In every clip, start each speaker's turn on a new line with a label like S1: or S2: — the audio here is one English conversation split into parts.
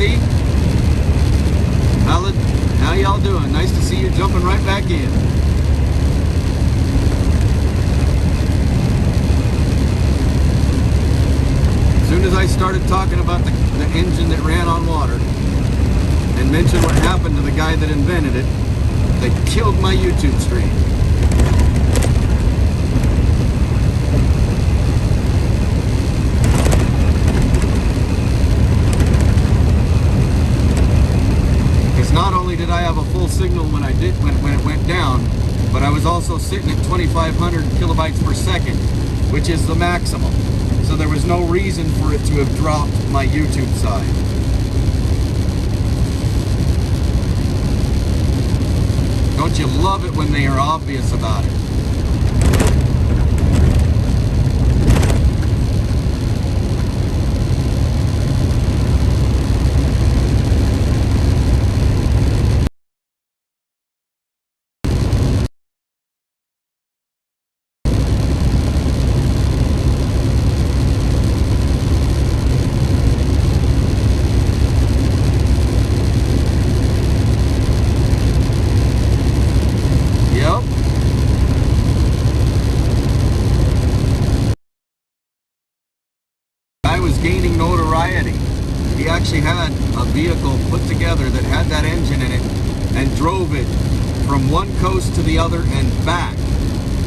S1: Advocacy. How y'all doing? Nice to see you jumping right back in. As soon as I started talking about the engine that ran on water and mentioned what happened to the guy that invented it, they killed my YouTube stream. Not only did I have a full signal when it went down, but I was also sitting at 2,500 kilobytes per second, which is the maximum. So there was no reason for it to have dropped my YouTube side. Don't you love it when they are obvious about it? Gaining notoriety. He actually had a vehicle put together that had that engine in it and drove it from one coast to the other and back.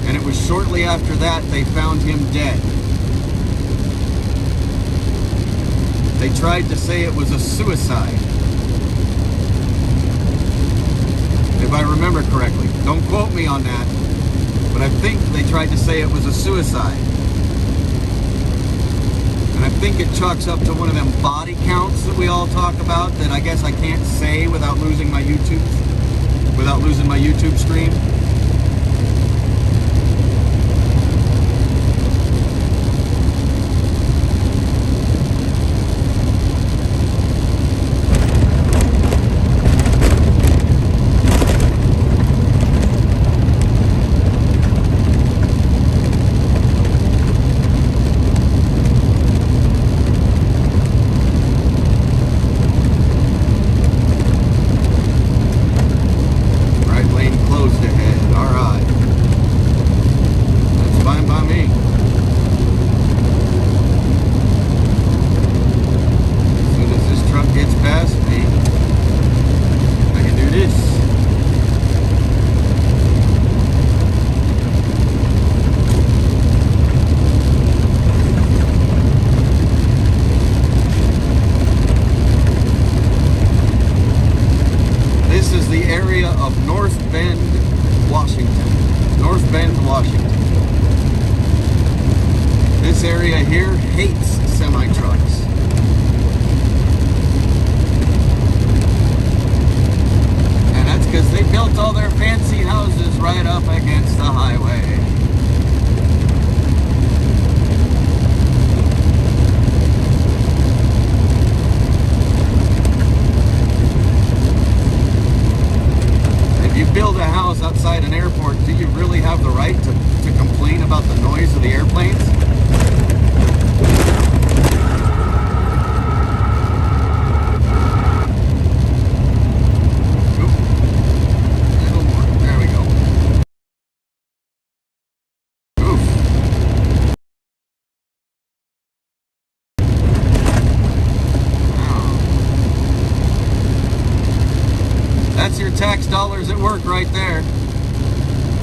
S1: And it was shortly after that they found him dead. They tried to say it was a suicide, if I remember correctly. Don't quote me on that, but I think they tried to say it was a suicide. And I think it chalks up to one of them body counts that we all talk about that I guess I can't say without losing my YouTube stream. This area here hates semi-trucks. And that's because they built all their fancy houses right up against the highway. If you build a house outside an airport, do you really have the right to complain about the noise of the airplanes? That's your tax dollars at work right there.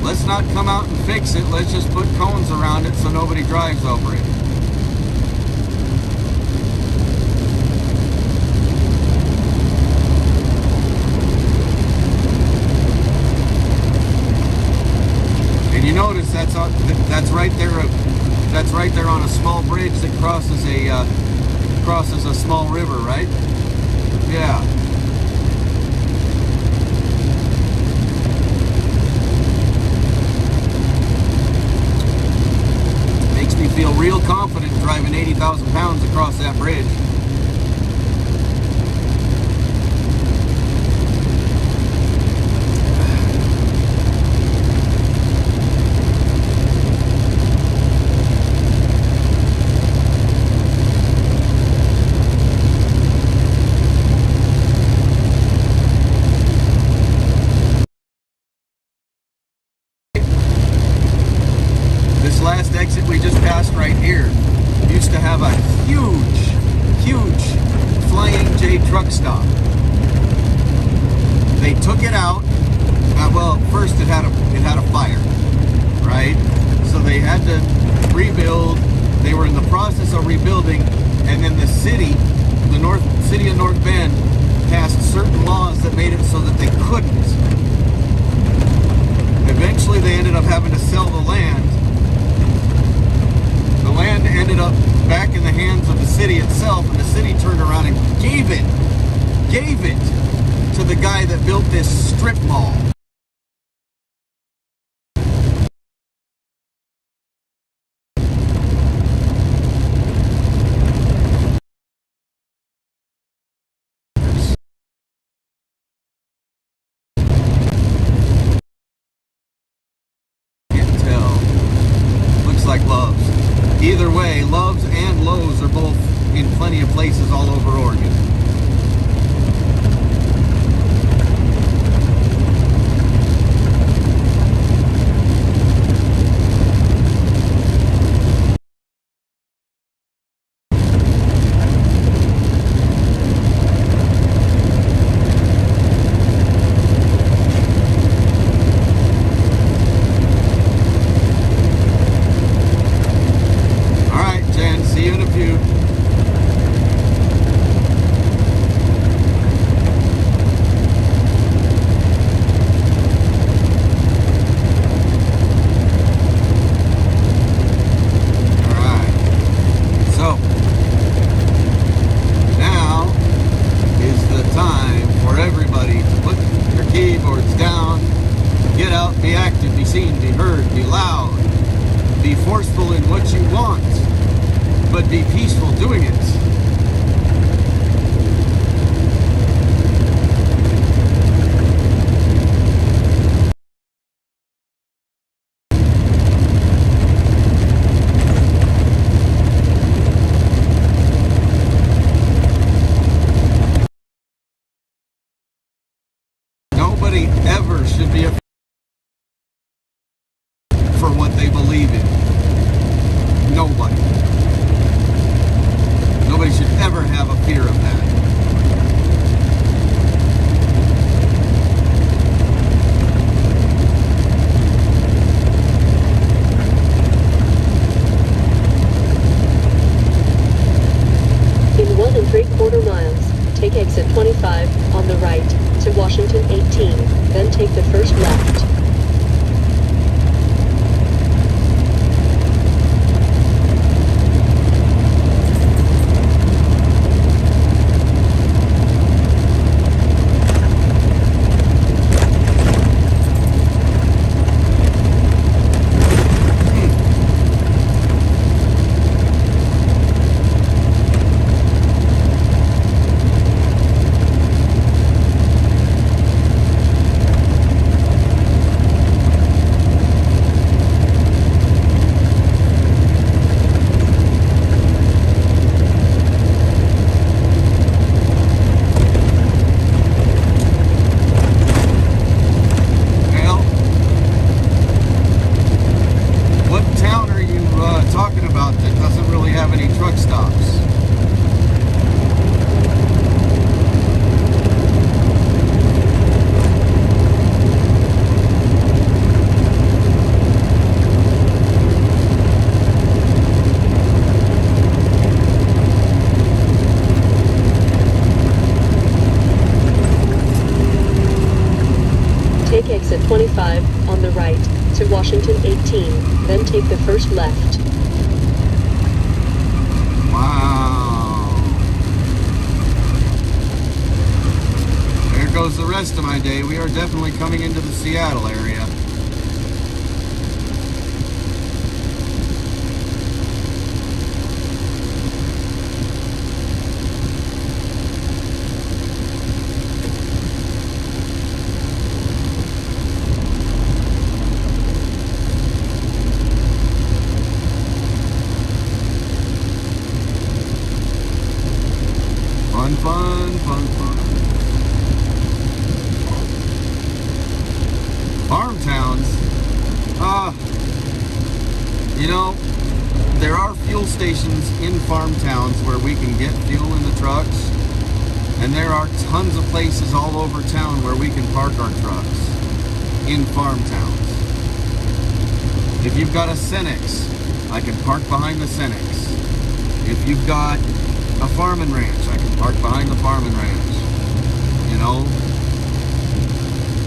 S1: Let's not come out and fix it. Let's just put cones around it so nobody drives over it. And you notice that's right there. That's right there on a small bridge that crosses a small river, right? Yeah. Makes me feel real confident driving 80,000 pounds across that bridge. huge Flying J truck stop. They took it out. Well, first it had a fire, right? So they had to rebuild. They were in the process of rebuilding, and then the city of North Bend passed certain laws that made it so that they couldn't. Eventually, they ended up having to sell the land. The land ended up back in the hands of the city itself, and the city turned around and gave it to the guy that built this strip mall. Can't tell. Looks like Love's. Either way, Love's and Lowe's are both in plenty of places all over Oregon. Ever should be afraid for what they believe in. Nobody should ever have a fear of that.
S2: In 1 3/4 miles, take exit 25 on the right to Washington 18, then take the first left. Take exit 25 on the right to Washington 18, then take the first left.
S1: Wow. There goes the rest of my day. We are definitely coming into the Seattle area. Fun. Farm towns. You know, there are fuel stations in farm towns where we can get fuel in the trucks, and there are tons of places all over town where we can park our trucks in farm towns. If you've got a Cenex, I can park behind the Cenex. If you've got a farm and ranch, I can park behind the farm and ranch. You know,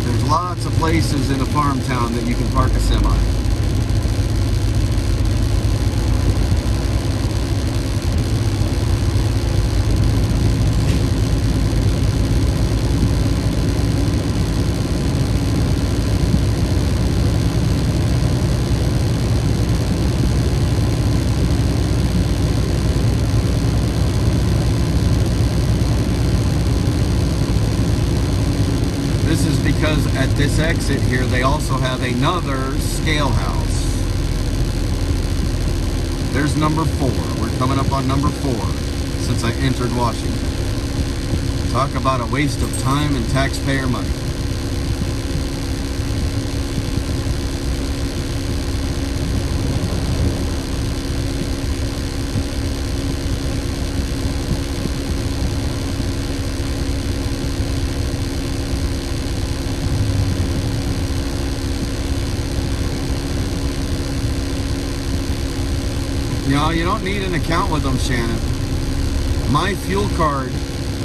S1: there's lots of places in a farm town that you can park a semi. Because at this exit here, they also have another scale house. There's number 4. We're coming up on number 4 since I entered Washington. Talk about a waste of time and taxpayer money. No, you don't need an account with them, Shannon. My fuel card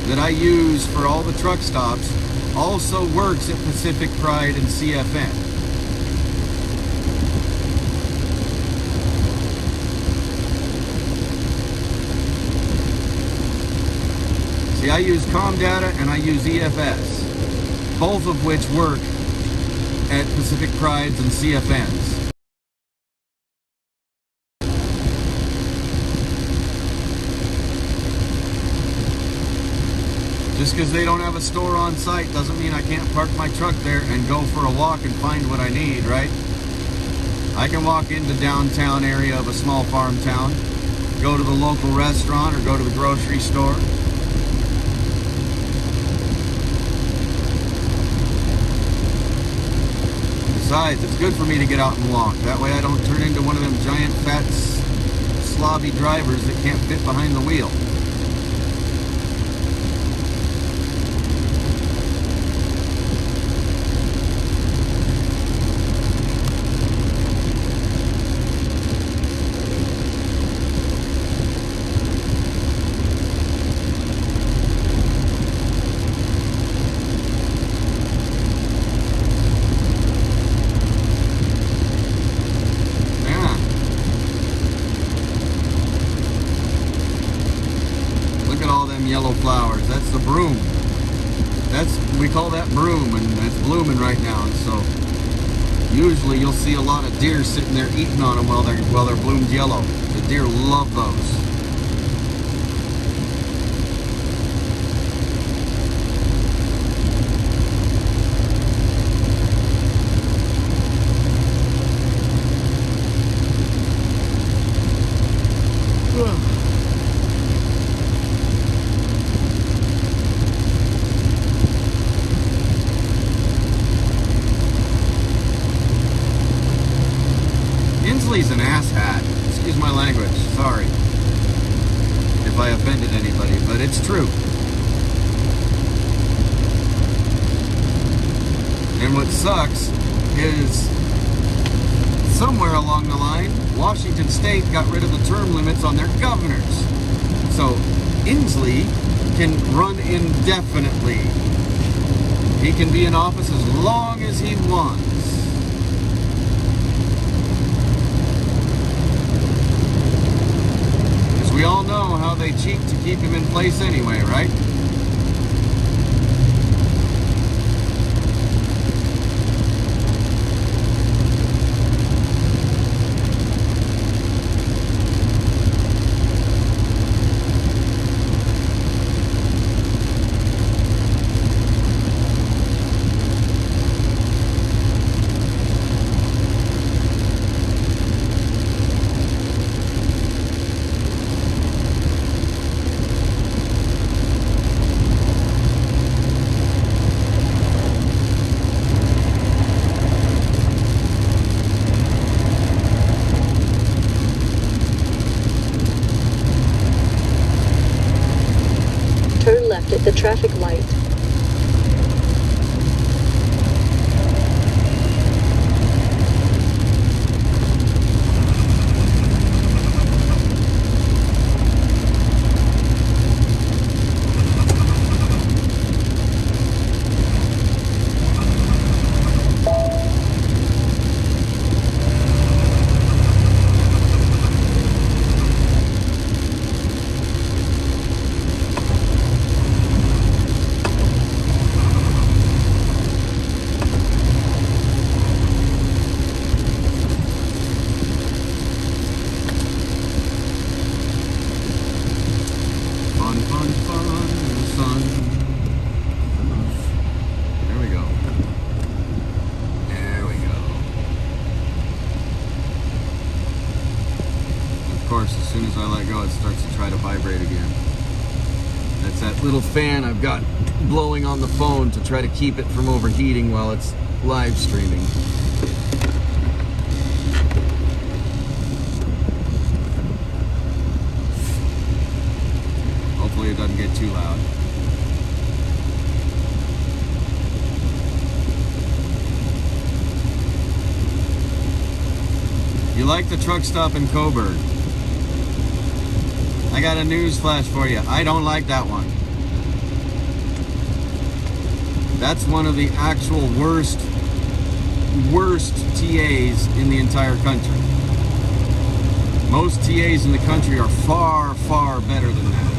S1: that I use for all the truck stops also works at Pacific Pride and CFN. See, I use Comdata and I use EFS, both of which work at Pacific Prides and CFNs. Just because they don't have a store on site doesn't mean I can't park my truck there and go for a walk and find what I need, right? I can walk into downtown area of a small farm town, go to the local restaurant or go to the grocery store. Besides, it's good for me to get out and walk. That way I don't turn into one of them giant fat slobby drivers that can't fit behind the wheel. Yellow flowers. That's the broom. We call that broom, and it's blooming right now. And so usually you'll see a lot of deer sitting there eating on them while they're bloomed yellow. The deer love those. Inslee's an asshat. Excuse my language. Sorry if I offended anybody, but it's true. And what sucks is somewhere along the line, Washington State got rid of the term limits on their governors. So Inslee can run indefinitely. He can be in office as long as he wants. We all know how they cheat to keep him in place anyway, right?
S2: left at the traffic light.
S1: As soon as I let go, it starts to try to vibrate again. That's that little fan I've got blowing on the phone to try to keep it from overheating while it's live streaming. Hopefully it doesn't get too loud. You like the truck stop in Coburg? I got a news flash for you. I don't like that one. That's one of the actual worst TAs in the entire country. Most TAs in the country are far, far better than that.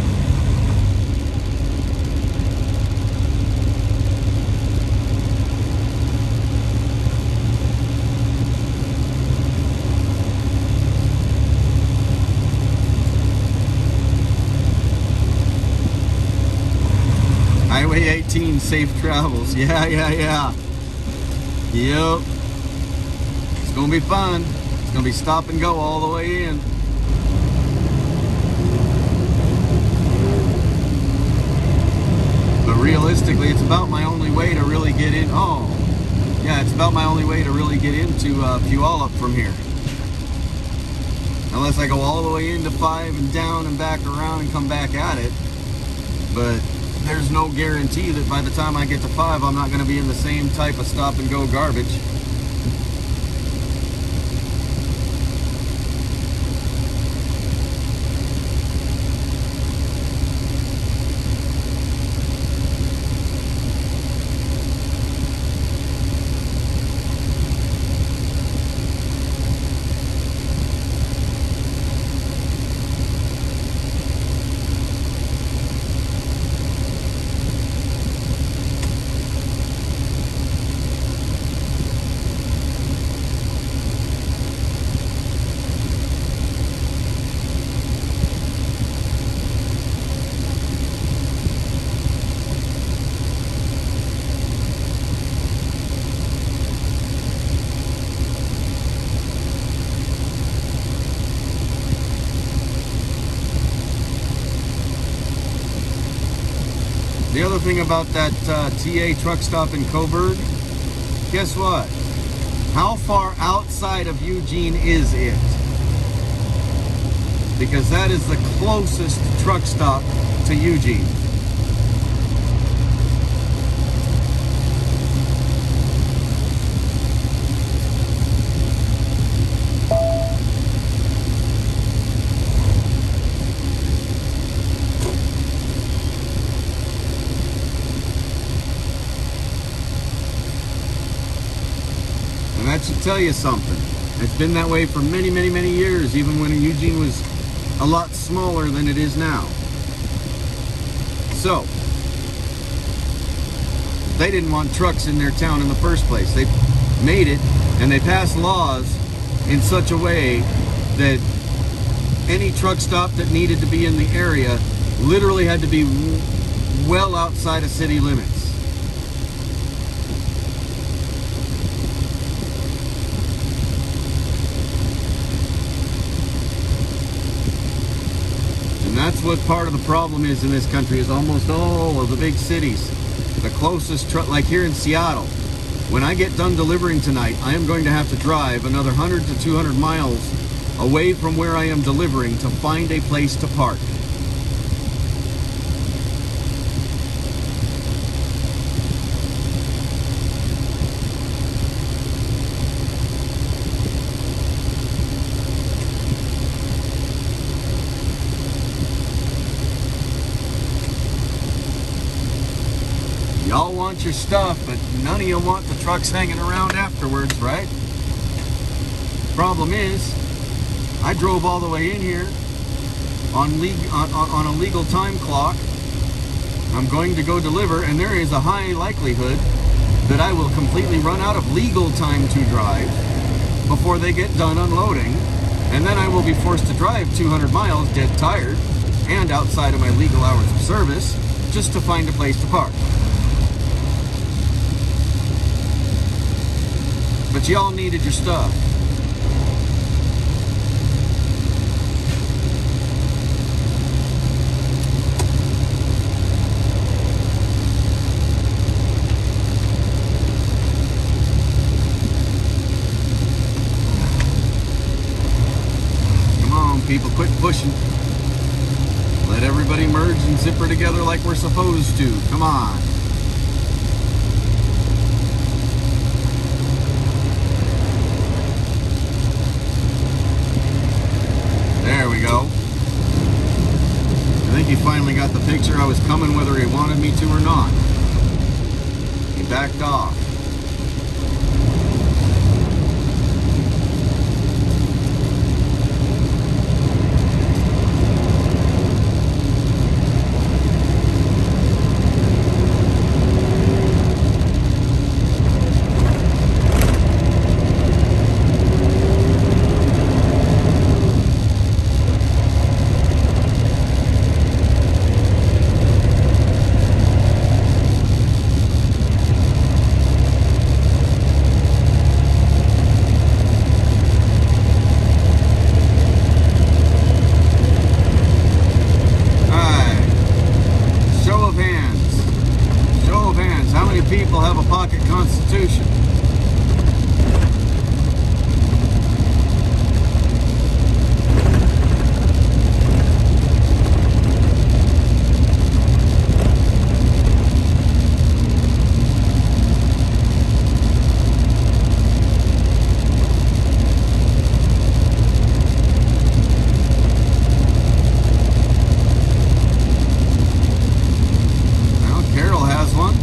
S1: Highway 18, safe travels. Yeah. Yep. It's gonna be fun. It's gonna be stop and go all the way in. But realistically, it's about my only way to really get in. Oh, yeah, it's about my only way to really get into Puyallup from here. Unless I go all the way into 5 and down and back around and come back at it. But there's no guarantee that by the time I get to 5, I'm not going to be in the same type of stop and go garbage. The other thing about that TA truck stop in Coburg, guess what? How far outside of Eugene is it? Because that is the closest truck stop to Eugene. And that should tell you something. It's been that way for many, many, many years, even when Eugene was a lot smaller than it is now. So, they didn't want trucks in their town in the first place. They made it, and they passed laws in such a way that any truck stop that needed to be in the area literally had to be well outside of city limits. And that's what part of the problem is in this country, is almost all of the big cities. The closest truck, like here in Seattle, when I get done delivering tonight, I am going to have to drive another 100 to 200 miles away from where I am delivering to find a place to park. Y'all want your stuff, but none of you want the trucks hanging around afterwards, right? Problem is, I drove all the way in here on a legal time clock. I'm going to go deliver, and there is a high likelihood that I will completely run out of legal time to drive before they get done unloading, and then I will be forced to drive 200 miles dead tired and outside of my legal hours of service just to find a place to park. But y'all needed your stuff. People, quit pushing. Let everybody merge and zipper together like we're supposed to. Come on. There we go. I think he finally got the picture. I was coming whether he wanted me to or not. He backed off. People have a pocket constitution. Well, Carol has one.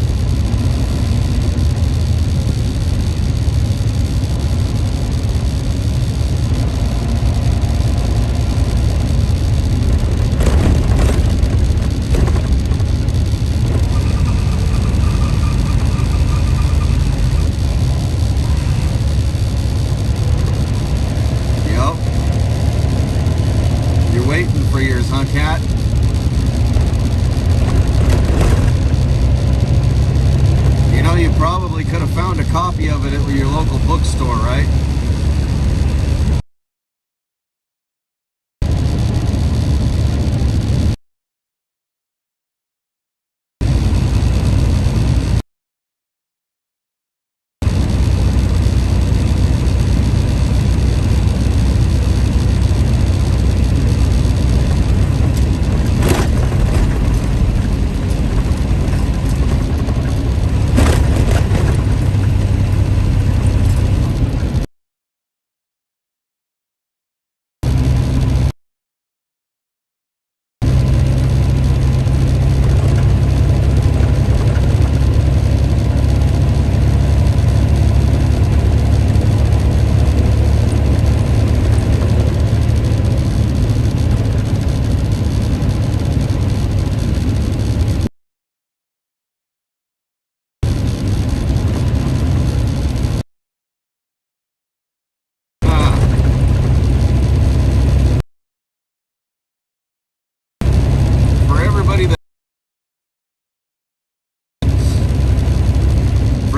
S1: Waiting for yours, huh, Cat? You know, you probably could have found a copy of it at your local bookstore, right?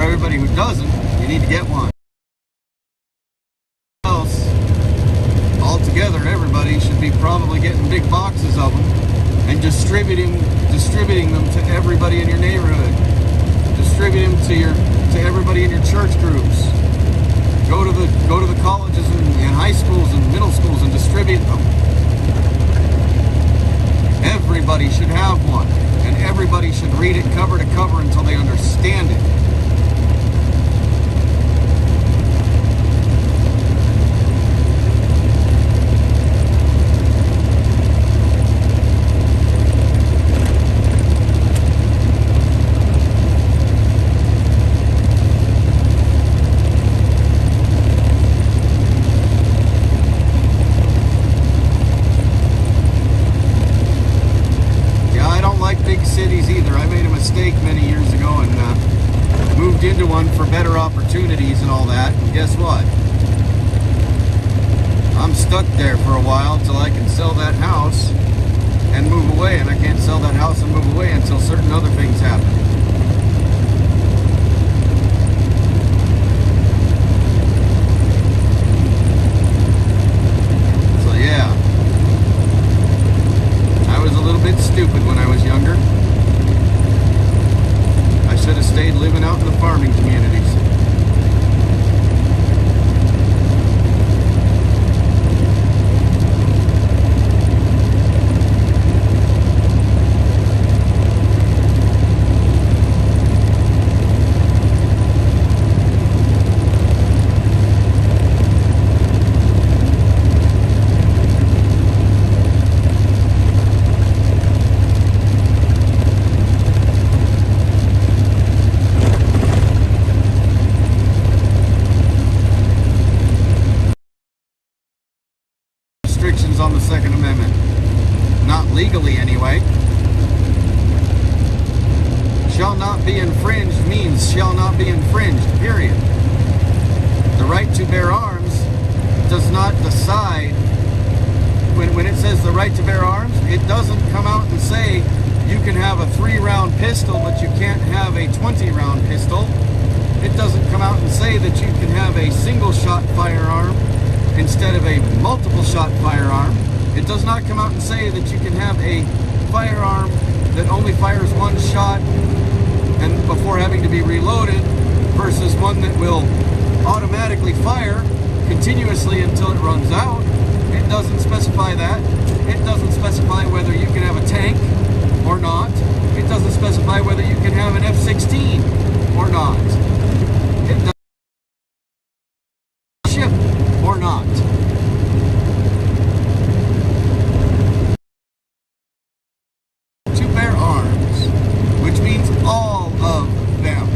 S1: Everybody who doesn't, you need to get one. Else, altogether, everybody should be probably getting big boxes of them and distributing them to everybody in your neighborhood. Distribute them to everybody in your church groups. Go to the colleges and high schools and middle schools and distribute them. Everybody should have one, and everybody should read it cover to cover until they understand it. either. I made a mistake many years ago and moved into one for better opportunities and all that. And guess what? I'm stuck there for a while until I can sell that house and move away. And I can't sell that house and move away until certain other things happen. So yeah, I was a little bit stupid when I was younger. I should have stayed living out in the farming communities. On the Second Amendment. Not legally, anyway. Shall not be infringed means shall not be infringed, period. The right to bear arms does not decide. When it says the right to bear arms, it doesn't come out and say you can have a 3-round pistol, but you can't have a 20-round pistol. It doesn't come out and say that you can have a single-shot firearm instead of a multiple-shot firearm. It does not come out and say that you can have a firearm that only fires one shot and before having to be reloaded versus one that will automatically fire continuously until it runs out. It doesn't specify that. It doesn't specify whether you can have a tank or not. It doesn't specify whether you can have an F-16 or not. It doesn't ship or not. To bear arms, which means all of them.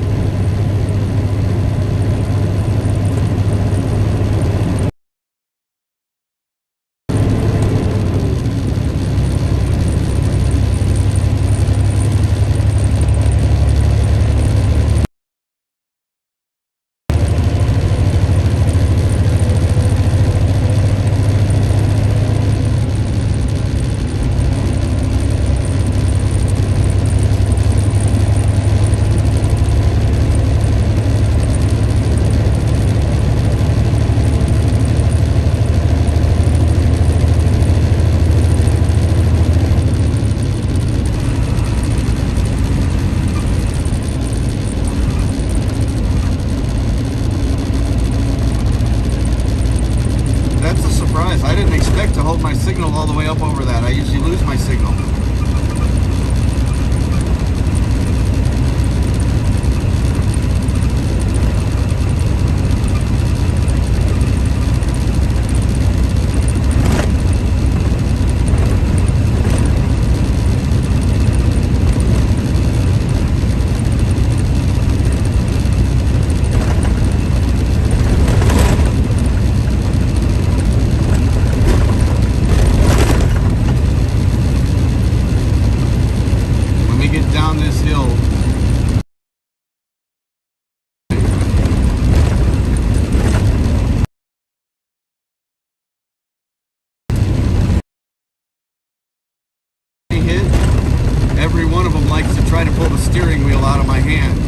S1: I didn't expect to hold my signal all the way up over that. I usually lose my signal. Down this hill, hit, every one of them likes to try to pull the steering wheel out of my hand.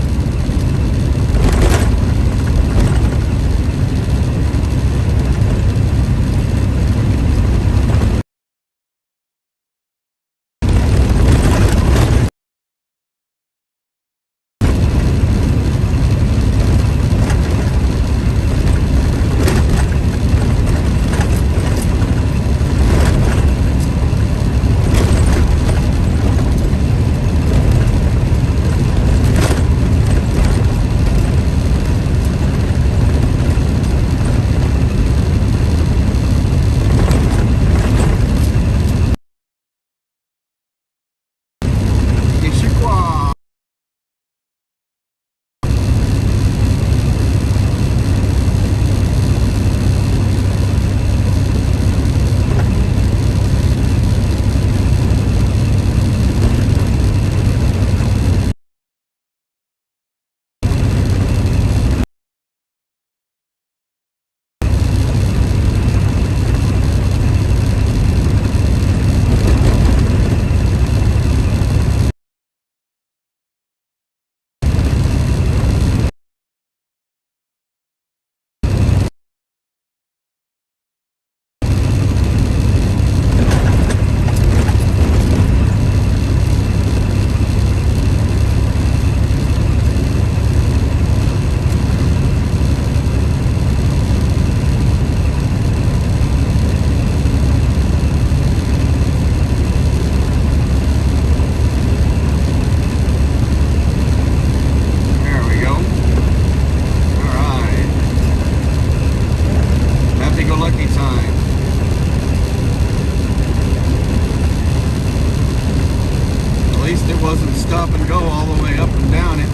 S1: go all the way up and down it.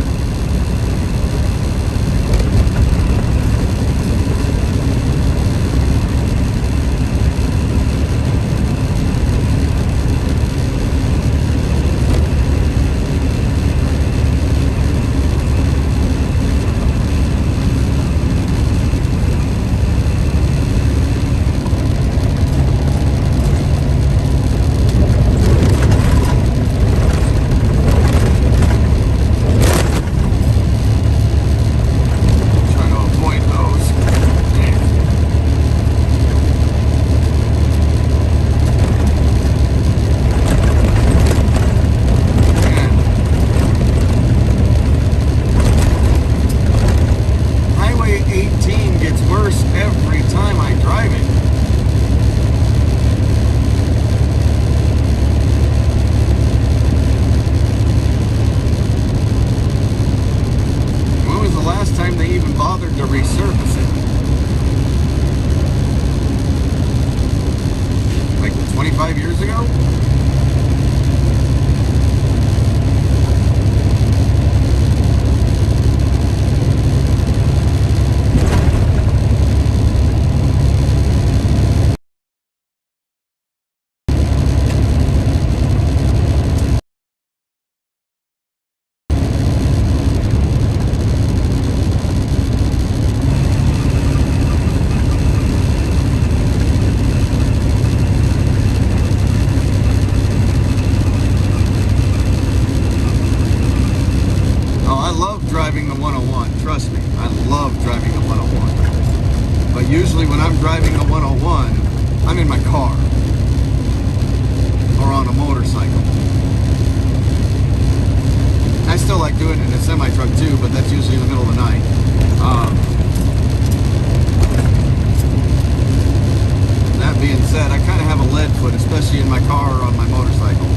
S1: Resurface it. Like 25 years ago? Driving the 101, trust me, I love driving the 101. But usually when I'm driving the 101, I'm in my car or on a motorcycle. I still like doing it in a semi-truck too, but that's usually in the middle of the night. That being said, I kind of have a lead foot, especially in my car or on my motorcycle.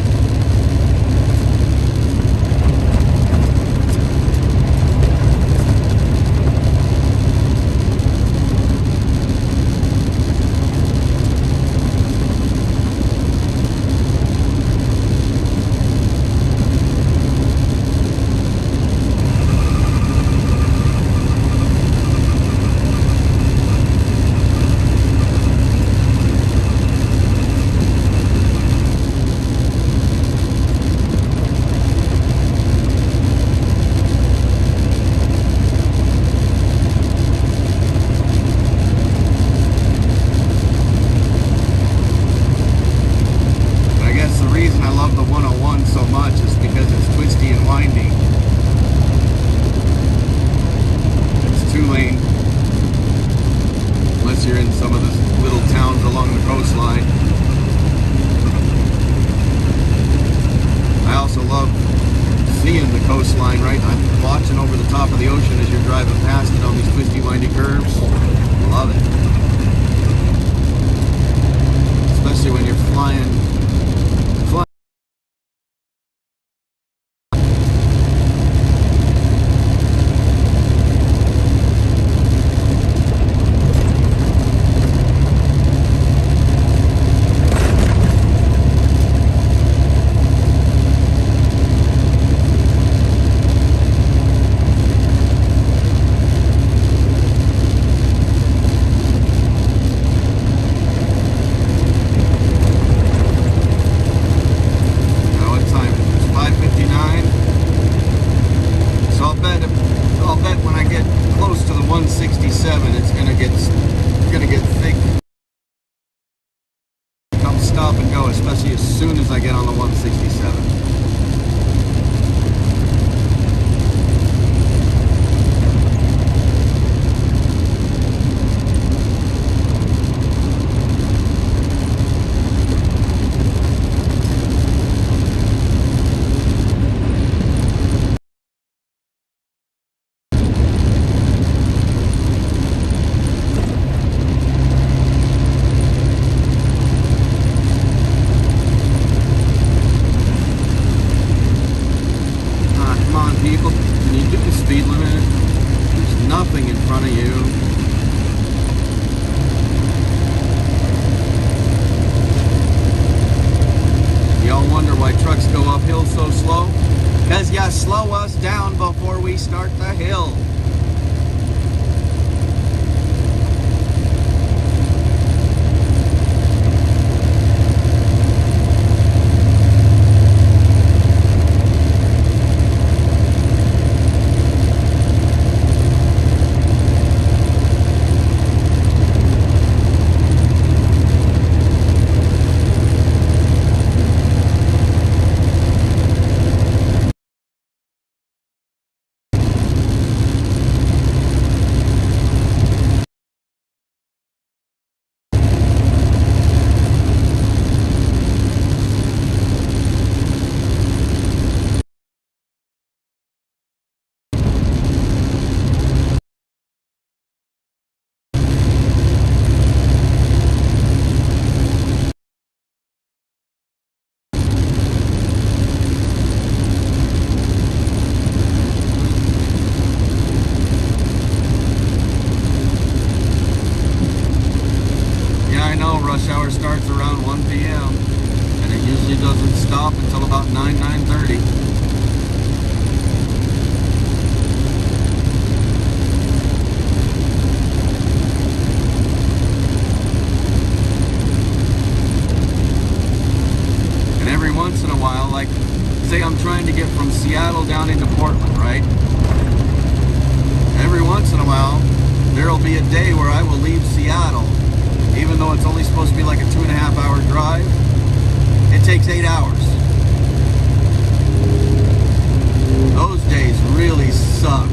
S1: So much is because it's twisty and windy. It's 2-lane, unless you're in some of the little towns along the coastline. I also love seeing the coastline, right? I'm watching over the top of the ocean as you're driving past it on these twisty, windy curves. Love it. Especially when you're flying. It's gonna get thick. Come stop and go, especially as soon as I get on the 167. People, can you do the speed limit? There's nothing in front of you. Y'all wonder why trucks go uphill so slow? Because you to slow us down before we start the hill. Rush hour starts around 1 p.m. and it usually doesn't stop until about 9:30. And every once in a while, like say I'm trying to get from Seattle down into Portland, right? Every once in a while, there'll be a day where I will leave Seattle. Even though it's only supposed to be like a 2.5 hour drive, it takes 8 hours. Those days really suck.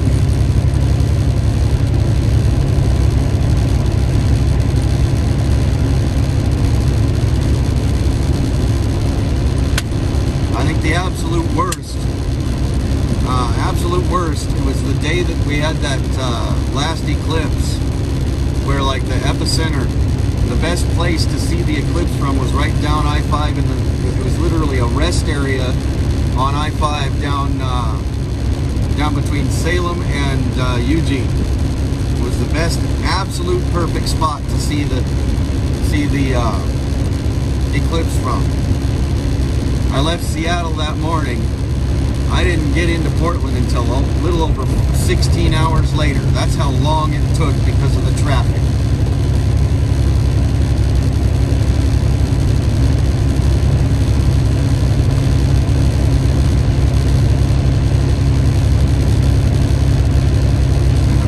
S1: I think the absolute worst, it was the day that we had that last eclipse where like the epicenter, the best place to see the eclipse from was right down I-5 it was literally a rest area on I-5 down between Salem and Eugene. It was the best, absolute perfect spot to see the eclipse from. I left Seattle that morning. I didn't get into Portland until a little over 16 hours later. That's how long it took because of the traffic.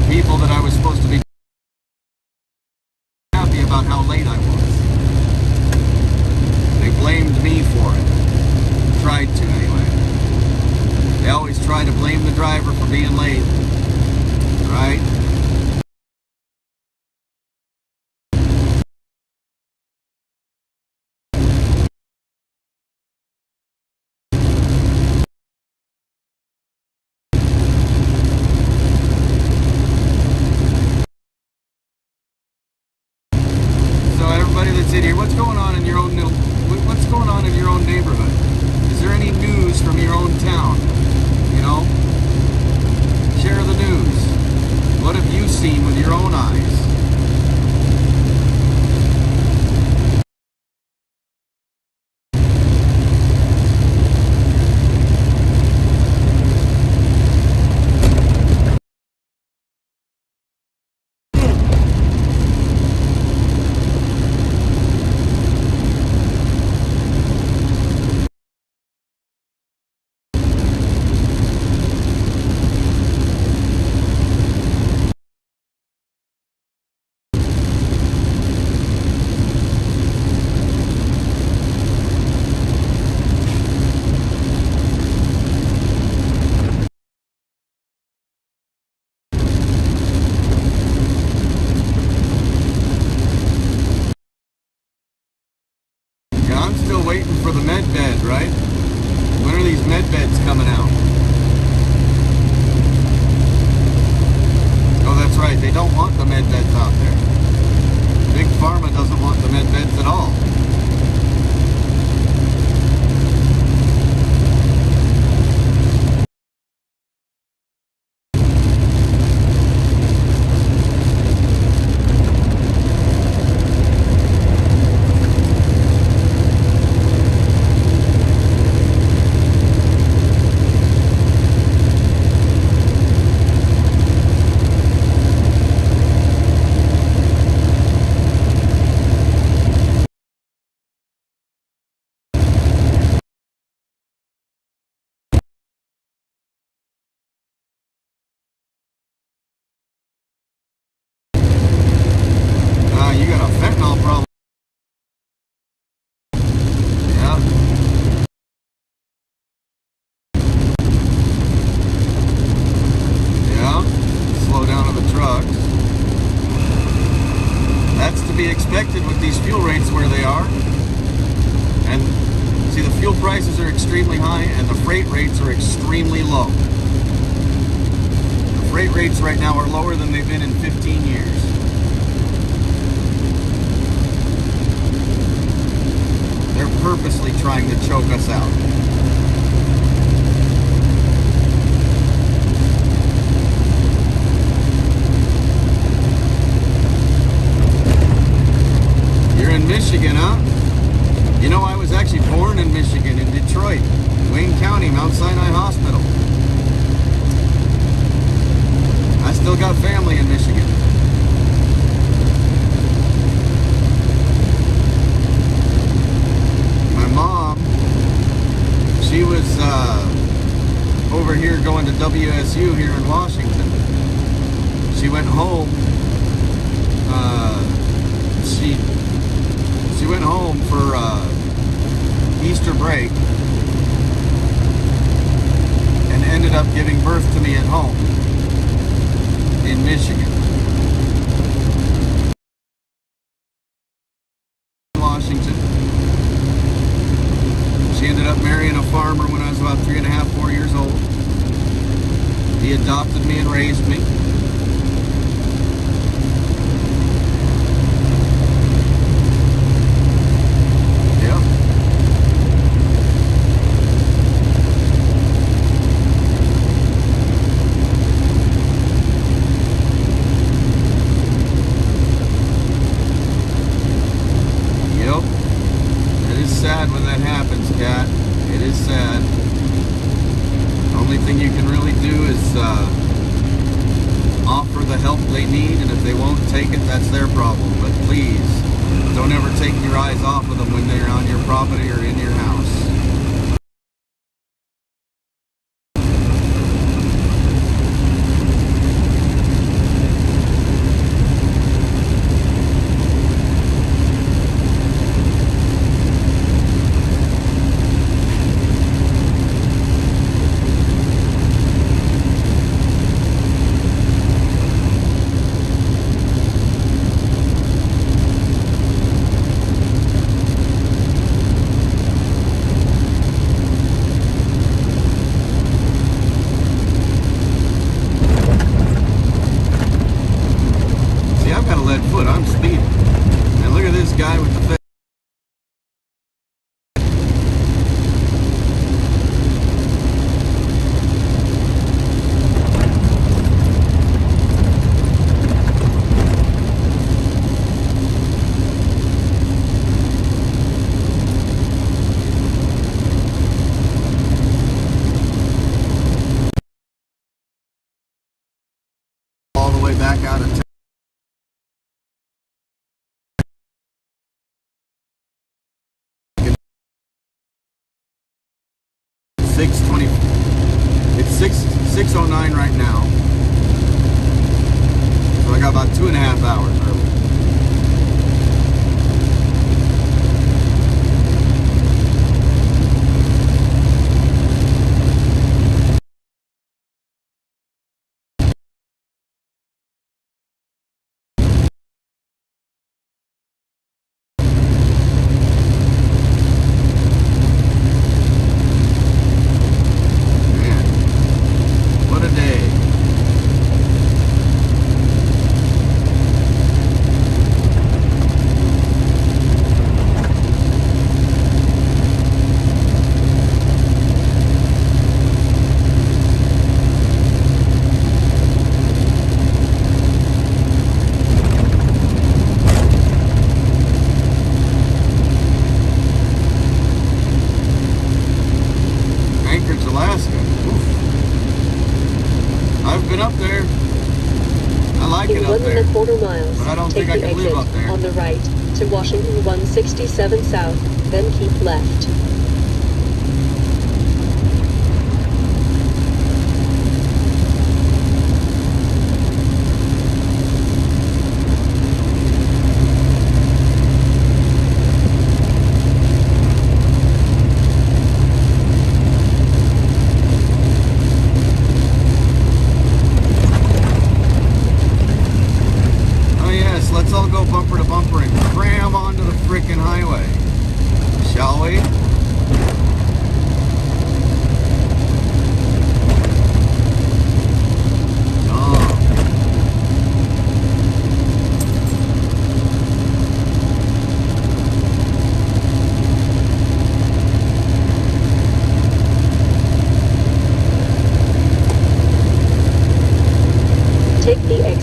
S1: People that I was supposed to be happy about how late I was. They blamed me for it. Tried to, anyway. They always try to blame the driver for being late. Right? Here. What's going on in your own neighborhood? Is there any news from your own town? You know? Share the news. What have you seen with your own eyes? Waiting for the med bed, right? When are these med beds coming out? Oh, that's right. They don't want the med beds out there. Big Pharma doesn't want the med beds at all. be expected with these fuel rates where they are. And see, the fuel prices are extremely high and the freight rates are extremely low. The freight rates right now are lower than they've been in 15 years. They're purposely trying to choke us out. You're in Michigan, huh? You know, I was actually born in Michigan, in Detroit, Wayne County, Mount Sinai Hospital. I still got family in Michigan. My mom, she was over here going to WSU here in Washington. She went home. She went home for Easter break and ended up giving birth to me at home in Michigan. Washington. She ended up marrying a farmer when I was about 3.5, 4 years old. He adopted me and raised me. Sad when that happens, Kat. It is sad. The only thing you can really do is offer the help they need, and if they won't take it, that's their problem. But please, don't ever take your eyes off of them when they're on your property or in your house. Foot, I'm speeding. And look at this guy with the face. All the way back out of town. 6:20. It's 6:09 right now. So I got about 2.5 hours early. I've been up there. I like it up there.
S2: In 1.25 miles,
S1: but I don't
S2: take
S1: think I
S2: the
S1: can
S2: exit
S1: live up there.
S2: on the right to Washington 167 South, then keep left.
S1: Let's all go bumper to bumper and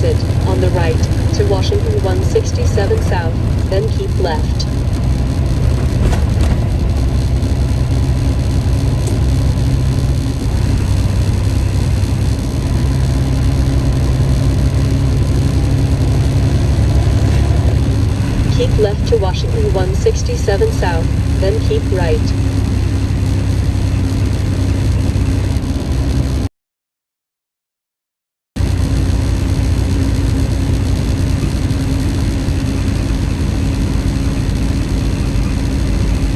S2: exit on the right to Washington 167 South, then keep left. Keep left to Washington 167 South, then keep right.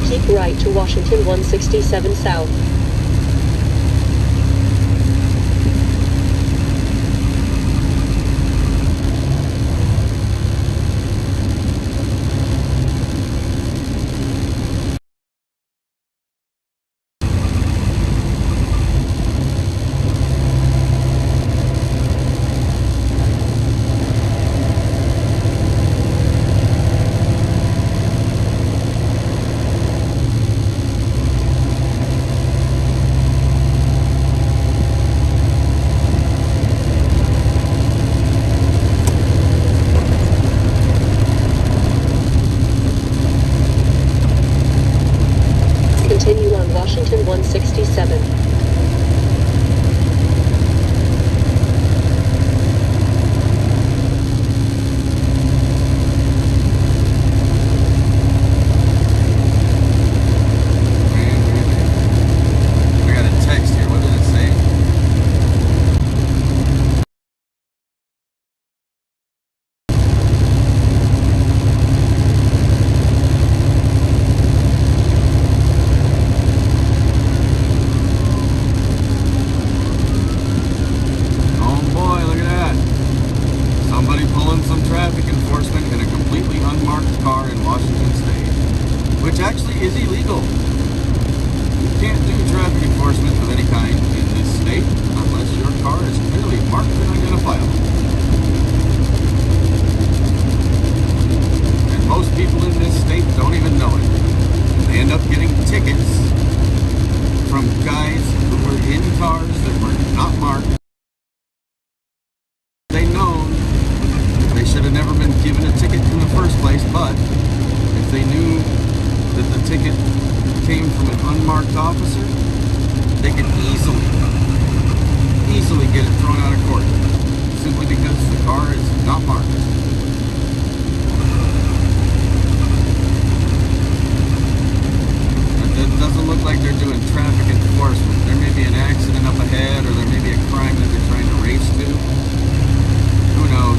S2: Keep right to Washington 167 South. Continue on Washington 167.
S1: I got a text here. What did it say? Oh boy, look at that. Somebody pulling some traffic enforcement in a completely unmarked car in Washington State, which actually is illegal. You can't do traffic enforcement of any kind in this state unless your car is clearly marked and identifiable. And most people in this state don't even know it. They end up getting tickets from guys who were in cars that were not marked. They know they should have never been given a ticket in the first place, but if they knew that the ticket came from an unmarked officer, they could easily get it thrown out of court simply because the car is not marked. It doesn't look like they're doing traffic enforcement. There may be an accident up ahead, or there may be a crime that they're trying to race to. Who knows?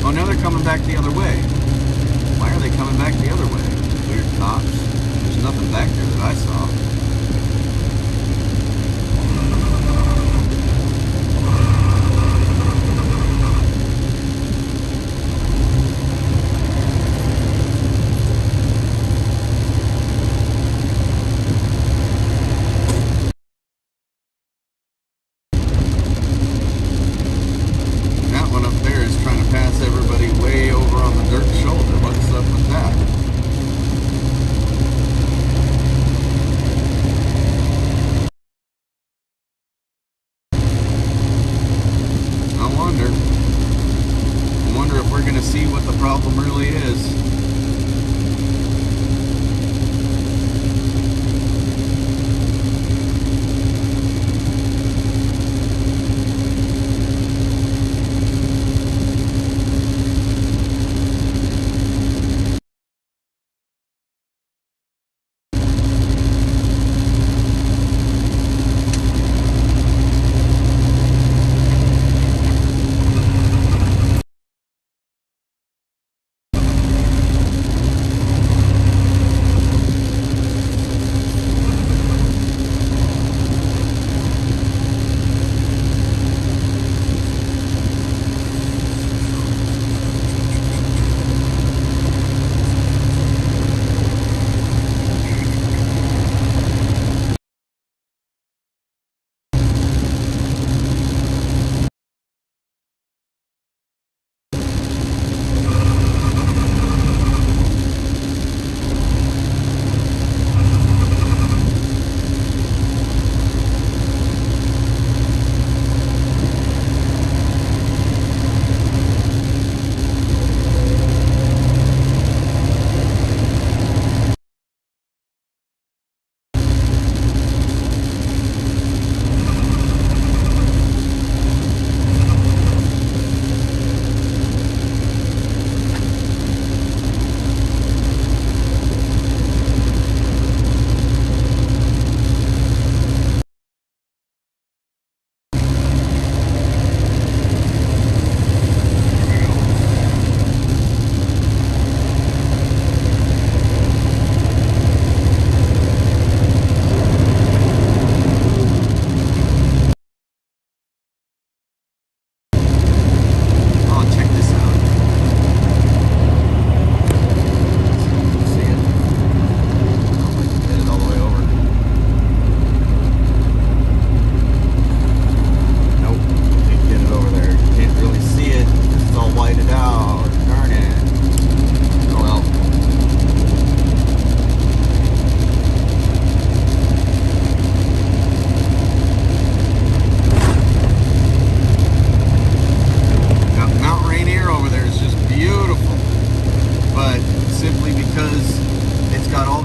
S1: Oh, now they're coming back the other way. Why are they coming back the other way? Weird cops. There's nothing back there that I saw.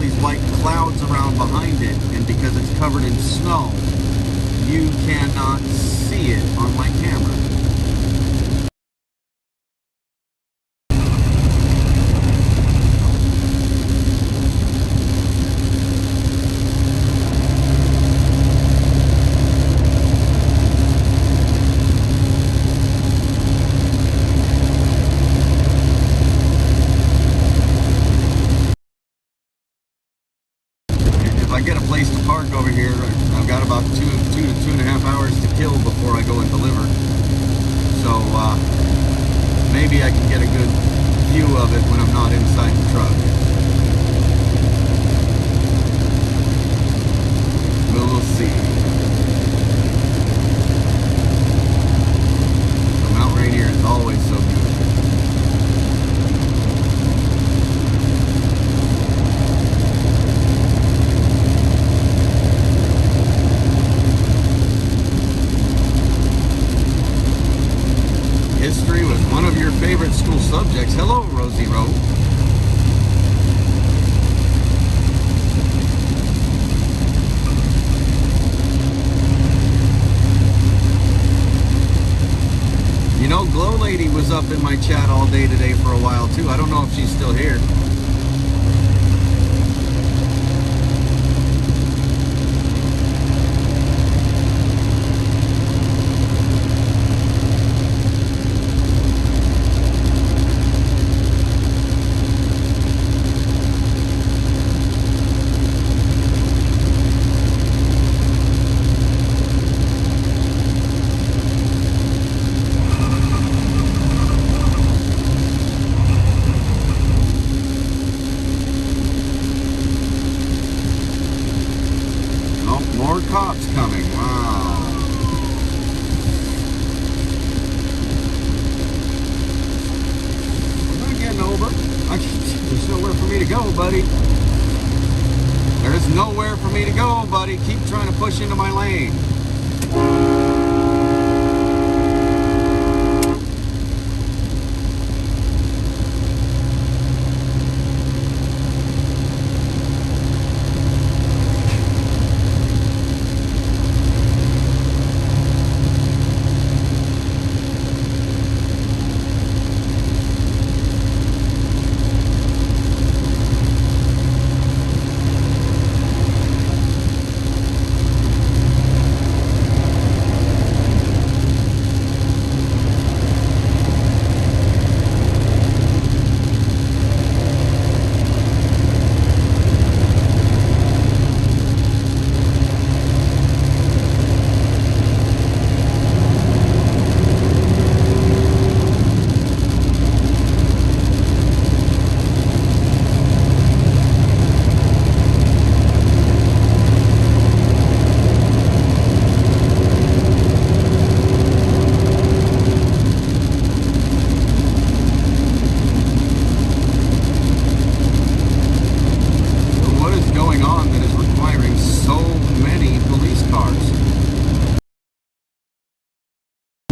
S1: these white clouds around behind it, and because it's covered in snow, you cannot see it on my camera. I get a place to park over here. I've got about two to 2.5 hours to kill before I go and deliver. So maybe I can get a good view of it when I'm not inside the truck. We'll see. Mount Rainier is always so good. History was one of your favorite school subjects. Hello, Rosie Rowe. You know, Glow Lady was up in my chat all day today for a while too. I don't know if she's still here. More cops coming. Wow. I'm not getting over. There's nowhere for me to go, buddy. There's nowhere for me to go, buddy. Keep trying to push into my lane.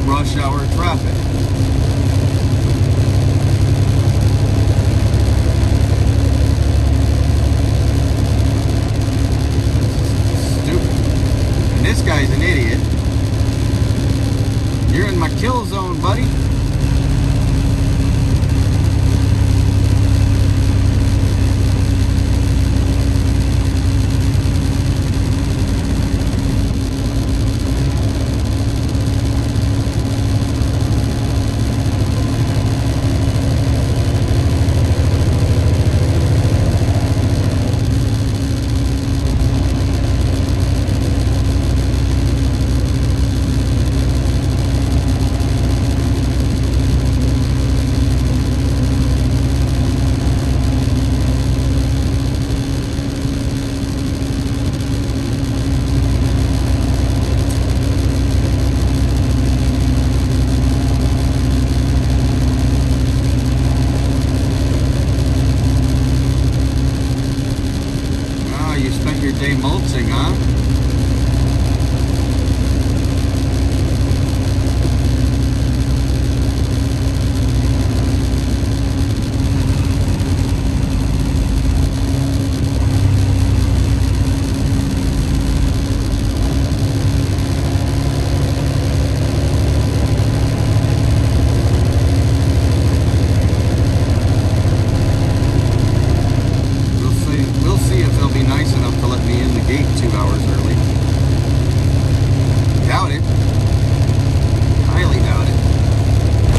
S1: Rush hour traffic. Stupid. And this guy's an idiot. You're in my kill zone, buddy. Your day mulching, huh? they'll be nice enough to let me in the gate 2 hours early. Doubt it. Highly doubt it.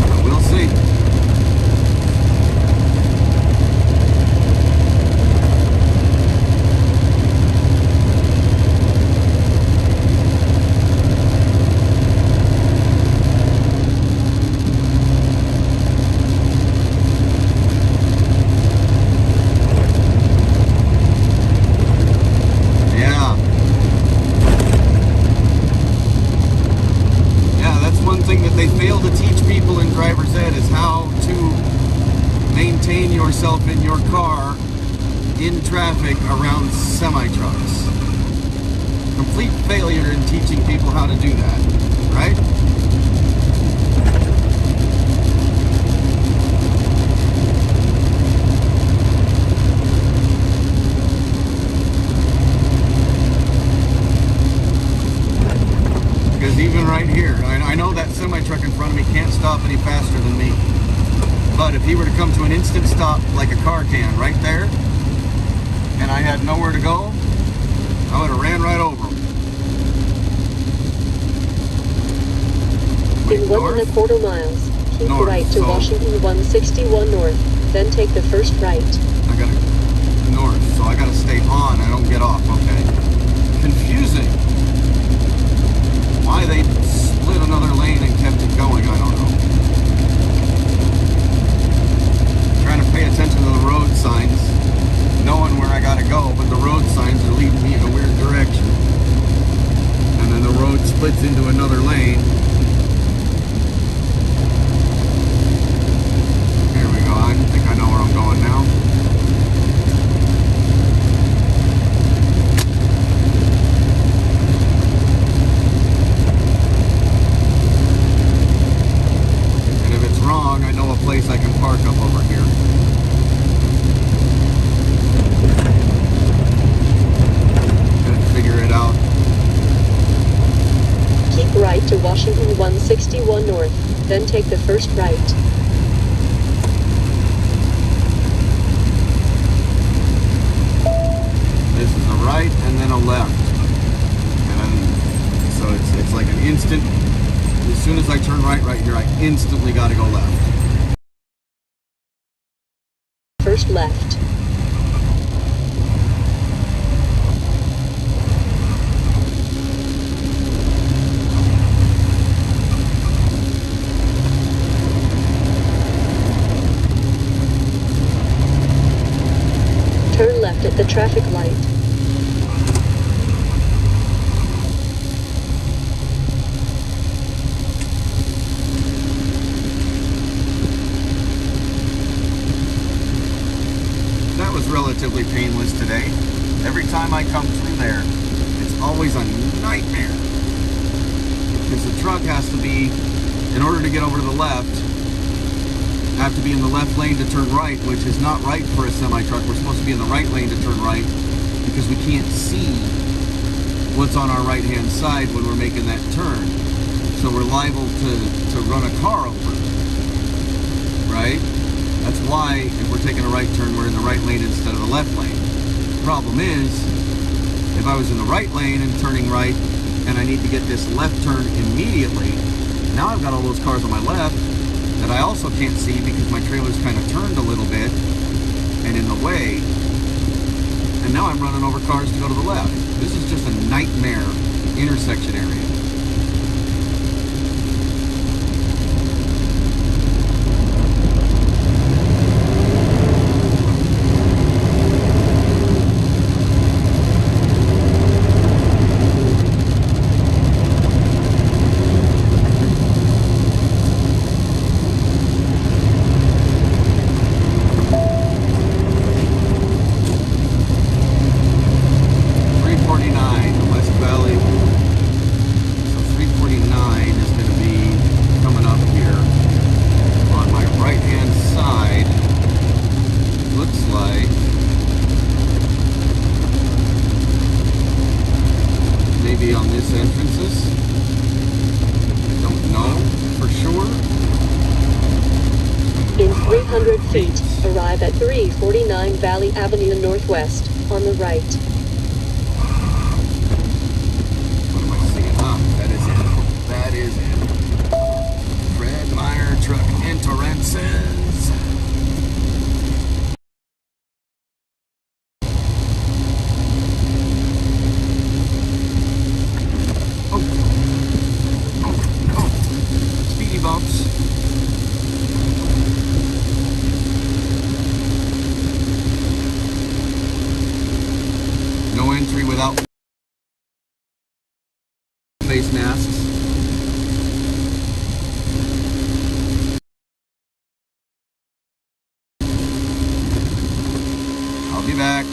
S1: But we'll see. Yourself in your car in traffic around semi-trucks. Complete failure in teaching people how to do that, right? Because even right here, I know that semi-truck in front of me can't stop any faster than me. But if he were to come to an instant stop like a car can right there, and I had nowhere to go, I would have ran right over him.
S2: In 1.25 miles, keep
S1: north,
S2: right to Washington 161 north, then take the first right.
S1: I gotta north, so I gotta stay on, I don't get off, okay. Confusing. Why they split another lane and kept it going, I don't know. Trying to pay attention to the road signs, knowing where I gotta go, but the road signs are leading me in a weird direction. And then the road splits into another lane. Here we go, I think I know where I'm going now. And if it's wrong, I know a place I can park up over here. Figure it out.
S2: Keep right to Washington 161 north, then take the first right.
S1: This is a right and then a left. And then, so it's like an instant, as soon as I turn right here, I instantly got to go left.
S2: First left. Turn left at the traffic light.
S1: That was relatively painless today. Every time I come through there, it's always a nightmare. Because the truck has to be, in order to get over to the left, have to be in the left lane to turn right, which is not right for a semi-truck. We're supposed to be in the right lane to turn right because we can't see what's on our right-hand side when we're making that turn. So we're liable to run a car over, right? That's why if we're taking a right turn, we're in the right lane instead of the left lane. The problem is, if I was in the right lane and turning right, and I need to get this left turn immediately, now I've got all those cars on my left that I also can't see because my trailer's kind of turned a little bit and in the way, and now I'm running over cars to go to the left. This is just a nightmare intersection area. On this entrances. I don't know for sure.
S2: In 300 feet, arrive at 349 Valley Avenue Northwest. on the right.
S1: What am I seeing? Ah, that is it. That is it. Fred Meyer truck enterances. Oh. Speedy bumps. No entry without face masks. I'll be back.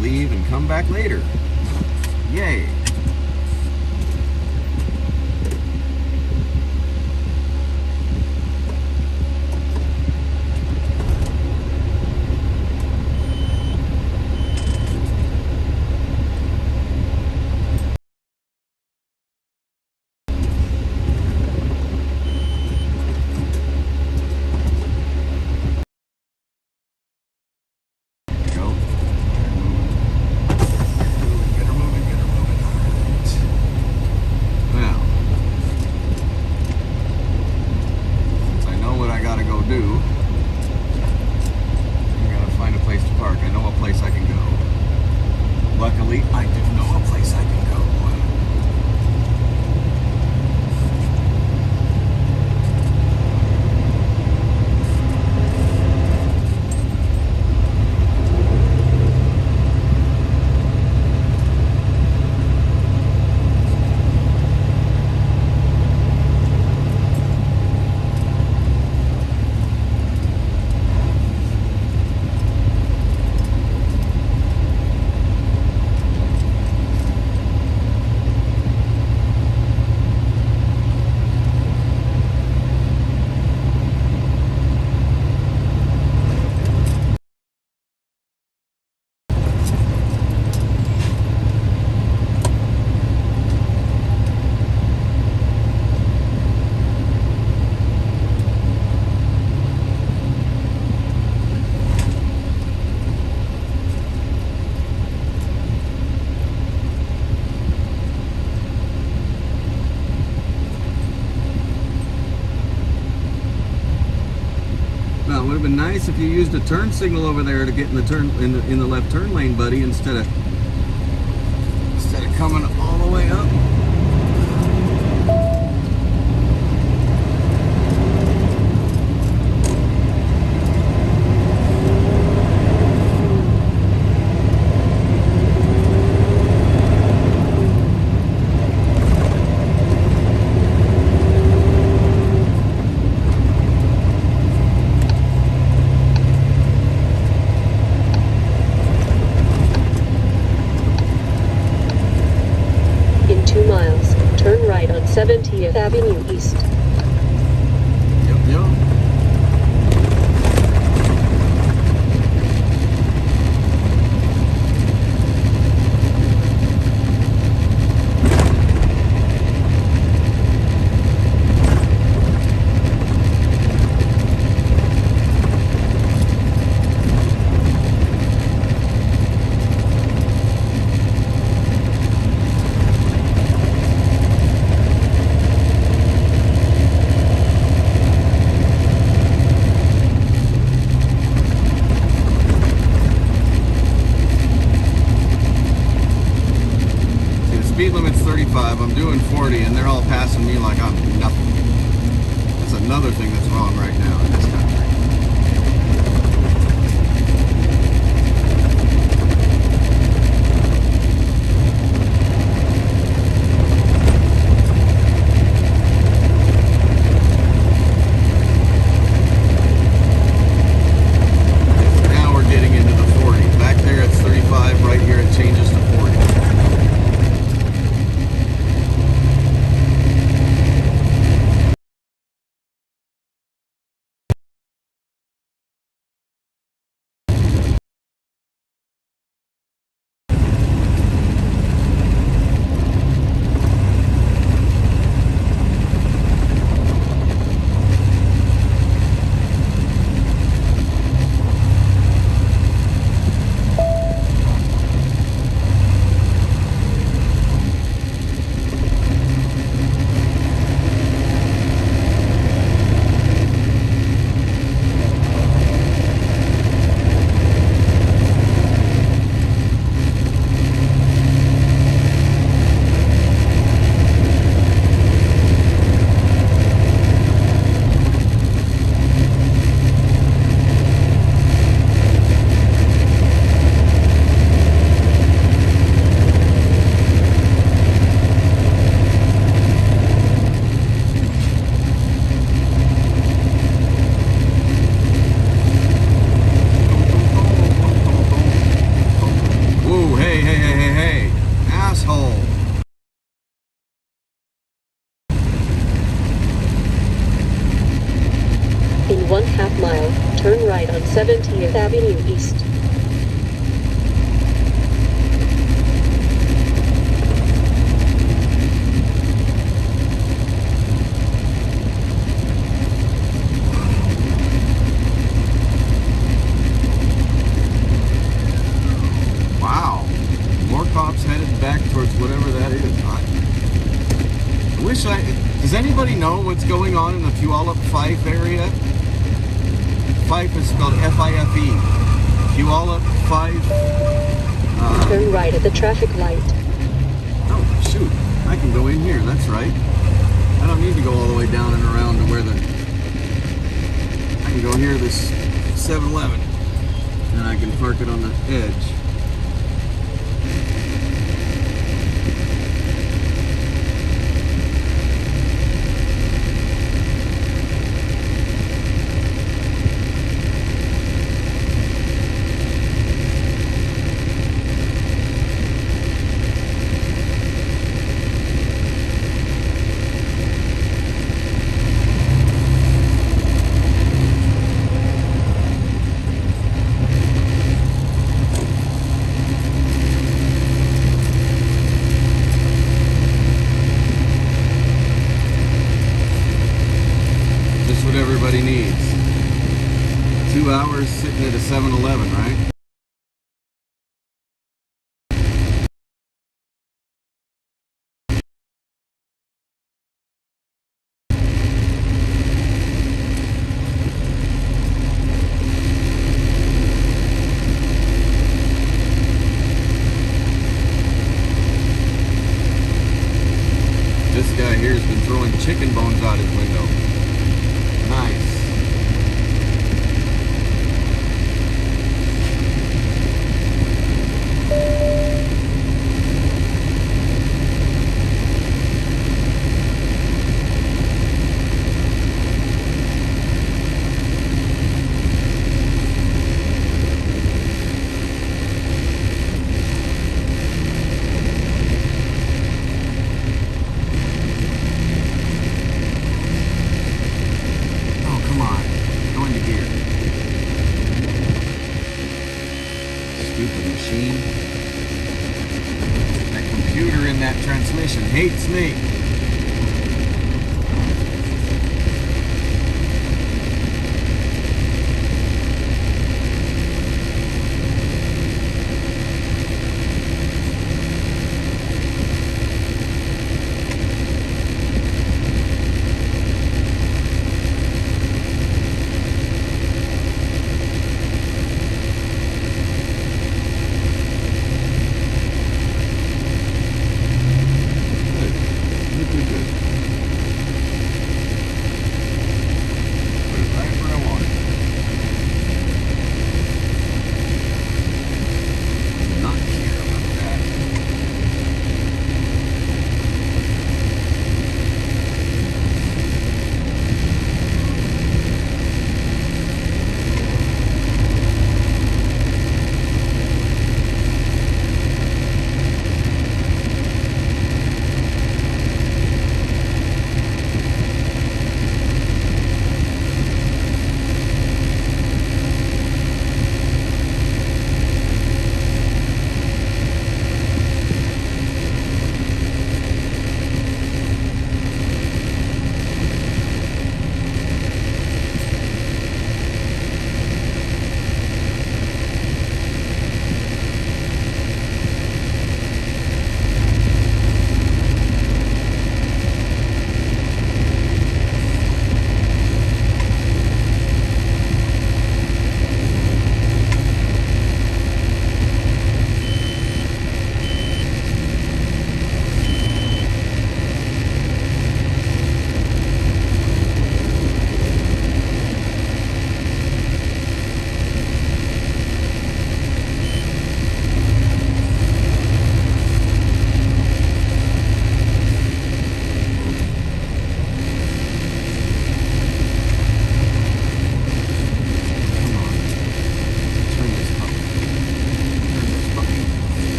S1: Leave and come back later. Yay. Luckily, I do know a place I can go. It would have been nice if you used a turn signal over there to get in the turn in the left turn lane, buddy, instead of coming all the way up.
S2: In 2 miles, turn right on 70th Avenue East.
S1: Yep. speed limit's 35. I'm doing 40, and they're all passing me like I'm nothing. That's another thing that's wrong right now in this country. Now we're getting into the 40. Back there it's 35. Right here it changes to 40.
S2: In 1/2 mile, turn right on 70th Avenue East.
S1: Wow. More cops headed back towards whatever that is. I wish does anybody know what's going on in the Puyallup Fife area? Fife is spelled F-I-F-E. Puyallup Fife.
S2: Turn right at the traffic light.
S1: Oh, shoot. I can go in here. That's right. I don't need to go all the way down and around to where I can go here, this 7-Eleven. And I can park it on the edge. What everybody needs. 2 hours sitting at a 7-Eleven, right? This guy here has been throwing chicken bones out his window. Nice. Stupid machine. That computer in that transmission hates me.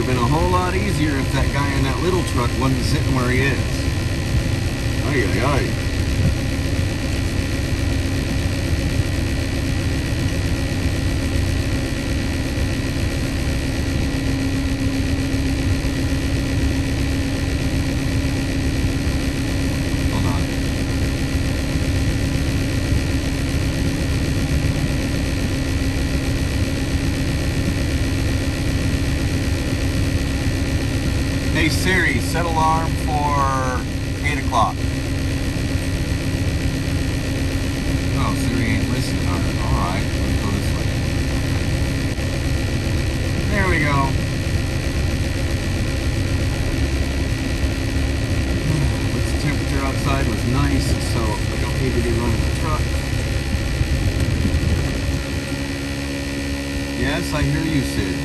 S1: been a whole lot easier if that guy in that little truck wasn't sitting where he is. Ay, ay, ay. Hey Siri, set alarm for 8 o'clock. Oh, Siri ain't listening. Alright, let's go this way. There we go. The temperature outside was nice, so I don't need to be running the truck. Yes, I hear you, Sid.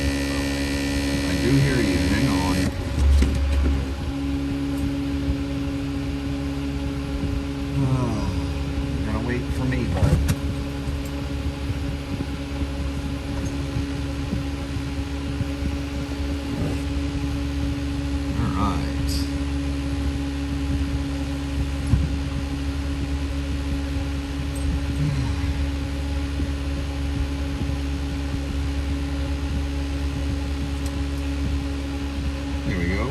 S1: I do hear you. Hang on. You're gonna wait for me, bud. Alright. There we go.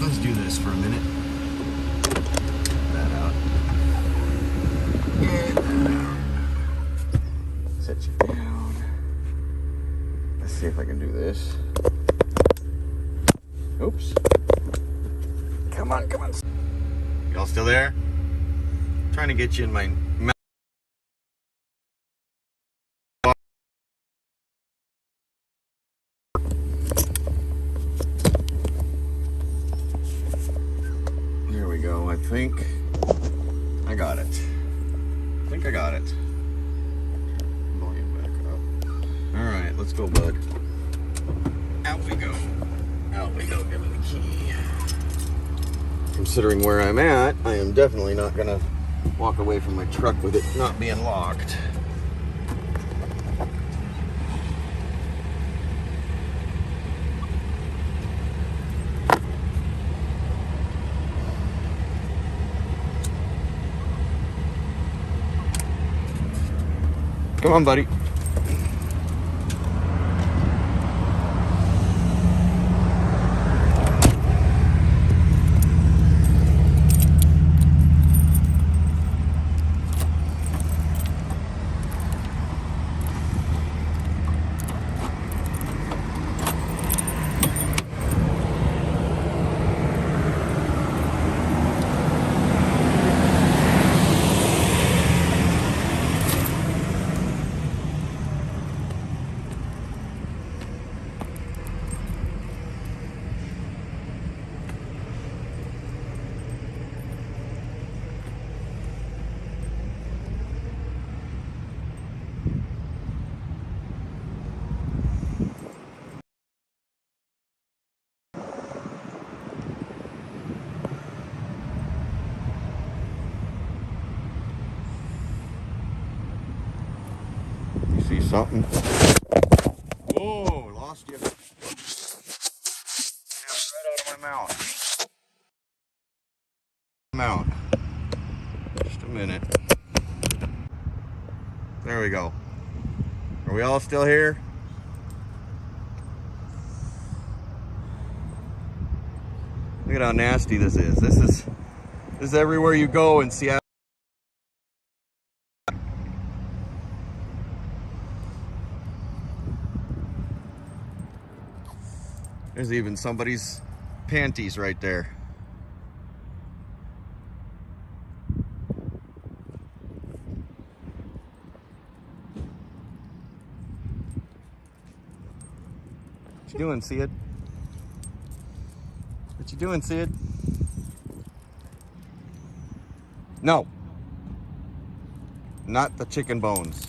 S1: Let's do this for a minute. That out. And down. Set you down. Let's see if I can do this. Oops. Come on, come on. Y'all still there? I'm trying to get you in my mouth. There we go. I think I got it. Volume back up. All right, let's go, bud. Out we go. Give me the key. Considering where I'm at, I am definitely not gonna walk away from my truck with it not being locked. Come on, buddy. See something? Whoa, lost you. Right out of my mouth. Just a minute. There we go. Are we all still here? Look at how nasty this is. This is everywhere you go in Seattle. There's even somebody's panties right there. What you doing, Sid? What you doing, Sid? No. Not the chicken bones.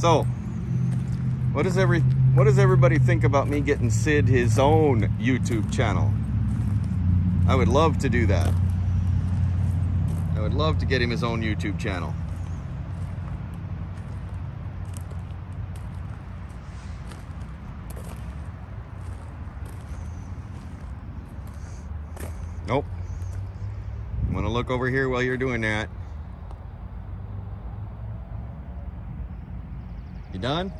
S1: So, what does everybody think about me getting Sid his own YouTube channel? I would love to do that. I would love to get him his own YouTube channel. Nope. I'm gonna look over here while you're doing that. You done?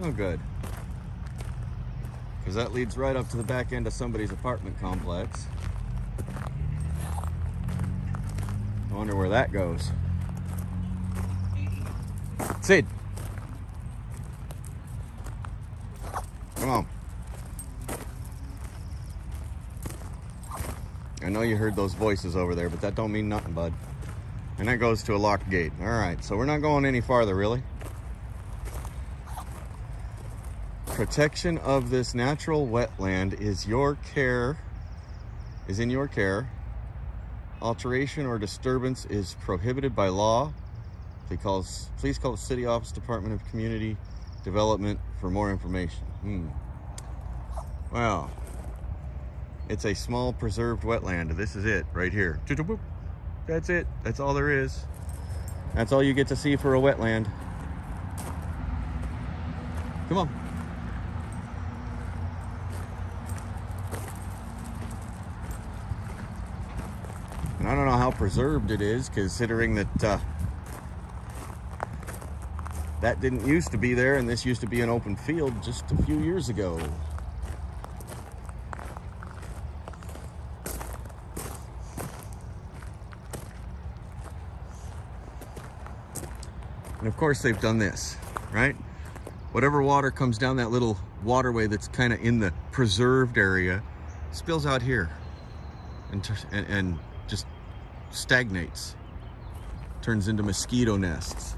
S1: Oh, good. Because that leads right up to the back end of somebody's apartment complex. I wonder where that goes. Sid! Come on. I know you heard those voices over there, but that don't mean nothing, bud. And that goes to a locked gate. Alright, so we're not going any farther, really. Protection of this natural wetland is in your care. Alteration or disturbance is prohibited by law. Please call the City Office Department of Community Development for more information. Wow. It's a small preserved wetland. This is it right here. That's it. That's all there is. That's all you get to see for a wetland. Come on. And I don't know how preserved it is, considering that that didn't used to be there, and this used to be an open field just a few years ago. And of course they've done this, right? Whatever water comes down that little waterway that's kind of in the preserved area spills out here and just stagnates, turns into mosquito nests.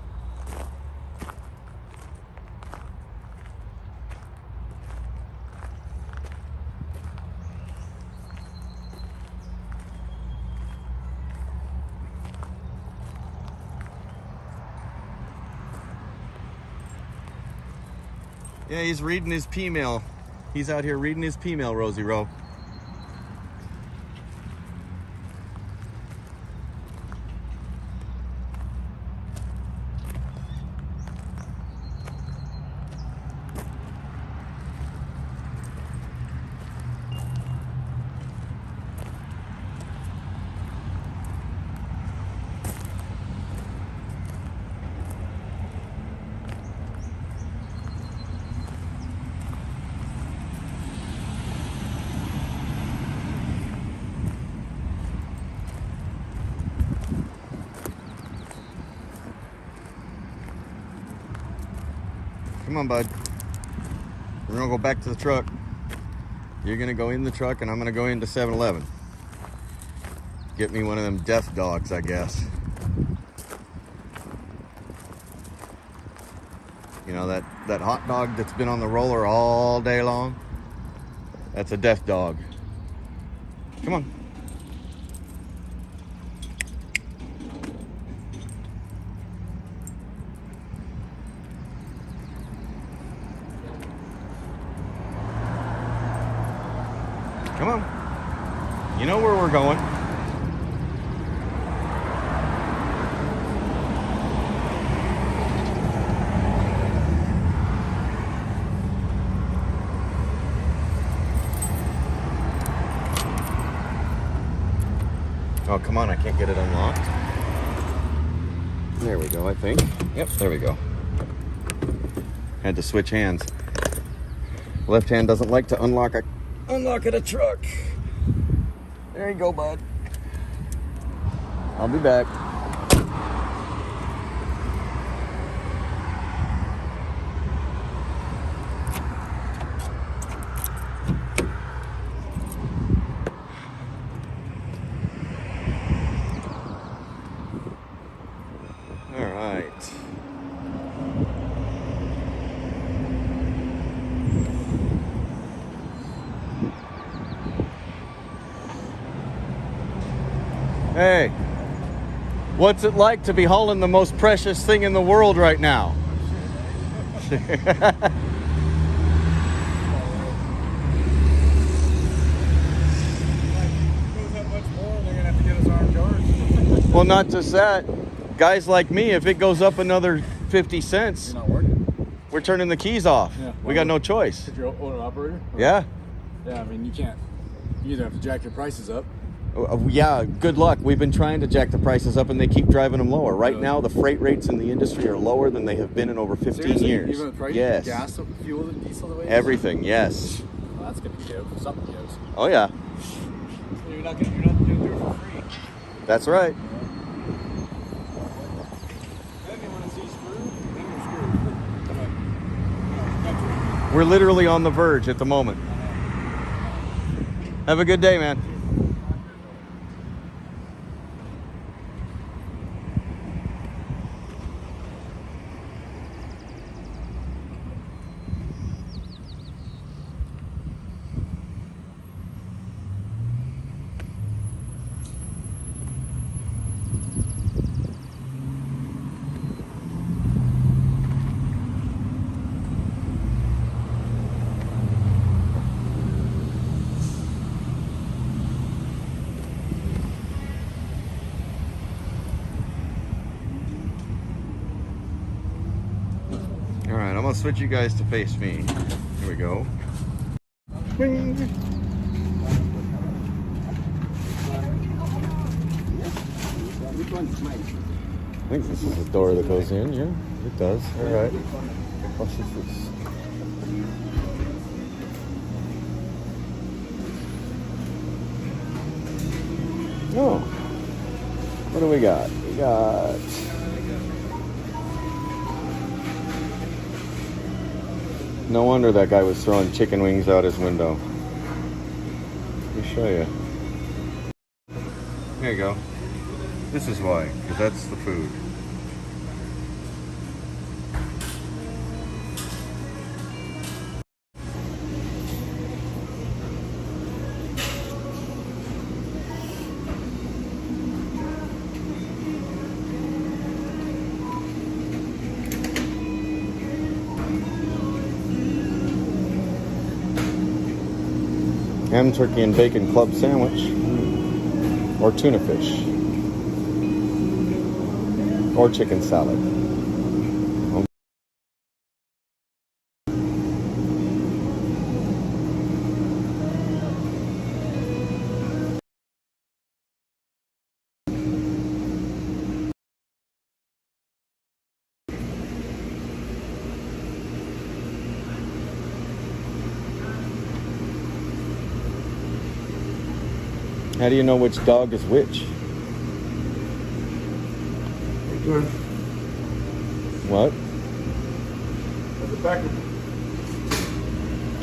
S1: Yeah, he's reading his P-mail. He's out here reading his P-mail, Rosie Rowe. Come on, bud. We're gonna go back to the truck. You're gonna go in the truck and I'm gonna go into 7-Eleven. Get me one of them death dogs, I guess. You know, that hot dog that's been on the roller all day long? That's a death dog. Come on. Come on. You know where we're going. Oh, come on, I can't get it unlocked. There we go, I think. Yep, there we go. Had to switch hands. Left hand doesn't like to unlock at a truck. There you go, bud. I'll be back. Hey, what's it like to be hauling the most precious thing in the world right now? Well, not just that. Guys like me, if it goes up another 50 cents,
S3: You're not working.
S1: we're turning the keys off.
S3: Yeah.
S1: We got no choice.
S3: If you're owner operator? Or,
S1: Yeah.
S3: Yeah, I mean, you can't. You either have to jack your prices up.
S1: Yeah, good luck. We've been trying to jack the prices up and they keep driving them lower. Right
S3: Really?
S1: now, the freight rates in the industry are lower than they have been in over 15
S3: Seriously?
S1: years.
S3: Even the price
S1: Yes.
S3: of gas, fuel, and diesel the way it is?
S1: Everything, yes.
S3: Well, that's going to give. Something gives.
S1: Oh, yeah.
S3: So you're not going to do it for free.
S1: That's right.
S3: Then you want to see screwed, then you're screwed.
S1: We're literally on the verge at the moment. Have a good day, man. All right, I'm gonna switch you guys to face me. Here we go. Bing. I think this is the door that goes in. Yeah, it does. All right. What's this? Oh, what do we got? We got. No wonder that guy was throwing chicken wings out his window. Let me show you. There you go. This is why, because that's the food. Ham, turkey, and bacon club sandwich. Or tuna fish. Or chicken salad. How do you know which dog is which? What?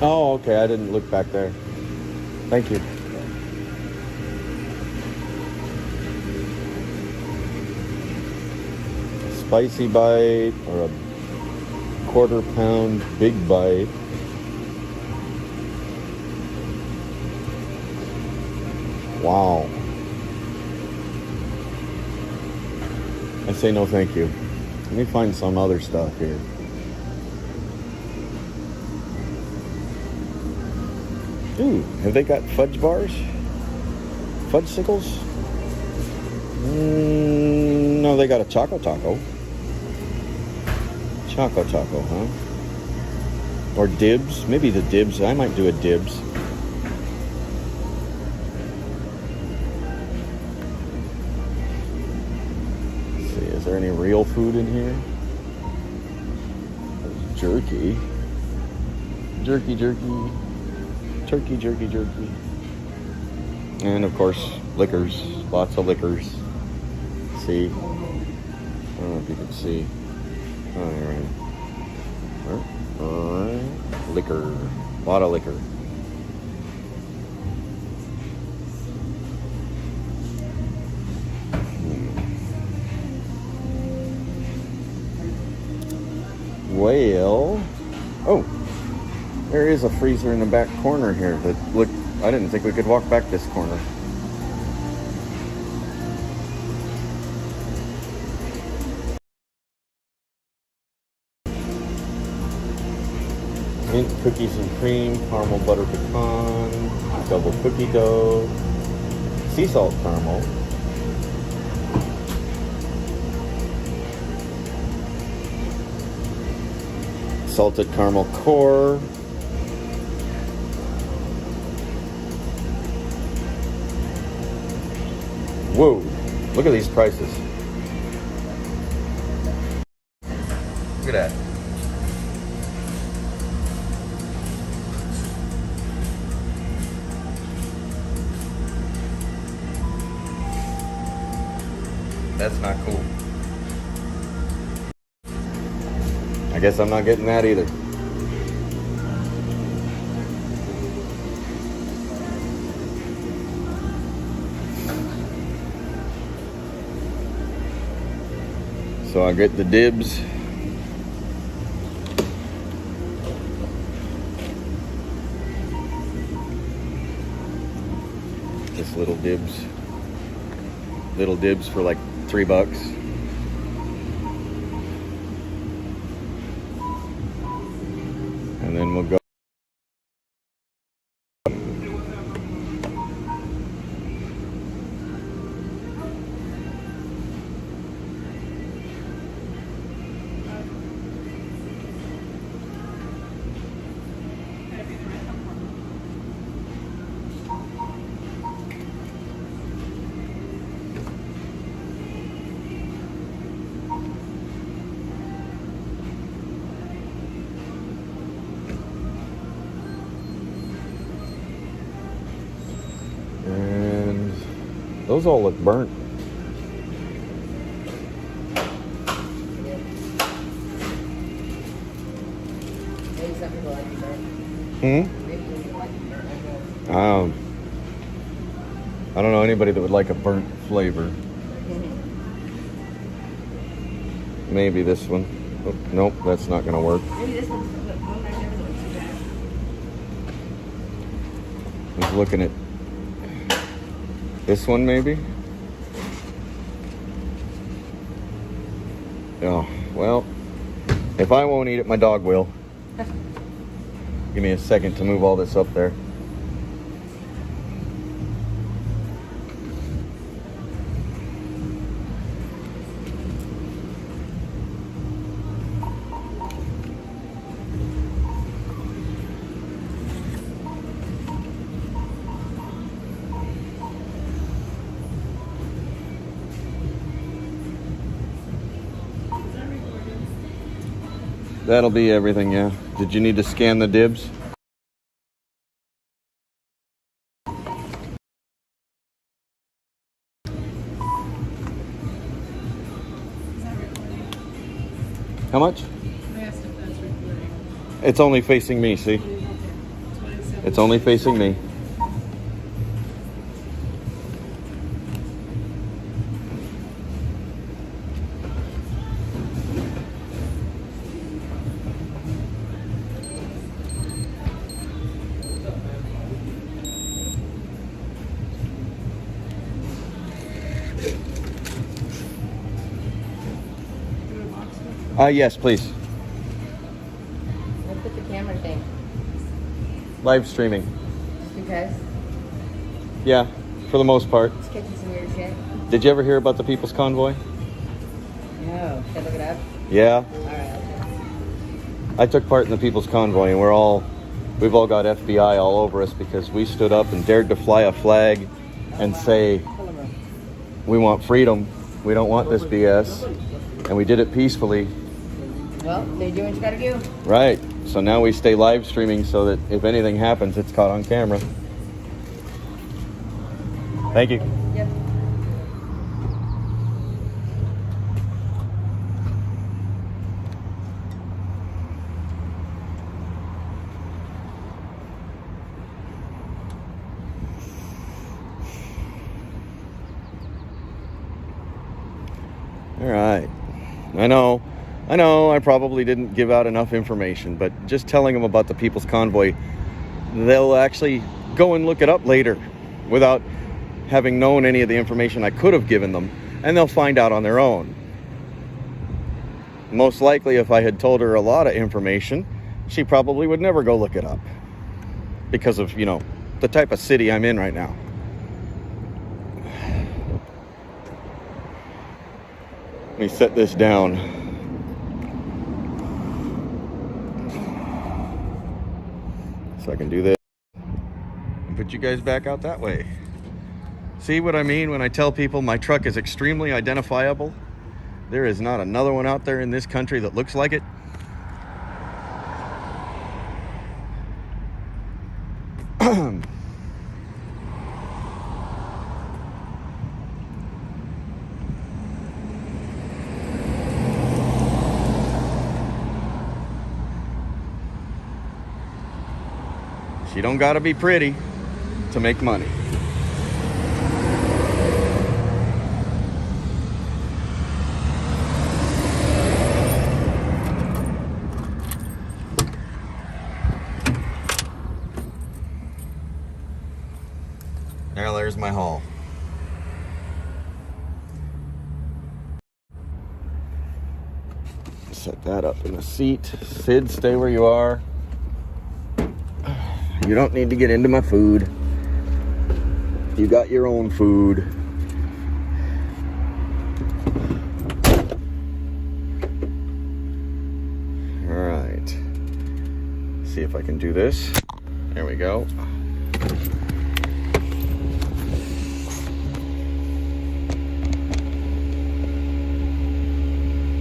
S1: Oh, okay. I didn't look back there. Thank you. A spicy bite or a quarter-pound big bite. Wow. I say no thank you. Let me find some other stuff here. Ooh, have they got fudge bars? Fudgesicles? No, they got a Choco Taco. Choco Taco, huh? Or dibs. Maybe the dibs. I might do a dibs. Is there any real food in here? There's jerky. Jerky. Turkey, jerky. And of course, liquors. Lots of liquors. See? I don't know if you can see. Alright. Liquor. A lot of liquor. Well, oh, there is a freezer in the back corner here. But look, I didn't think we could walk back this corner. mint cookies and cream, caramel butter pecan, double cookie dough, sea salt caramel, salted caramel core, whoa, look at these prices. Look at that. That's not cool. I guess I'm not getting that either. So I get the dibs. This little dibs. Little dibs for like $3. And then we'll go. And those all look burnt. I don't know anybody that would like a burnt flavor. Maybe this one. Oh, nope, that's not gonna work.
S4: Maybe this one's
S1: I was looking at this one, maybe. Oh, well, if I won't eat it, my dog will. Give me a second to move all this up there. That'll be everything, yeah. Did you need to scan the dibs? How much? It's only facing me, see? It's only facing me. Yes, please.
S4: Look at the camera thing.
S1: Live streaming.
S4: Just because?
S1: Yeah, for the most part.
S4: It's catching some weird shit.
S1: Did you ever hear about the People's Convoy?
S4: No. Should I look it up?
S1: Yeah.
S4: Alright,
S1: I took part in the People's Convoy, and we've all got FBI all over us because we stood up and dared to fly a flag and say, we want freedom. We don't want this BS. And we did it peacefully.
S4: well, they do what you gotta do.
S1: Right. So now we stay live streaming so that if anything happens, it's caught on camera. Thank you.
S4: Yep.
S1: All right. I know, I probably didn't give out enough information, but just telling them about the People's Convoy, they'll actually go and look it up later without having known any of the information I could have given them, and they'll find out on their own. Most likely, if I had told her a lot of information, she probably would never go look it up because of, you know, the type of city I'm in right now. Let me set this down. So I can do this and put you guys back out that way. See what I mean when I tell people my truck is extremely identifiable? There is not another one out there in this country that looks like it. She don't gotta be pretty to make money. There's my haul. Set that up in the seat. Sid, stay where you are. You don't need to get into my food. You got your own food. All right. See if I can do this. There we go.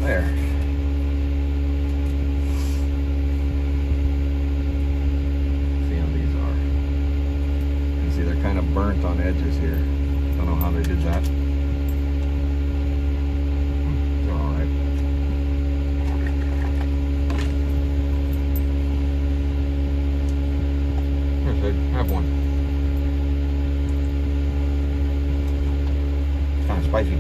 S1: There. See how these are. You can see they're kind of burnt on edges here. Don't know how they did that. They're all right. Here, Sid, have one. It's kind of spicy.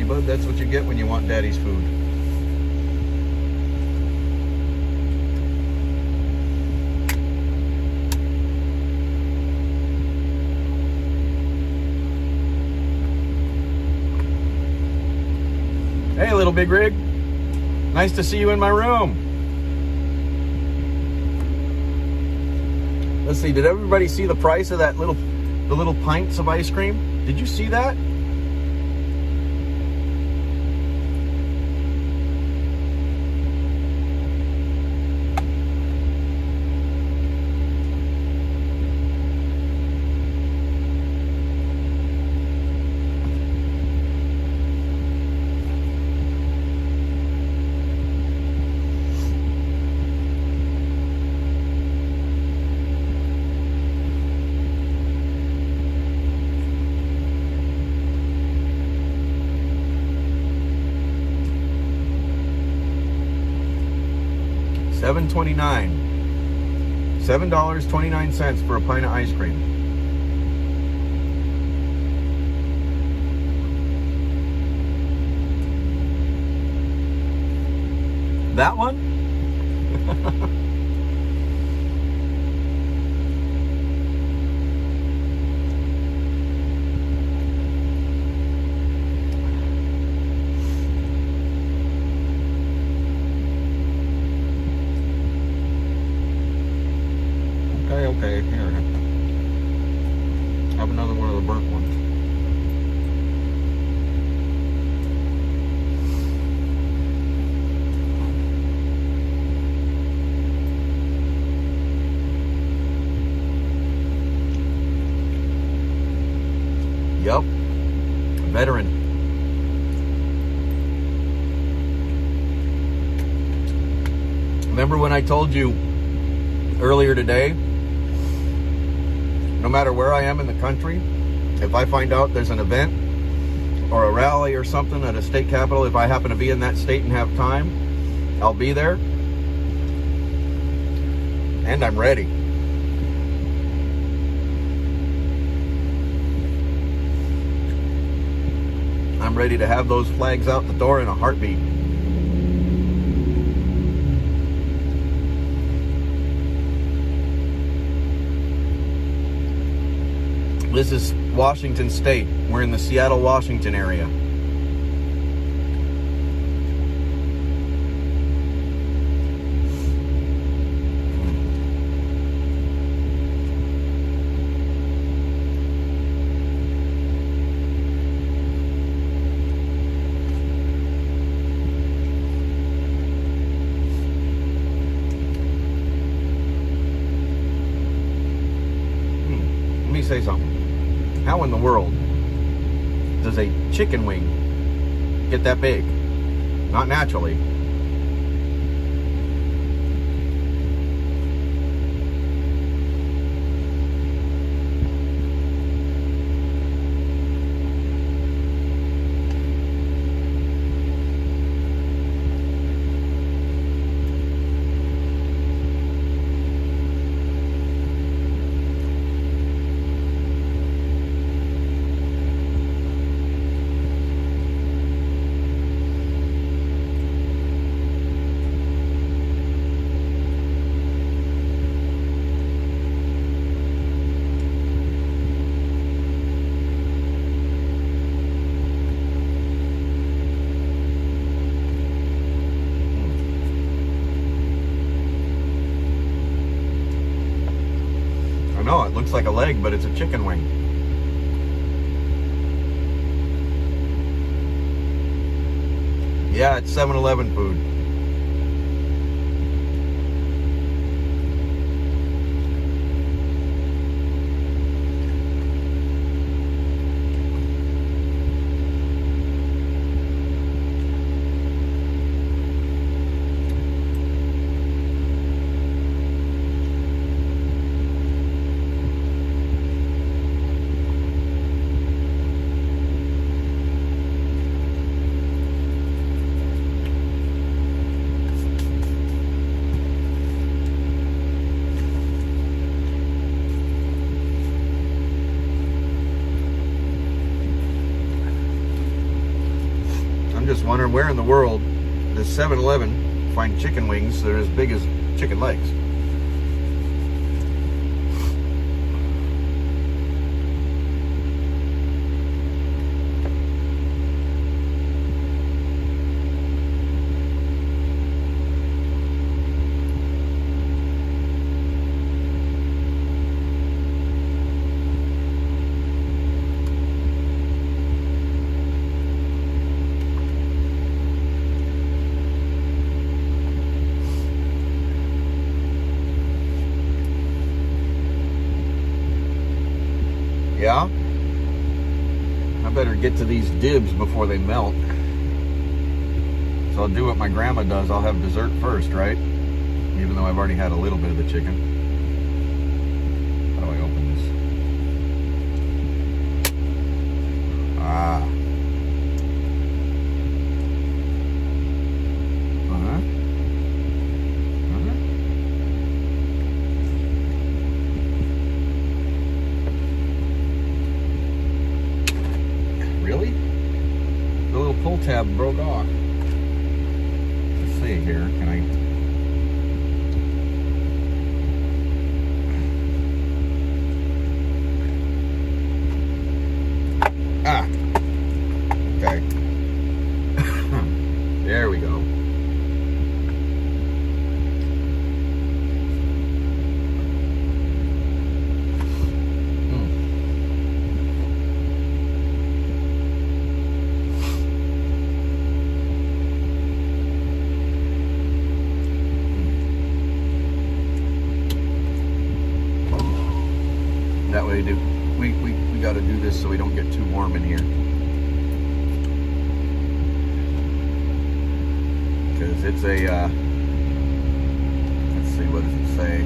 S1: Bud, that's what you get when you want daddy's food. Hey, little big rig. Nice to see you in my room. Let's see, did everybody see the price of that the little pints of ice cream? Did you see that? $7.29. $7.29 for a pint of ice cream. That one? Okay, here. Have another one of the burnt ones. Yep. Veteran. Remember when I told you earlier today, no matter where I am in the country, if I find out there's an event or a rally or something at a state capitol, if I happen to be in that state and have time, I'll be there. And I'm ready. I'm ready to have those flags out the door in a heartbeat. This is Washington State. We're in the Seattle, Washington area. Let me say something. How in the world does a chicken wing get that big? Not naturally. No, it looks like a leg, but it's a chicken wing. Yeah, it's 7-Eleven food. Just wondering where in the world does 7-Eleven find chicken wings that are as big as chicken legs? Yeah? I better get to these dibs before they melt. So I'll do what my grandma does. I'll have dessert first, right? Even though I've already had a little bit of the chicken. How do I open this? Ah. Really? The little pull tab broke off. Let's see here. Can I? Ah. Okay. There we go. That way, we got to do this so we don't get too warm in here. Because it's a, let's see, what does it say?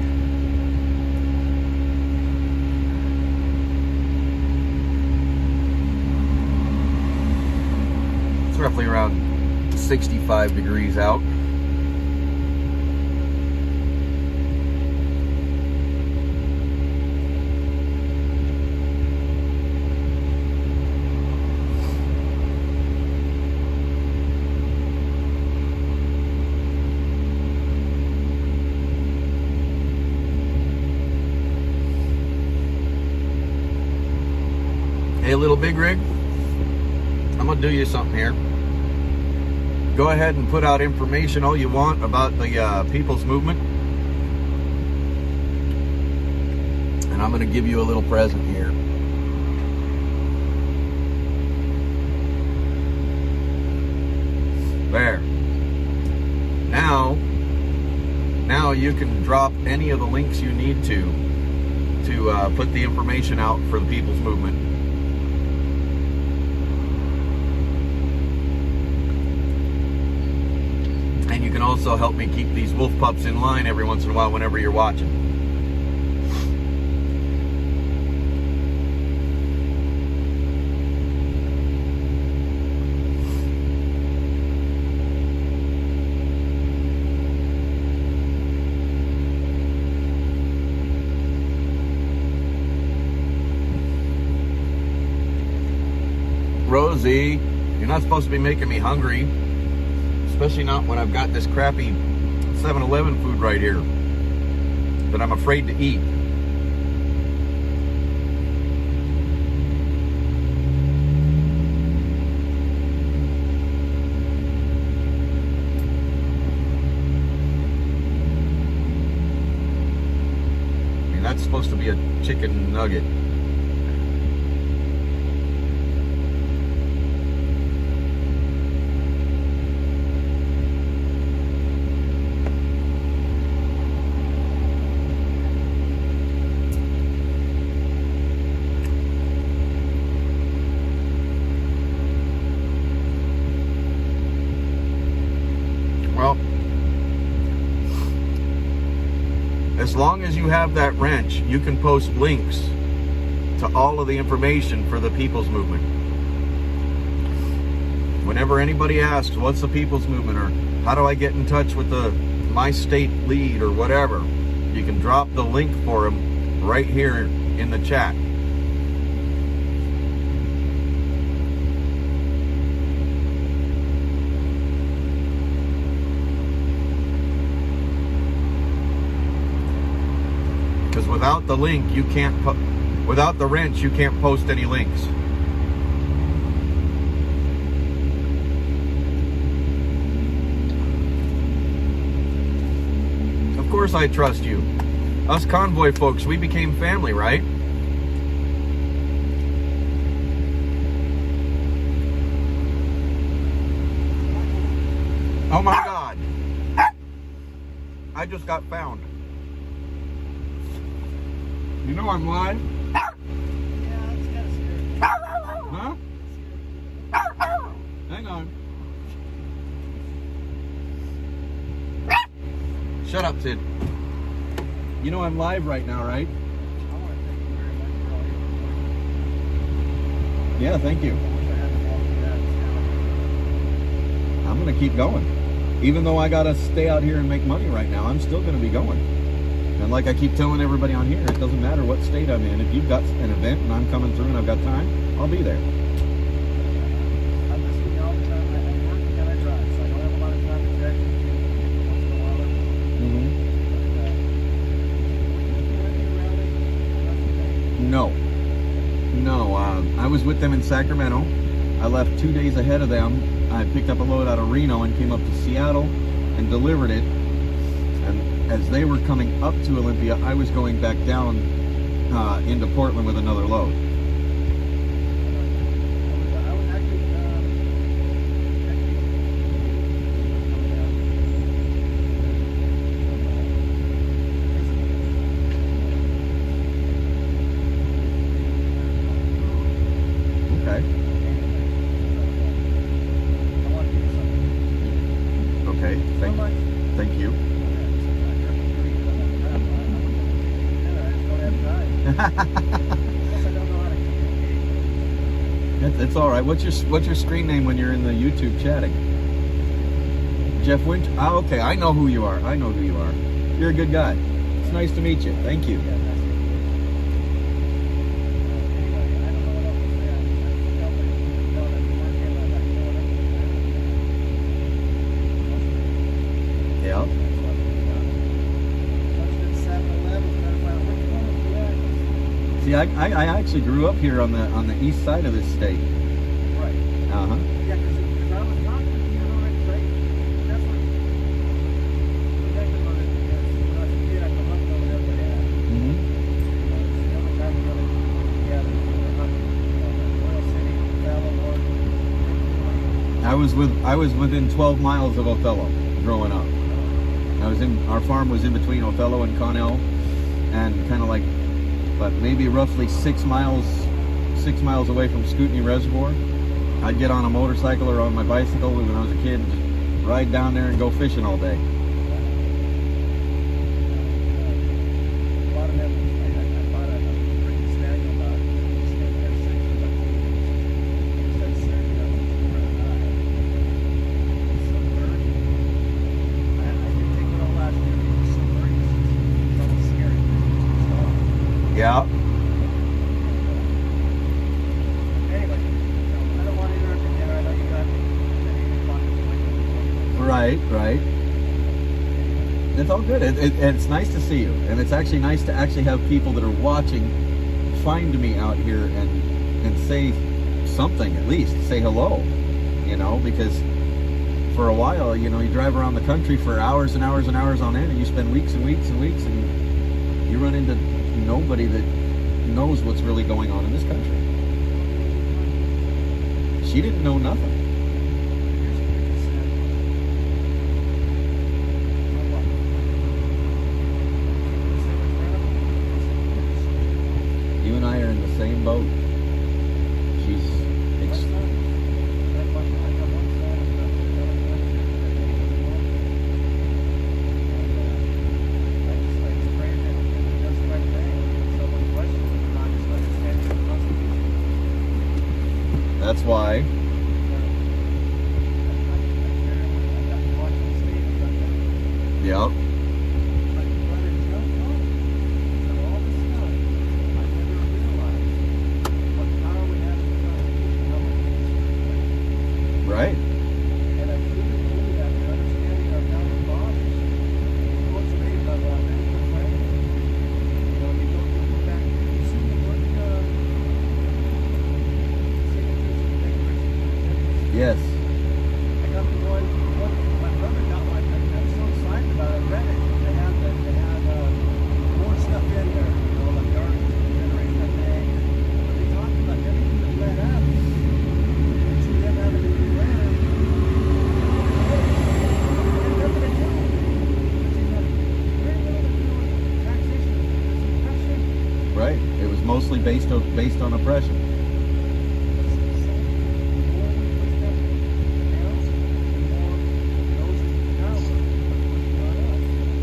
S1: It's roughly around 65 degrees out. Hey, little big rig, I'm gonna do you something here. Go ahead and put out information all you want about the people's movement, and I'm gonna give you a little present here. There. Now you can drop any of the links you need to put the information out for the people's movement. And you can also help me keep these wolf pups in line every once in a while whenever you're watching. Rosie, you're not supposed to be making me hungry, especially not when I've got this crappy 7-Eleven food right here that I'm afraid to eat. I mean, that's supposed to be a chicken nugget. As long as you have that wrench, you can post links to all of the information for the people's movement. Whenever anybody asks, what's the people's movement, or how do I get in touch with my state lead, or whatever, you can drop the link for them right here in the chat. Because without the link, you can't, without the wrench, you can't post any links. Of course I trust you. Us Convoy folks, we became family, right? Oh my God. I just got found. You know I'm live?
S3: Yeah, that's kind of scary.
S1: Huh? Hang on. Shut up, Sid. You know I'm live right now, right?
S3: I want to thank you very much for all your work.
S1: Yeah, thank you.
S3: I wish I had the ball for that.
S1: I'm gonna keep going. Even though I gotta stay out here and make money right now, I'm still gonna be going. And like I keep telling everybody on here, it doesn't matter what state I'm in. If you've got an event and I'm coming through and I've got time, I'll be there.
S3: I listen to you all the time. I'm working and I drive, so I don't have a lot of time to check with you once in a while.
S1: No, I was with them in Sacramento. I left 2 days ahead of them. I picked up a load out of Reno and came up to Seattle and delivered it. And as they were coming up to Olympia, I was going back down into Portland with another load.
S3: I was actually
S1: Okay. Okay. Thank you. It's all right. What's your screen name when you're in the YouTube chatting? Jeff Winter. Oh, okay. I know who you are. You're a good guy. It's nice to meet you. Thank you. Yeah. See, See, I actually grew up here on the east side of this state.
S3: Right.
S1: Uh-huh.
S3: Yeah, because I was talking to you already, right? That's what connected on it because when I was a kid, I come up and over there, but
S1: Mm-hmm.
S3: the other time we really together, we were hunting, Oil City, Othello,
S1: I was within 12 miles of Othello growing up. Our farm was in between Othello and Connell, and kind of like, but maybe roughly 6 miles away from Scootney Reservoir. I'd get on a motorcycle or on my bicycle when I was a kid and just ride down there and go fishing all day.
S3: a lot of them, I bought a pretty snag about
S1: Yeah.
S3: anyway, I don't want to interrupt you there. I know you got
S1: Right. It's all good. It's nice to see you, and it's actually nice to actually have people that are watching find me out here and say something, at least say hello, because for a while, you drive around the country for hours and hours and hours on end, and you spend weeks and weeks and weeks, and you run into nobody that knows what's really going on in this country. She didn't know nothing. You and I are in the same boat. That's why. Yep. Right.
S3: And I truly believe that the understanding our founding fathers is what's made of many good friends. You go back, you see the work,
S1: Yes.
S3: I got the one, my brother got one. I'm so excited about it. I read it. They have more stuff in there, like the art generation, I think. But they talked about everything that led up to them having a new land. And nothing to do. Very little to do with taxation. It's oppression.
S1: Right. It was mostly based on oppression.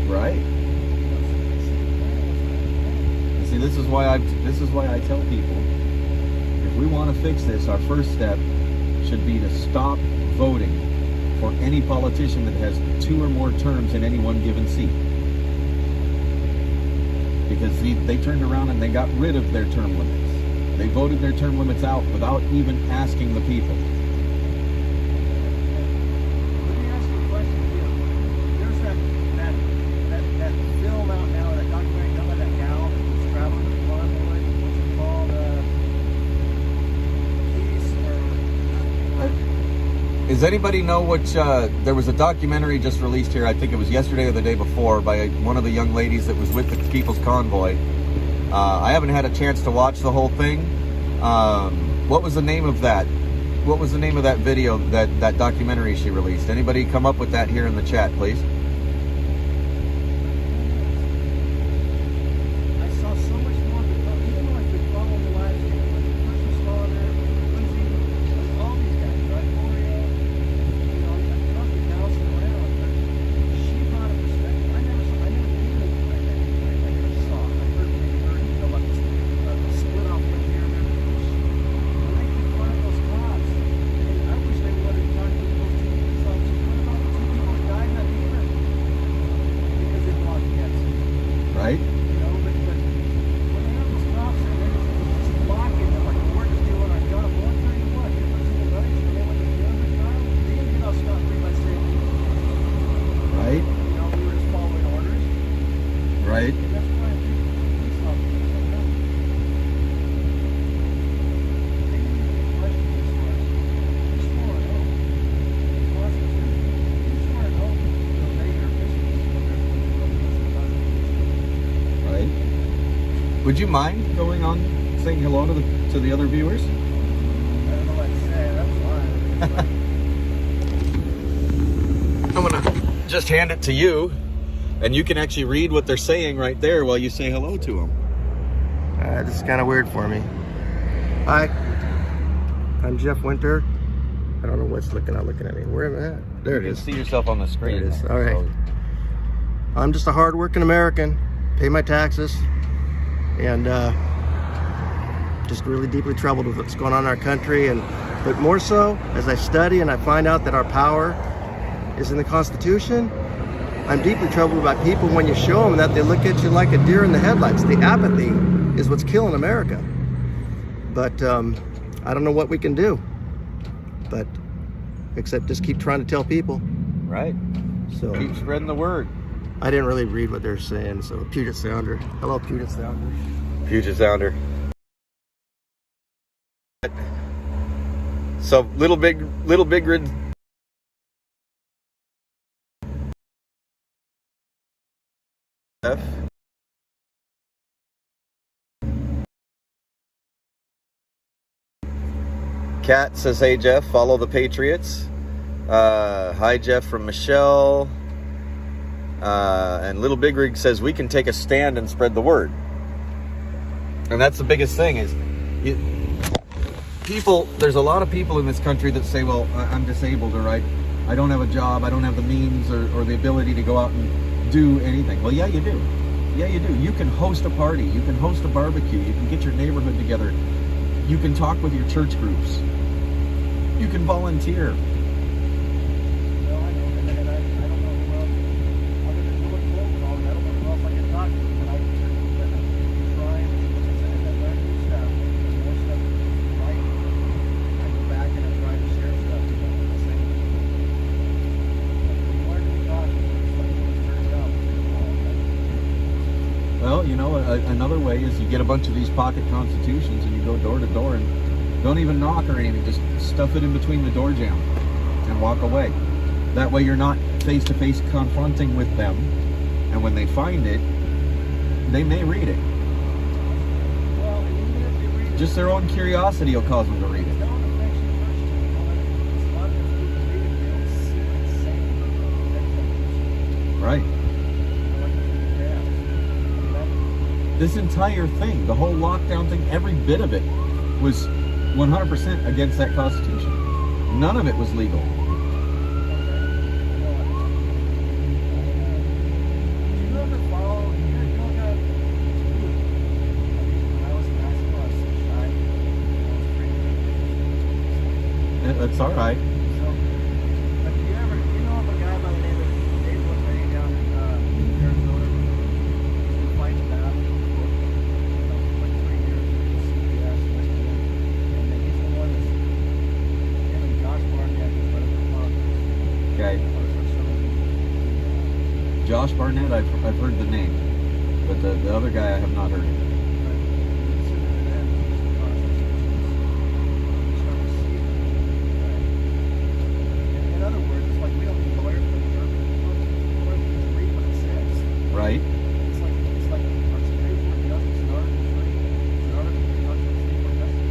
S1: Right. And see, this is why I tell people, if we want to fix this, our first step should be to stop voting for any politician that has 2 or more terms in any one given seat. Because they turned around and they got rid of their term limits. They voted their term limits out without even asking the people.
S3: Let me ask you a question here. There's that film out now, that documentary about that gal that was traveling with Convoy. What's it called? Peace or...
S1: Does anybody know which, there was a documentary just released here, I think it was yesterday or the day before, by one of the young ladies that was with the People's Convoy. I haven't had a chance to watch the whole thing. What was the name of that? What was the name of that video, that documentary she released? Anybody come up with that here in the chat, please?
S3: I saw so much more, even though I've been following the live stream, when the person saw there, Lindsay, all these guys, right? Maria, I talked to bouncing around, but she brought a perspective. I never saw, I never saw, I heard about the split off with here and there. When they could find those cops, and I wish they would have talked to those two people. What about the 2 people that died in that theater?
S1: Would you mind going on saying hello to the other viewers?
S3: I don't know what to say. That's fine.
S1: I'm gonna just hand it to you, and you can actually read what they're saying right there while you say hello to them. This is kind of weird for me. Hi, I'm Jeff Winter. I don't know what's not looking at me. Where am I at? There it is.
S5: You can see yourself on the screen.
S1: There it is. All right. I'm just a hard-working American. Pay my taxes, and just really deeply troubled with what's going on in our country. But more so, as I study and I find out that our power is in the Constitution, I'm deeply troubled by people when you show them that they look at you like a deer in the headlights. The apathy is what's killing America. But I don't know what we can do, but except just keep trying to tell people.
S5: Right.
S1: So
S5: Keep spreading the word.
S1: I didn't really read what they're saying, so Puget Sounder. Hello, Puget Sounder.
S5: Puget Sounder. So little big red. Kat says, "Hey Jeff, follow the Patriots." Hi Jeff from Michelle. And Little Big Rig says, "We can take a stand and spread the word." And that's the biggest thing is, there's a lot of people in this country that say, well, I'm disabled, or I don't have a job, I don't have the means or the ability to go out and do anything. Well, yeah, you do. Yeah, you do. You can host a party. You can host a barbecue. You can get your neighborhood together. You can talk with your church groups. You can volunteer.
S3: No, I know. And I don't know who else, other than Lord Cole and all that, I don't know who else I can talk to, but I can try and learn new stuff. There's more stuff I go back and I try to share stuff, you know, the same. When you learn to talk, something turns out.
S1: Well, you know, another way is you get a bunch of these pocket constitutions and you go door to door and don't even knock or anything. Just stuff it in between the door jamb and walk away. That way you're not face-to-face confronting with them. And when they find it, they may read it.
S3: Well, and even if you read
S1: Just their own curiosity will cause them to read
S3: it,
S1: it.
S3: don't affect you personally. A lot of people read it, they don't see it saying.
S1: Right. This entire thing, the whole lockdown thing, every bit of it was 100% against that Constitution. None of it was legal.
S3: Do you ever follow, you know that, when I was in high school, I was so shy. I was pretty.
S1: That's all right.
S3: So, but do you know of a guy by the name of Dave LeMay down in Arizona? He's been fighting back for like 3 years with the CBS, and then he's the one that's him and Josh Barnett is right at the top.
S1: Okay. Josh Barnett, I've heard the name, but the other guy I have not heard of.
S3: In other words, it's like we don't need lawyers for the church. We just read what it says.
S1: Right?
S3: It's like our Supreme Court justice and Article 3. It's Article 3 Supreme Court justice.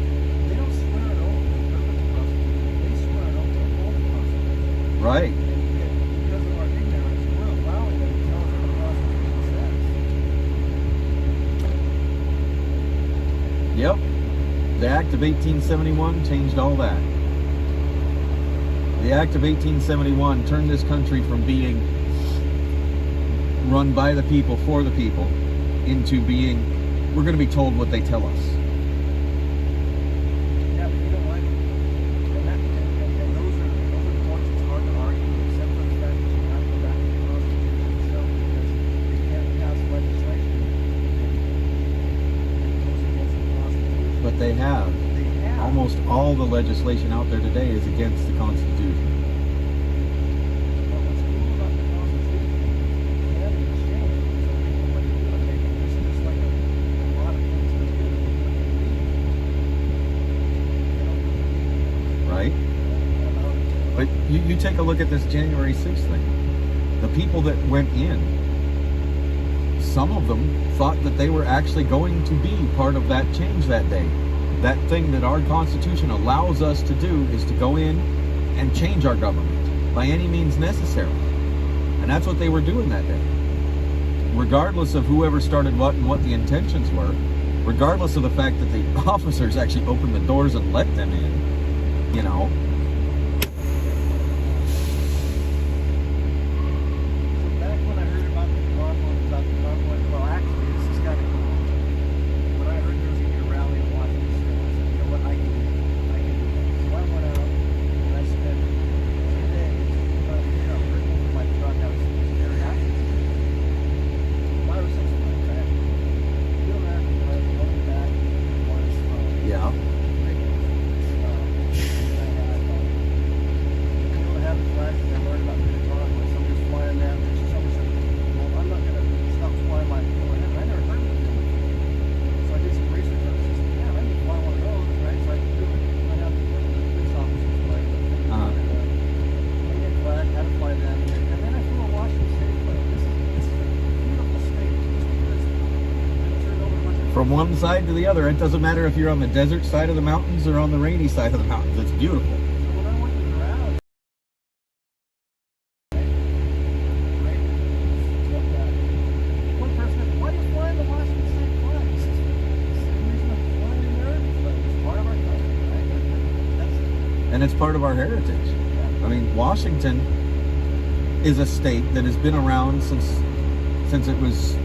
S3: They don't swear an oath to interpret the Constitution. They swear an oath to uphold the Constitution.
S1: Right.
S3: And because of our ignorance, we're allowing them to tell us what the Constitution says.
S1: Yep. The Act of 1871 changed all that. The Act of 1871 turned this country from being run by the people, for the people, into being, we're going to be told what they tell us.
S3: Yeah, but you know what? And those are points it's hard to argue, except for the fact that you have to go back to the Constitution itself, because they can't pass legislation that goes against the Constitution.
S1: But they have.
S3: They have.
S1: Almost all the legislation out there today is against the Constitution.
S3: But what's cool about the Constitution can be changed. So people like to do it. It's just like a lot of things that do.
S1: Right? But you take a look at this January 6th thing. The people that went in
S5: some of them thought that they were actually going to be part of that change that day. That thing that our Constitution allows us to do is to go in and change our government by any means necessary. And that's what they were doing that day. Regardless of whoever started what and what the intentions were, regardless of the fact that the officers actually opened the doors and let them in, you know.
S3: So back when I heard about the convoy, well, actually, this is kind of cool. When I heard there was going to be a rally in Washington State, I said, you know what, I can do that. So I went out and I spent 2 days trying to figure out where to move my truck. I was very active. 5 or 6 months, I had to do that, going back was
S5: Yeah. From one side to the other, it doesn't matter if you're on the desert side of the mountains or on the rainy side of the mountains. It's beautiful.
S3: When I went to the rally, one person said, "Why do you fly the Washington State flag?" He says, "The reason I'm flying in there is part of our country, right?" That's it.
S5: And it's part of our heritage. I mean, Washington is a state that has been around since it was,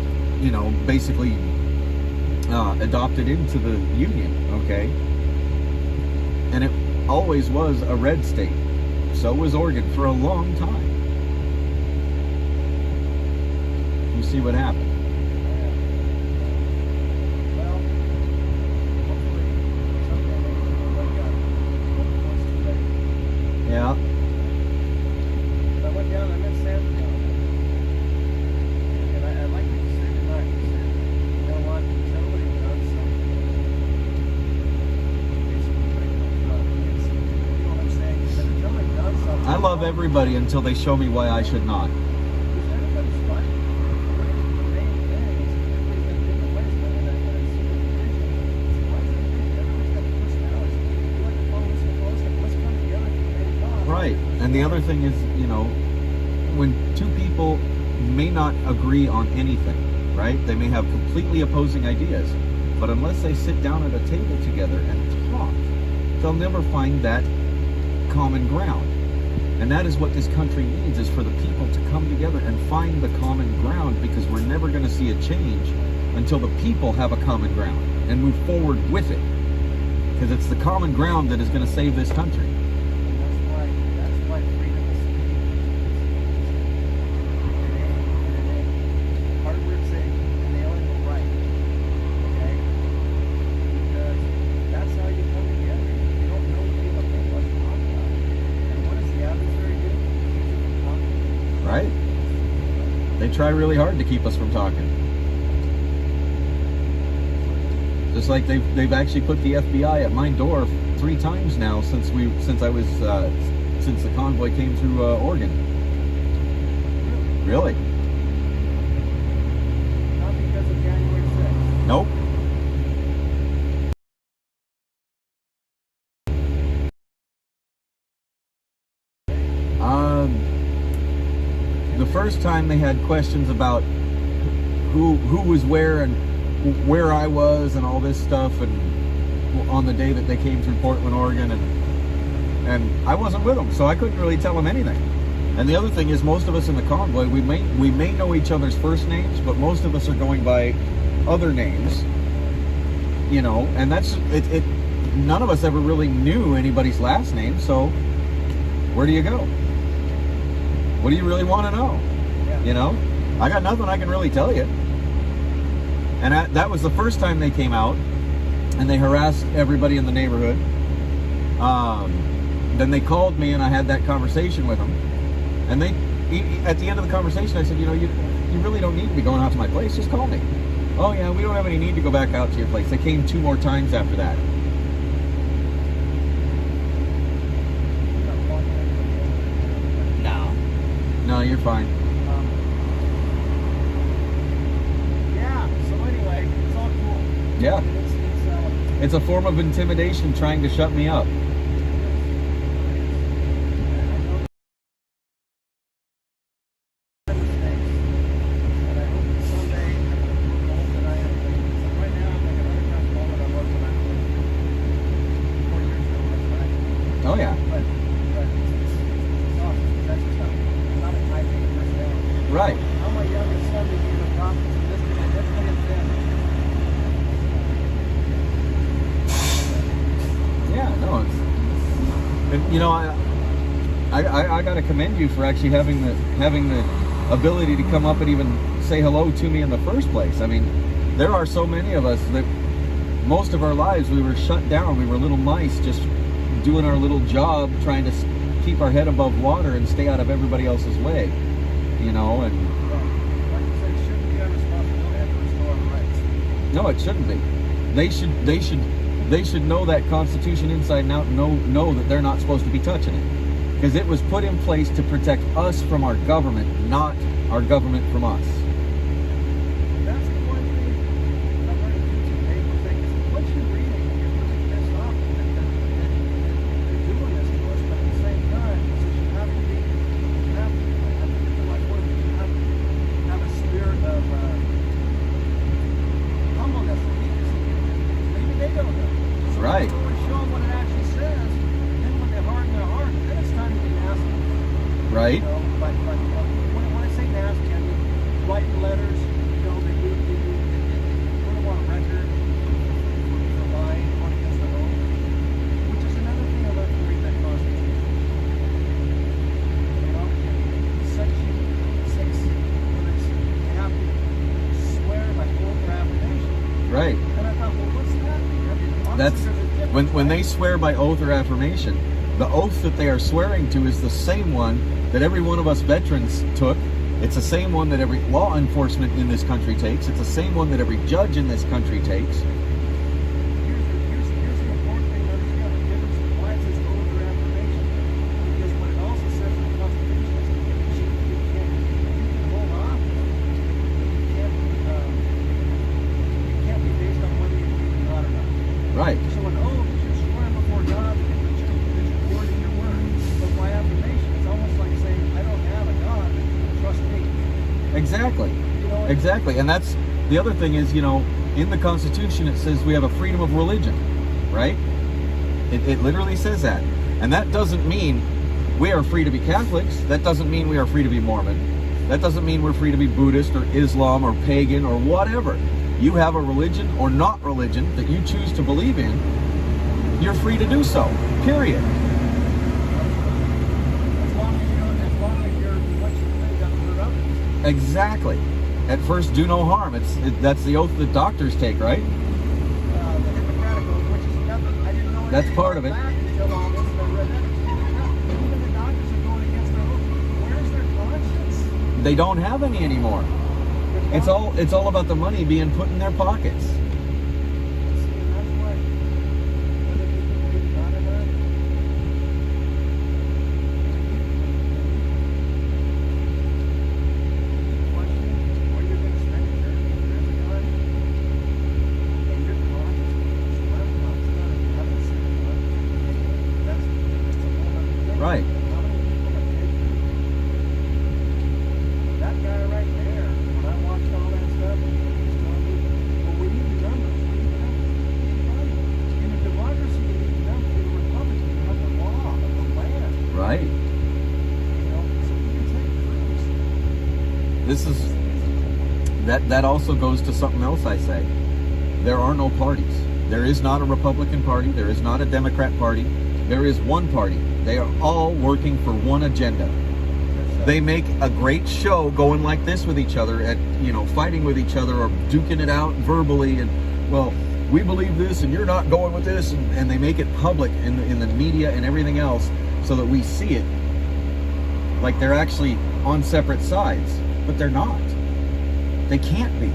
S5: you know, basically adopted into the Union, okay? And it always was a red state. So was Oregon for a long time. You see what happened.
S3: Well, hopefully someday maybe we'll
S5: Yeah.
S3: I went down, I met Santa down there. And I'd like to say tonight, he said, you know what, somebody done something. Basically, breaking up truck. You know what I'm saying? He said, somebody done something.
S5: I love everybody until they show me why I should not.
S3: Because everybody's fighting. The main thing is everybody's got different ways, but when I see the division, why is everybody's got personalities? You like to follow this and follow this, let's come together for the main cause.
S5: Right. And the other thing is, you know, when two people may not agree on anything, right? They may have completely opposing ideas, but unless they sit down at a table together and talk, they'll never find that common ground. And that is what this country needs, is for the people to come together and find the common ground, because we're never going to see a change until the people have a common ground and move forward with it. Because it's the common ground that is going to save this country.
S3: And that's why freedom of speech is hard word saying nailing the right. Okay? Because that's how you come together. You don't know what people think, let's talk about it. And what does the adversary do? Keeps you from talking.
S5: Right? They try really hard to keep us from talking. Just like they've actually put the FBI at my door 3 times now since the convoy came through Oregon. Really?
S3: Not because of January 6th.
S5: Nope. The first time they had questions about who was where and where I was and all this stuff, and on the day that they came through Portland, Oregon, and I wasn't with them, so I couldn't really tell them anything. And the other thing is, most of us in the convoy, we may know each other's first names, but most of us are going by other names, you know, and that's it. None of us ever really knew anybody's last name, so where do you go? What do you really want to know?
S3: Yeah.
S5: You know, I got nothing I can really tell you. And that was the first time they came out, and they harassed everybody in the neighborhood. Then they called me, and I had that conversation with them. And at the end of the conversation, I said, you know, you really don't need to be going out to my place. Just call me. Oh yeah, we don't have any need to go back out to your place. They came 2 more times after that. No, you're fine. Yeah.
S3: It's
S5: It's a form of intimidation trying to shut me up. Oh yeah. Right.
S3: I'm my youngest son became a prophet, so this is
S5: Yeah, no, it's, and, you know, I got to commend you for actually having the ability to come up and even say hello to me in the first place. I mean, there are so many of us that most of our lives we were shut down. We were little mice just doing our little job, trying to keep our head above water and stay out of everybody else's way. You know, and
S3: like you said, it shouldn't be our responsibility to restore our rights.
S5: no, it shouldn't be. They should know that Constitution inside and out, and know that they're not supposed to be touching it. Because it was put in place to protect us from our government, not our government from us.
S3: That's the one thing I'm going to do today. What you're reading, you're really pissed off that they're doing this to us, but at the same time, it's just you have to be, I think it's the right word, you have to have a spirit of humbleness and weakness. Maybe they don't know. So
S5: Right.
S3: we show them what it actually says, and then when they harden their heart, then it's time to be nasty.
S5: Right?
S3: You know, like when I say nasty, I mean writing letters. You know, they put them on record for lying, going against the oath, which is another thing I love to read that Constitution. You know, Section 6, where they have to swear by oath or affirmation.
S5: Right.
S3: And I thought, well, what's that? I mean, obviously
S5: That's
S3: there's a difference,
S5: when they
S3: right?
S5: swear by oath or affirmation, the oath that they are swearing to is the same one that every one of us veterans took. It's the same one that every law enforcement in this country takes. It's the same one that every judge in this country takes.
S3: Here's the important thing to understand, the difference in why it says oath or affirmation. Because what it also says in the Constitution is you can hold off, but you can't be based on whether you believe in God or not.
S5: Right.
S3: So an oath is you're swearing before God that you're word in your word. But by affirmation, it's almost like saying, I don't have a God, trust me.
S5: Exactly.
S3: You know,
S5: Exactly. And that's the other thing is, you know, in the Constitution it says we have a freedom of religion, right? It literally says that. And that doesn't mean we are free to be Catholics. That doesn't mean we are free to be Mormon. That doesn't mean we're free to be Buddhist or Islam or pagan or whatever. You have a religion or not religion that you choose to believe in, you're free to do so. Period.
S3: as long as you're what you think doesn't hurt others.
S5: Exactly. At first, do no harm. That's the oath that doctors take, right?
S3: The Hippocratic Oath, which is nothing. I didn't know
S5: That's
S3: anything
S5: part of
S3: about
S5: it.
S3: that until all this, and I read that. Even the doctors are going against their oath. Where's their conscience?
S5: They don't have any anymore. It's all about the money being put in their pockets.
S3: See, and that's why whether they believe in God or not, question where you're going to spend your time and your conscience. So I'm not having that's a whole other thing.
S5: Right.
S3: How many people have taken that guy right there? When I watched all that stuff, and he was telling me, well, we need numbers. We need numbers. In a democracy, you need numbers. In a republic, you have the law of the land.
S5: Right.
S3: You know, so we can take groups.
S5: This is that also goes to something else I say. There are no parties. There is not a Republican Party. There is not a Democrat Party. There is one party. They are all working for one agenda. They make a great show going like this with each other, at fighting with each other or duking it out verbally, and well, we believe this and you're not going with this, and they make it public in the media and everything else so that we see it like they're actually on separate sides, but they're not. They can't be.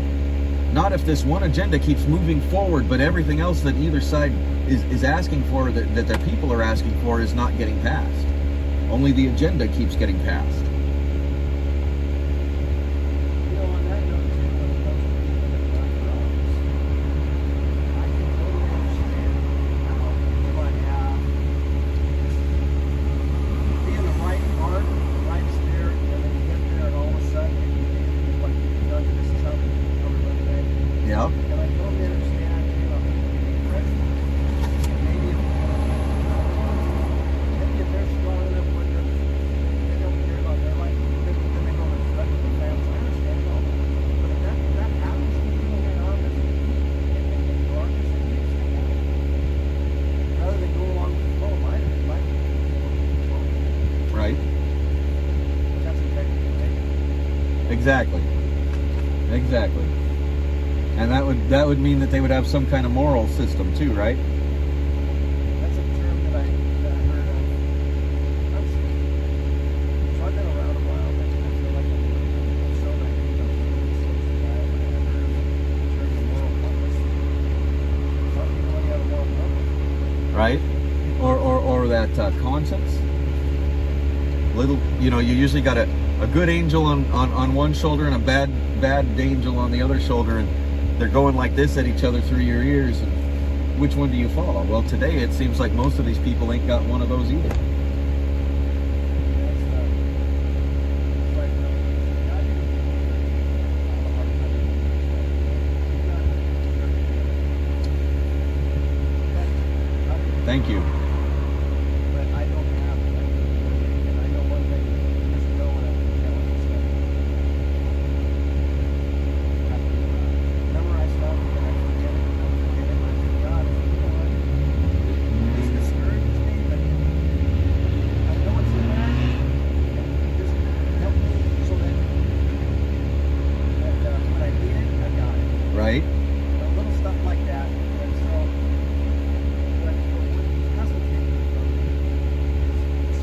S5: Not if this one agenda keeps moving forward, but everything else that either side is asking for, that their people are asking for, is not getting passed. Only the agenda keeps getting passed.
S3: You know, on that note, too, when it comes to people that run for office,
S5: Exactly. Exactly. And that would mean that they would have some kind of moral system too, right?
S3: That's a term that I heard of. So I've been around a while, but I feel like I'm so naive. I'm social guy, but I never heard of the moral compass. Some people only have a moral compass.
S5: Right? Or that conscience. Little, you usually got a good angel on one shoulder and a bad angel on the other shoulder, and they're going like this at each other through your ears. And which one do you follow? Well, today it seems like most of these people ain't got one of those either. Thank you.
S3: But I don't have it. And I know one thing, years ago when I was telling this stuff, I have to memorize stuff and then I forget it. I forget it. I forgot it. You know what? This discourages me, but I know it's in there. And it just helped me so that when I need it, I got it.
S5: Right?
S3: Little stuff like that. And so, what hasn't taken from me is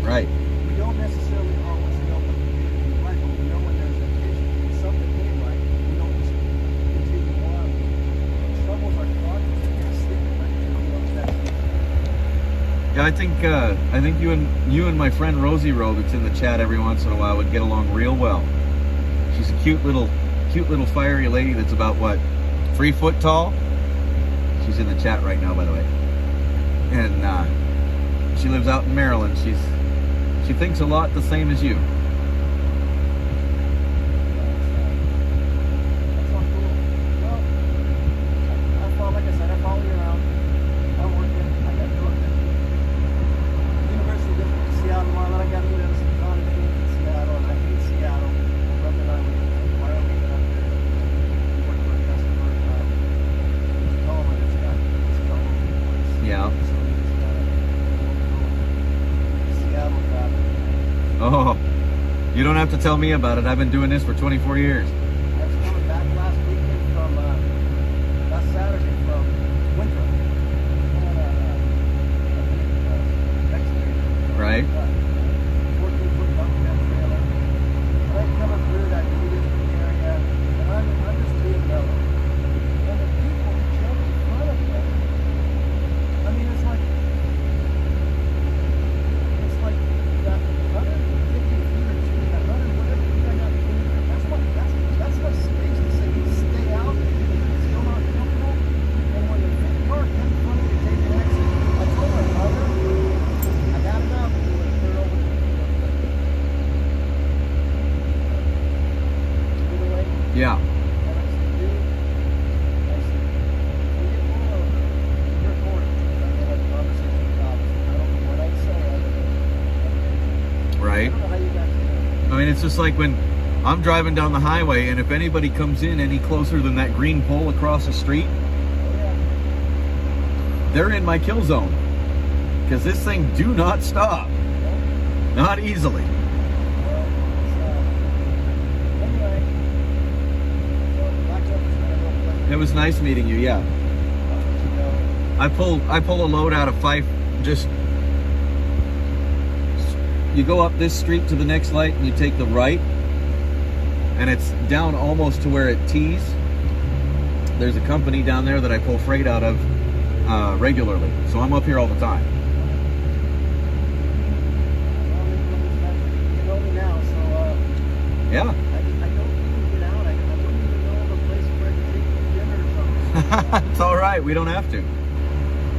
S5: Right.
S3: we don't necessarily always know what the community is right, but we know when there's an issue and something ain't right. We don't just continue on. Troubles are progress. We can't stick with that.
S5: Yeah, I think you and my friend Rosie Rowe that's in the chat every once in a while would get along real well. She's a cute little fiery lady that's about 3 foot tall. She's in the chat right now, by the way. And she lives out in Maryland. She thinks a lot the same as you.
S3: That's all cool. Well, like I said, I follow you around. I'm working. I got to go to the University of Seattle, Marlin. I got to go to some college in Seattle, and I hate Seattle. Brother and I were Wyoming up there. We worked for a customer. Tacoma, it's got place.
S5: Yeah.
S3: So it's got Seattle traffic.
S5: Oh, you don't have to tell me about it. I've been doing this for 24 years.
S3: I was coming back last weekend from, last Saturday from Winthrop.
S5: Right?
S3: 14-foot dump truck trailer. And I'm coming through that heated area, and I'm just being mellow. And the people jump in front of me. I mean, it's like that 150 feet or 200, whatever feet I got between here. That's my space to say you stay out, still not comfortable. And when the big car comes in front of you, take an exit. I told my mother, I got it up, and we're clear over to the way.
S5: Yeah.
S3: And I said, dude, when you pull over, you're recording. I'm going to have a conversation with cops. I don't know what I'd say other than, I
S5: Right.
S3: don't know how you guys do it.
S5: I mean, it's just like when I'm driving down the highway, and if anybody comes in any closer than that green pole across the street,
S3: Yeah.
S5: they're in my kill zone. Because this thing do not stop. Not easily.
S3: Well, anyway, so Black Wölf is going to go play.
S5: It was nice meeting you, yeah. I pull a load out of Fife. Just you go up this street to the next light and you take the right, and it's down almost to where it tees. There's a company down there that I pull freight out of regularly, so I'm up here all the time.
S3: You know me now, so
S5: Yeah.
S3: I don't even get out. I don't even know of a place where I can take dinner or something.
S5: It's all right. We don't have to.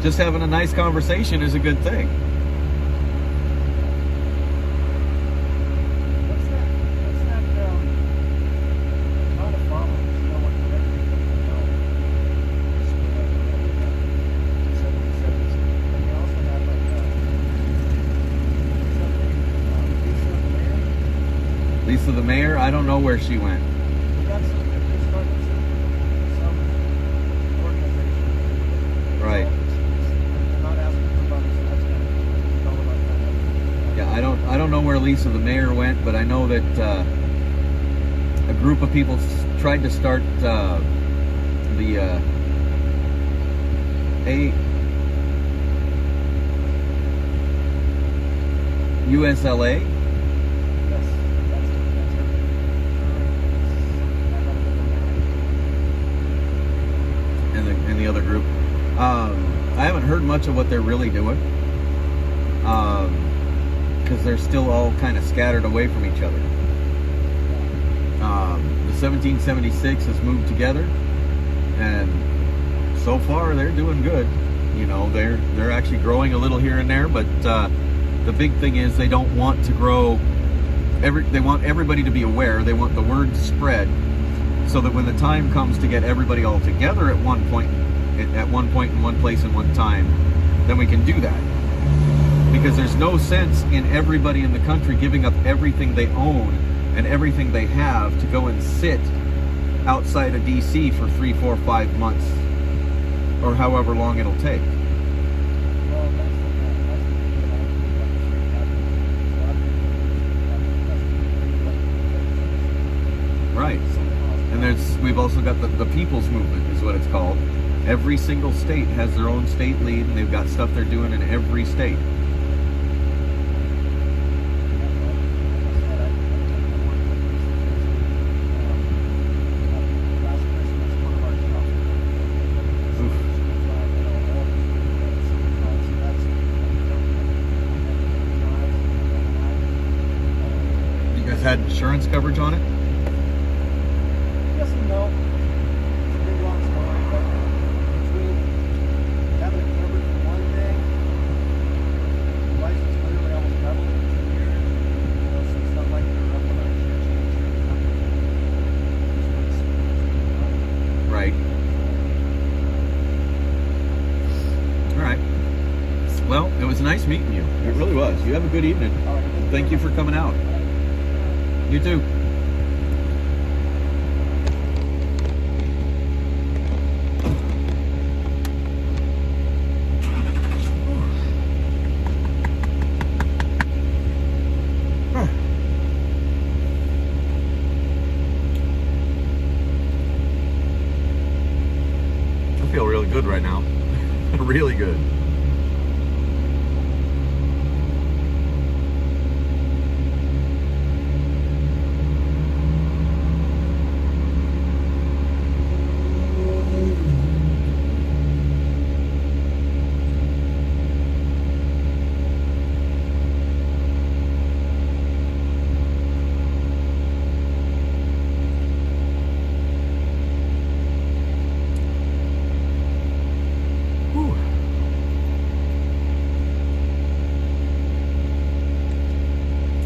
S5: Just having a nice conversation is a good thing.
S3: What's that? Not a follow. You know what? And you also have like something,
S5: Lisa the mayor, I don't know where she went.
S3: we got some some organization.
S5: Right.
S3: They're not asking for money, so that's gonna go about that.
S5: Yeah, I don't know where Lisa the mayor went, but I know that a group of people tried to start the USLA.
S3: Yes, that's
S5: And the other group. I haven't heard much of what they're really doing, because they're still all kind of scattered away from each other. The 1776 has moved together, and so far they're doing good. You know, they're actually growing a little here and there, but the big thing is they don't want to grow. They want everybody to be aware. They want the word spread, so that when the time comes to get everybody all together at one point in one place in one time, then we can do that. Because there's no sense in everybody in the country giving up everything they own and everything they have to go and sit outside of DC for 3, 4, 5 months, or however long it'll take. Right. And we've also got the people's movement is what it's called. Every single state has their own state lead, and they've got stuff they're doing in every state. You guys had insurance coverage on it?
S3: Yes and no. It's a big long story, but between having it covered for one thing, the license literally almost doubled in 2 years. You know, so it's not like they're up on our insurance company.
S5: Right. All right. Well, it was nice meeting you. It really was. You have a good evening.
S3: All right.
S5: Thank you for coming out. You too. I feel really good right now. Really good.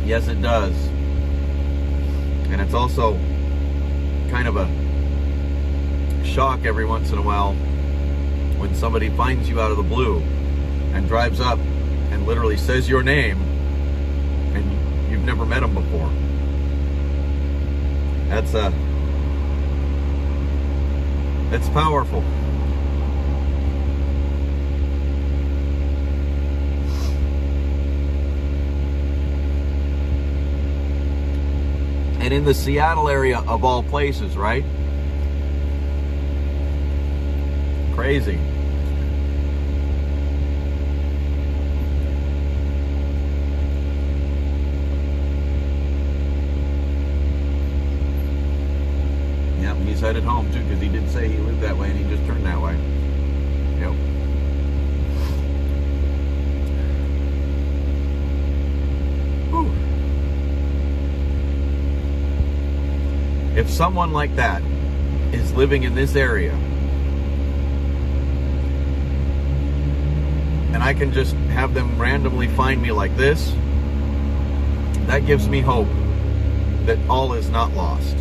S5: Yes, it does. And it's also kind of a shock every once in a while when somebody finds you out of the blue and drives up and literally says your name and you've never met them before. It's powerful. And in the Seattle area of all places, right? Crazy. Yep, he's headed home too, because he did say he lived that way and he just turned that way. Yep. Whew. If someone like that is living in this area, and I can just have them randomly find me like this, that gives me hope that all is not lost.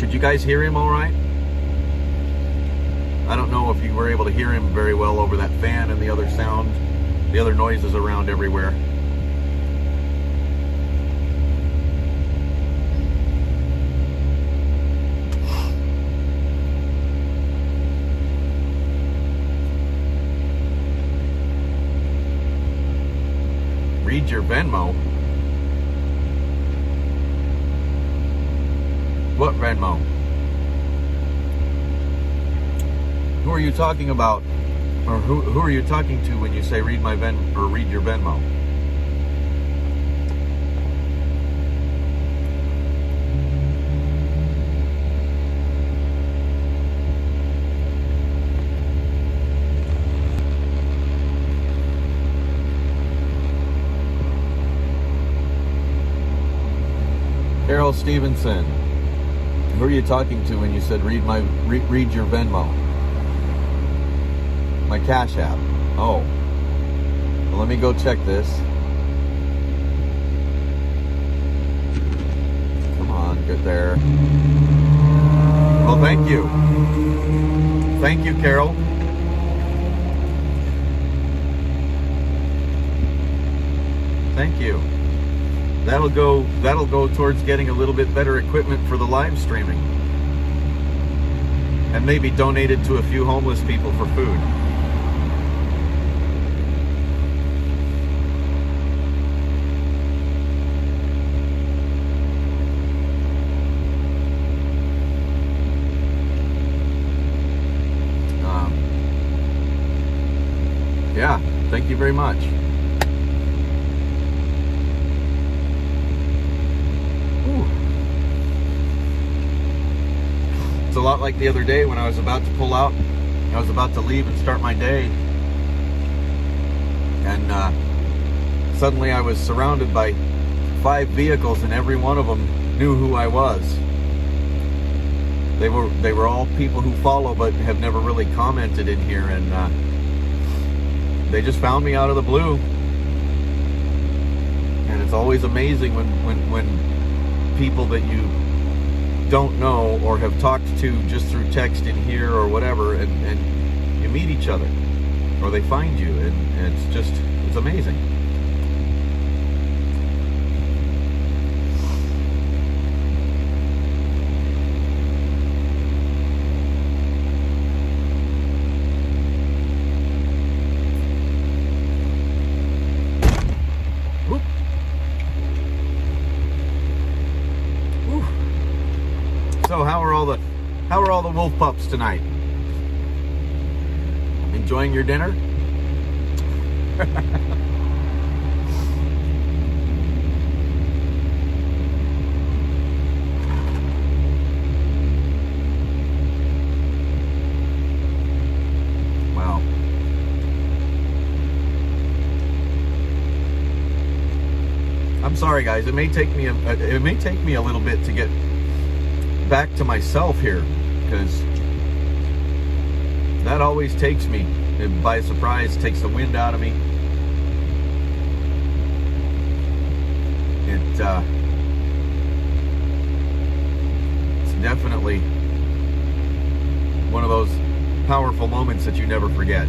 S5: Could you guys hear him all right? I don't know if you were able to hear him very well over that fan and the other sound, the other noises around everywhere. Read your Venmo? What Venmo? Who are you talking about? Or who are you talking to when you say read my or read your Venmo? Carol Stevenson. Who are you talking to when you said read your Venmo? My Cash App. Oh. Well, let me go check this. Come on, get there. Well, thank you. Thank you, Carol. Thank you. That'll go towards getting a little bit better equipment for the live streaming. And maybe donated to a few homeless people for food. Yeah, thank you very much. It's a lot like the other day when I was about to pull out. I was about to leave and start my day. And suddenly I was surrounded by 5 vehicles, and every one of them knew who I was. They were all people who follow but have never really commented in here, and they just found me out of the blue. And it's always amazing when people that you don't know or have talked to just through text in here or whatever, and you meet each other, or they find you, and it's amazing. So how are all the wolf pups tonight? Enjoying your dinner? Wow. I'm sorry, guys. It may take me a little bit to get back to myself here, because that always takes me by surprise, takes the wind out of me. It's definitely one of those powerful moments that you never forget.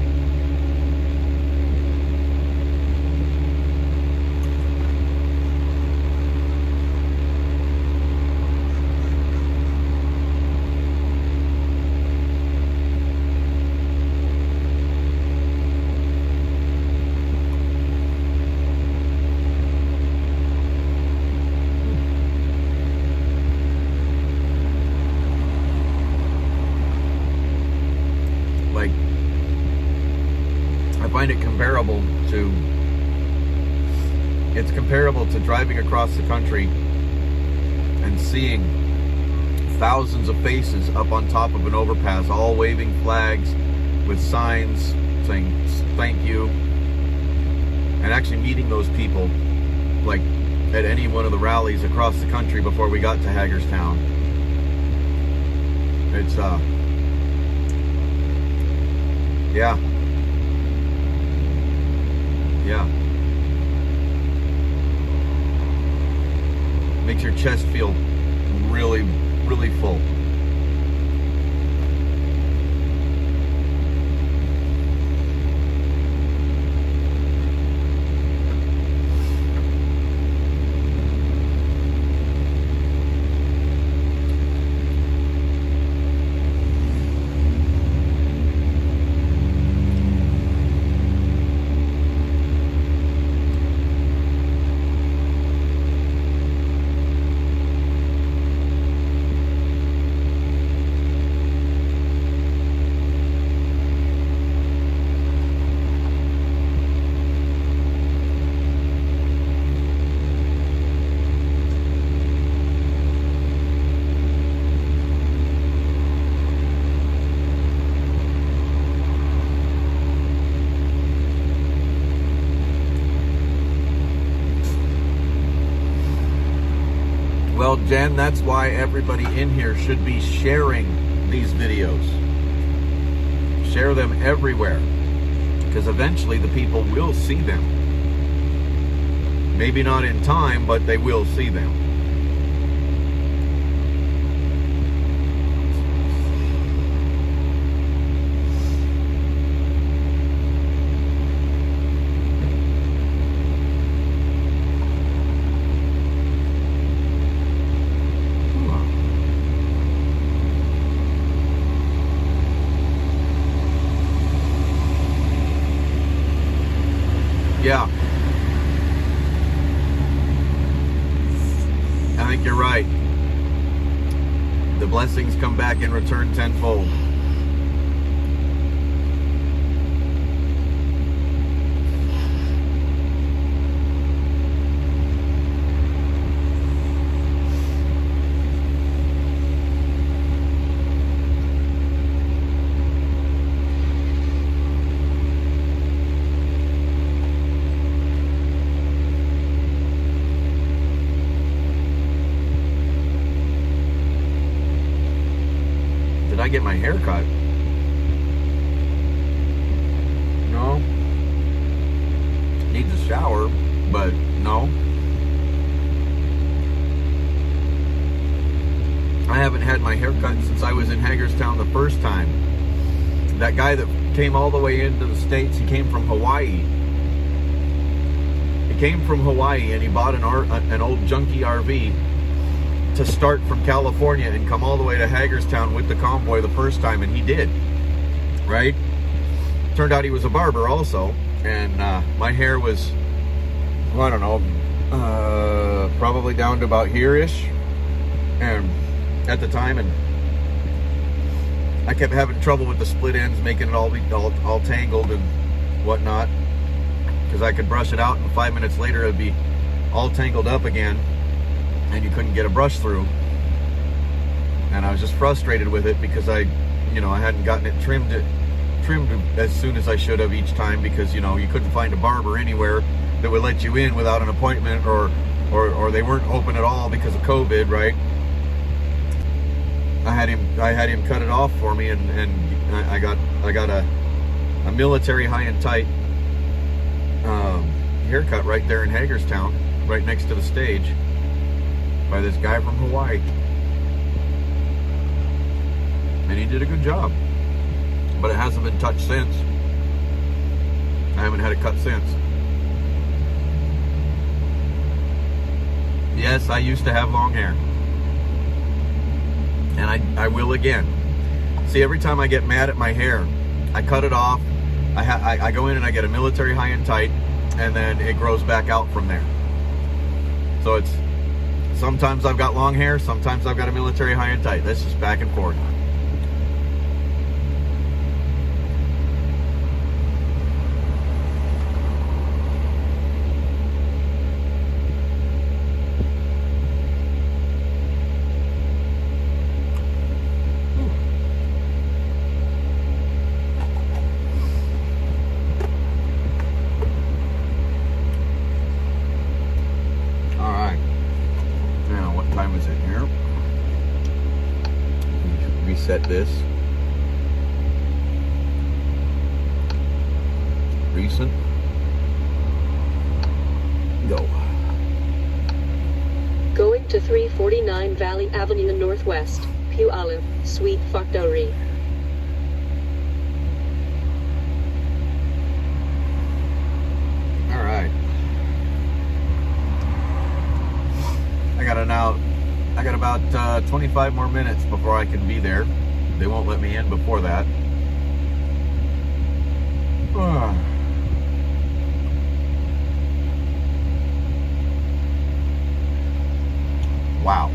S5: It's comparable to driving across the country and seeing thousands of faces up on top of an overpass, all waving flags with signs saying thank you, and actually meeting those people like at any one of the rallies across the country before we got to Hagerstown. It's yeah. Makes your chest feel really, really full. Well, Jen, that's why everybody in here should be sharing these videos. Share them everywhere, because eventually the people will see them. Maybe not in time, but they will see them. Yeah. I think you're right. The blessings come back in return tenfold. Did I get my hair cut? No. Needs a shower, but no. I haven't had my hair cut since I was in Hagerstown the first time. That guy that came all the way into the States, he came from Hawaii. He came from Hawaii and he bought an old junky RV to start from California and come all the way to Hagerstown with the Convoy the first time, and he did, right? Turned out he was a barber also, and my hair was, well, I don't know, probably down to about here-ish, and at the time, and I kept having trouble with the split ends, making it all tangled and whatnot, because I could brush it out, and 5 minutes later it'd be all tangled up again, and you couldn't get a brush through. And I was just frustrated with it because I hadn't gotten it trimmed as soon as I should have each time, because you couldn't find a barber anywhere that would let you in without an appointment, or they weren't open at all because of COVID, right? I had him cut it off for me, and I got a military high and tight haircut right there in Hagerstown, right next to the stage, by this guy from Hawaii. And he did a good job. But it hasn't been touched since. I haven't had it cut since. Yes, I used to have long hair. And I will again. See, every time I get mad at my hair, I cut it off. I go in and I get a military high and tight, and then it grows back out from there. So it's, sometimes I've got long hair, sometimes I've got a military high and tight. That's just back and forth. Reset this. Recent. Go.
S2: Going to 349 Valley Avenue Northwest, Puyallup, Sweet Factory.
S5: All right. I got about 25 more minutes before I can be there. They won't let me in before that. Wow.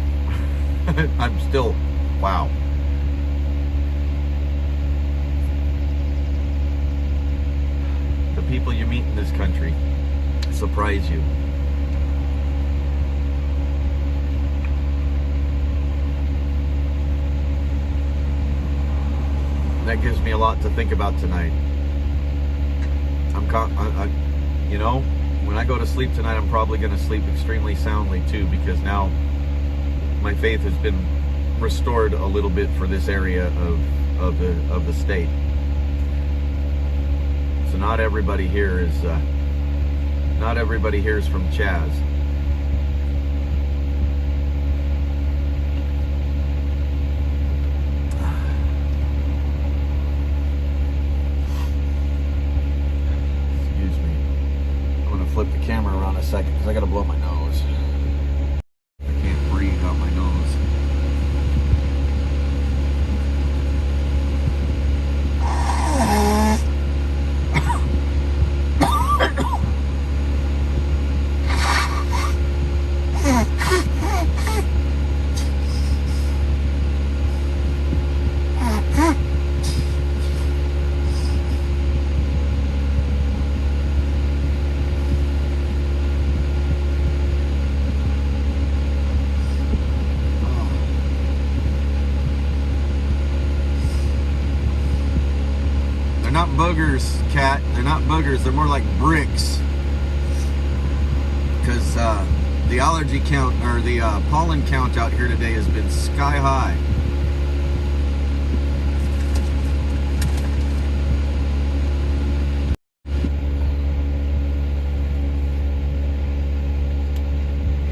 S5: I'm still, wow. The people you meet in this country surprise you. That gives me a lot to think about tonight. When I go to sleep tonight, I'm probably going to sleep extremely soundly too, because now my faith has been restored a little bit for this area of the state. So not everybody here is from Chaz. Excuse me. I'm gonna flip the camera around a second because I gotta blow my nose. I can't breathe out my nose. They're not boogers, Cat. They're not boogers. They're more like bricks. Because the allergy count, or the pollen count out here today has been sky high.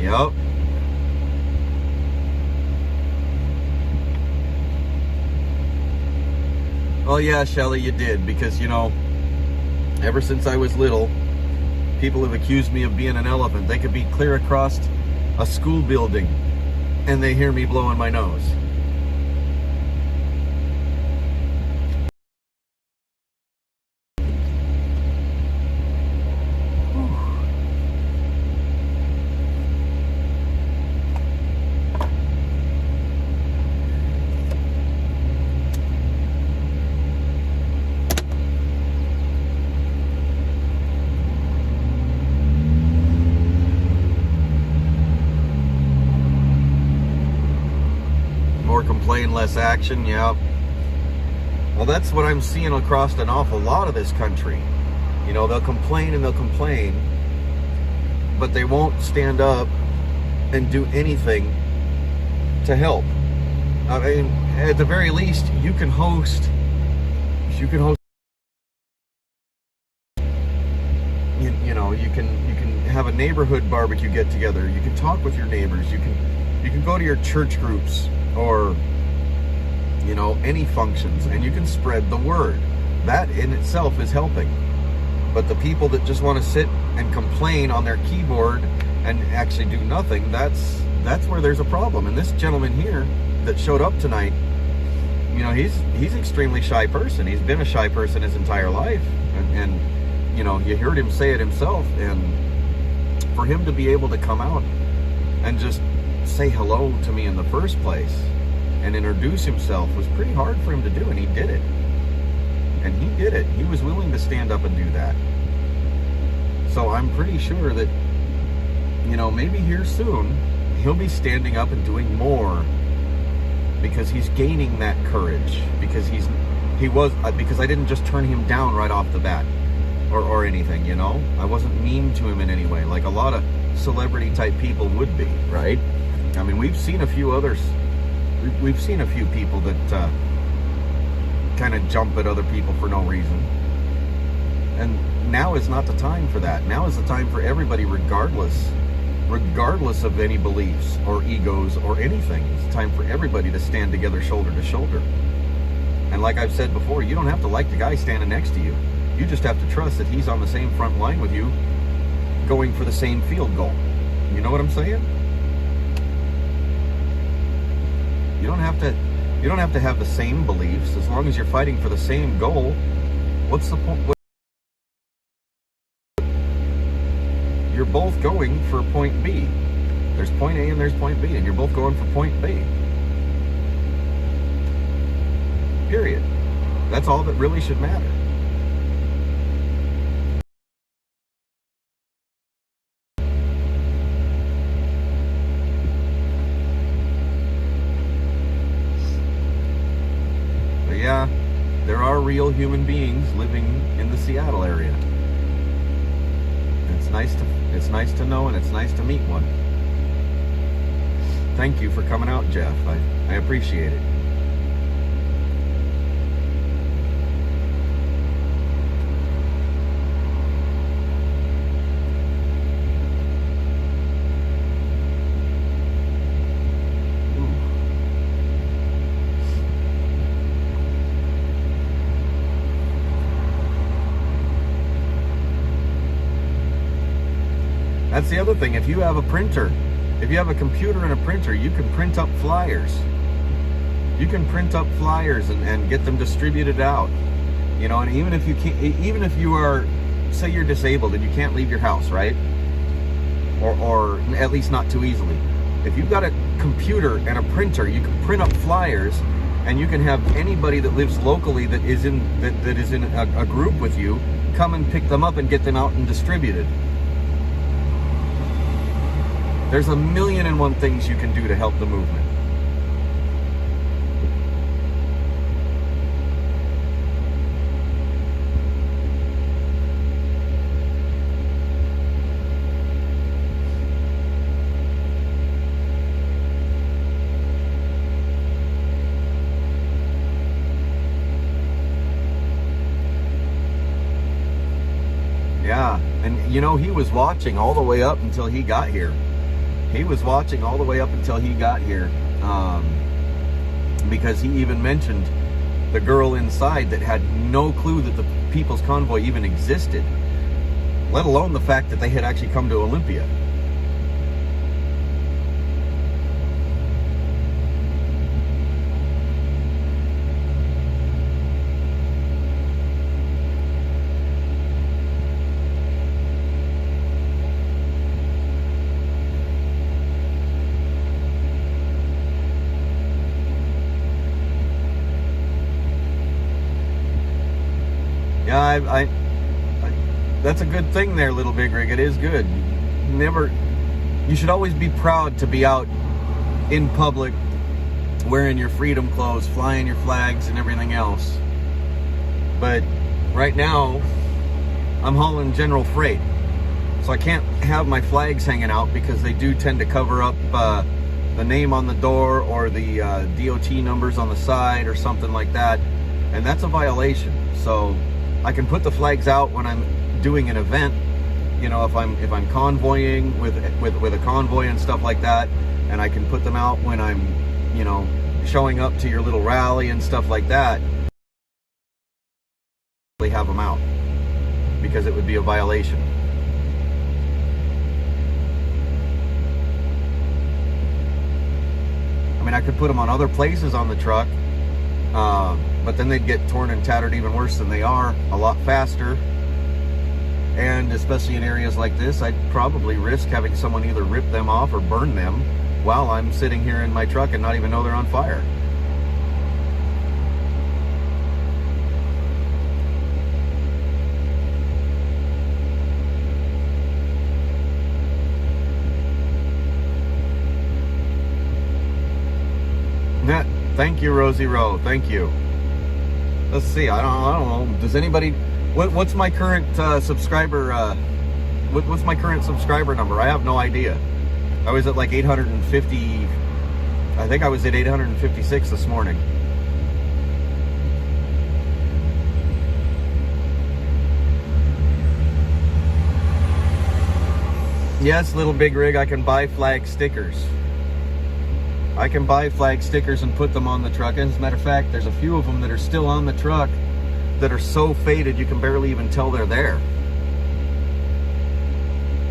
S5: Yep. Well, yeah, Shelly, you did, because, you know, ever since I was little, people have accused me of being an elephant. They could be clear across a school building, and they hear me blowing my nose. Complain, less action. Yep. Well, that's what I'm seeing across an awful lot of this country. You know, they'll complain and they'll complain, but they won't stand up and do anything to help. I mean, at the very least, you can host you know, you can have a neighborhood barbecue get together. You can talk with your neighbors. You can go to your church groups, or, you know, any functions, and you can spread the word. That in itself is helping. But the people that just want to sit and complain on their keyboard and actually do nothing, that's where there's a problem. And this gentleman here that showed up tonight, you know, he's extremely shy person. He's been a shy person his entire life, and you know, you heard him say it himself. And for him to be able to come out and just say hello to me in the first place and introduce himself was pretty hard for him to do, and he did it. And he did it. He was willing to stand up and do that. So I'm pretty sure that, you know, maybe here soon he'll be standing up and doing more, because he's gaining that courage, because because I didn't just turn him down right off the bat or anything, you know. I wasn't mean to him in any way, like a lot of celebrity type people would be, right? I mean, we've seen a few others. We've seen a few people that kind of jump at other people for no reason. And now is not the time for that. Now is the time for everybody, regardless of any beliefs or egos or anything. It's time for everybody to stand together, shoulder to shoulder. And like I've said before, you don't have to like the guy standing next to you. You just have to trust that he's on the same front line with you, going for the same field goal. You know what I'm saying? You don't have to have the same beliefs. As long as you're fighting for the same goal, what's the point? You're both going for point B. There's point A and there's point B, and you're both going for point B. Period. That's all that really should matter. Yeah, there are real human beings living in the Seattle area. It's nice to know, and it's nice to meet one. thank you for coming out, Jeff. I appreciate it. That's the other thing. If you have a printer, if you have a computer and a printer, you can print up flyers. You can print up flyers and get them distributed out. You know, and even if you can't, even if you are, say you're disabled and you can't leave your house, right? Or at least not too easily. If you've got a computer and a printer, you can print up flyers, and you can have anybody that lives locally that is in a group with you come and pick them up and get them out and distributed. There's a million and one things you can do to help the movement. Yeah, and you know, he was watching all the way up until he got here. He was watching all the way up until he got here, because he even mentioned the girl inside that had no clue that the People's Convoy even existed, let alone the fact that they had actually come to Olympia. Yeah, that's a good thing there, Little Big Rig. It is good. You should always be proud to be out in public, wearing your freedom clothes, flying your flags and everything else. But right now, I'm hauling general freight, so I can't have my flags hanging out because they do tend to cover up the name on the door or the DOT numbers on the side or something like that, and that's a violation. So I can put the flags out when I'm doing an event, you know, if I'm convoying with a convoy and stuff like that, and I can put them out when I'm, you know, showing up to your little rally and stuff like that. They have them out because it would be a violation. I mean, I could put them on other places on the truck, but then they'd get torn and tattered even worse than they are, a lot faster. And especially in areas like this, I'd probably risk having someone either rip them off or burn them while I'm sitting here in my truck and not even know they're on fire. Thank you, Rosie Rowe. Thank you. Let's see. I don't know. Does anybody? What's my current subscriber? What's my current subscriber number? I have no idea. I was at like 850. I think I was at 856 this morning. Yes, Little Big Rig. I can buy flag stickers. I can buy flag stickers and put them on the truck. And as a matter of fact, there's a few of them that are still on the truck that are so faded you can barely even tell they're there.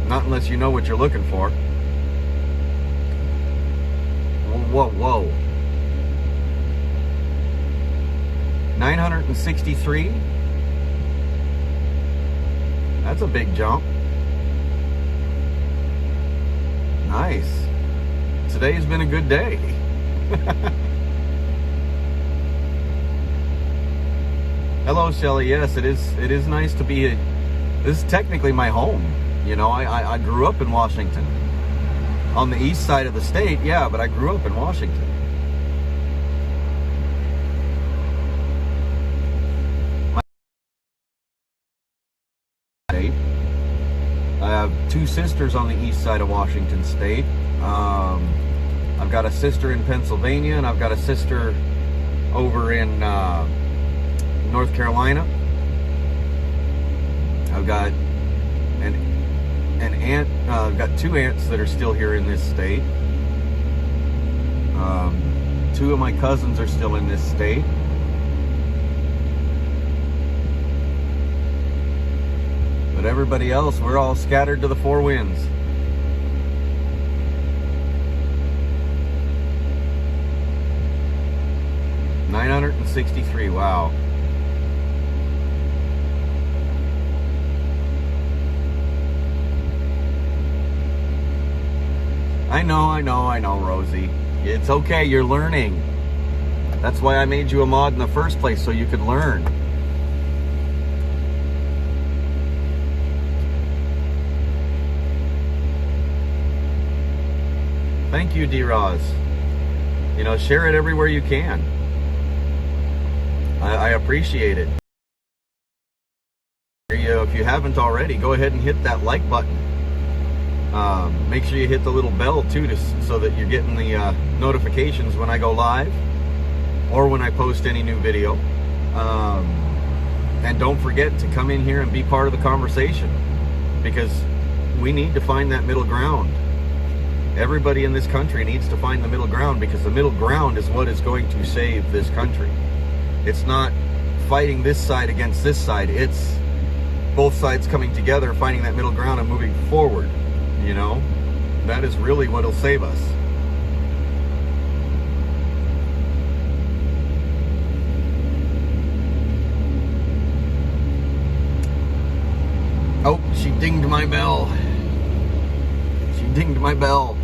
S5: Not unless you know what you're looking for. Whoa, whoa. 963? That's a big jump. Nice. Today's been a good day. Hello, Shelly. Yes, it is nice to be this is technically my home. You know, I grew up in Washington. On the east side of the state, yeah, but I grew up in Washington. I have two sisters on the east side of Washington state. I've got a sister in Pennsylvania, and I've got a sister over in North Carolina. I've got an aunt. I've got 2 aunts that are still here in this state. 2 of my cousins are still in this state. But everybody else, we're all scattered to the 4 winds. $963, wow. I know, Rosie. It's okay, you're learning. That's why I made you a mod in the first place, so you could learn. Thank you, D-Roz. You know, share it everywhere you can. I appreciate it. If you haven't already, go ahead and hit that like button. Make sure you hit the little bell too, so that you're getting the notifications when I go live or when I post any new video. And don't forget to come in here and be part of the conversation, because we need to find that middle ground. Everybody in this country needs to find the middle ground, because the middle ground is what is going to save this country. It's not fighting this side against this side. It's both sides coming together, finding that middle ground and moving forward. You know, that is really what'll save us. Oh, she dinged my bell. She dinged my bell.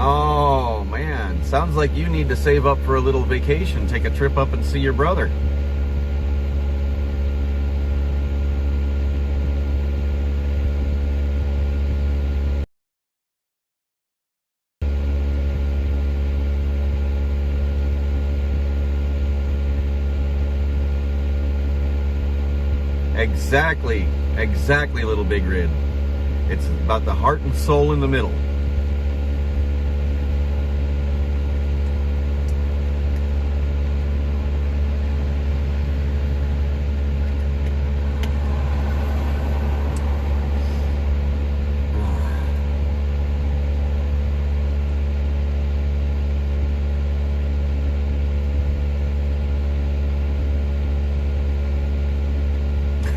S5: Oh, man. Sounds like you need to save up for a little vacation. Take a trip up and see your brother. Exactly, little Big Red. It's about the heart and soul in the middle.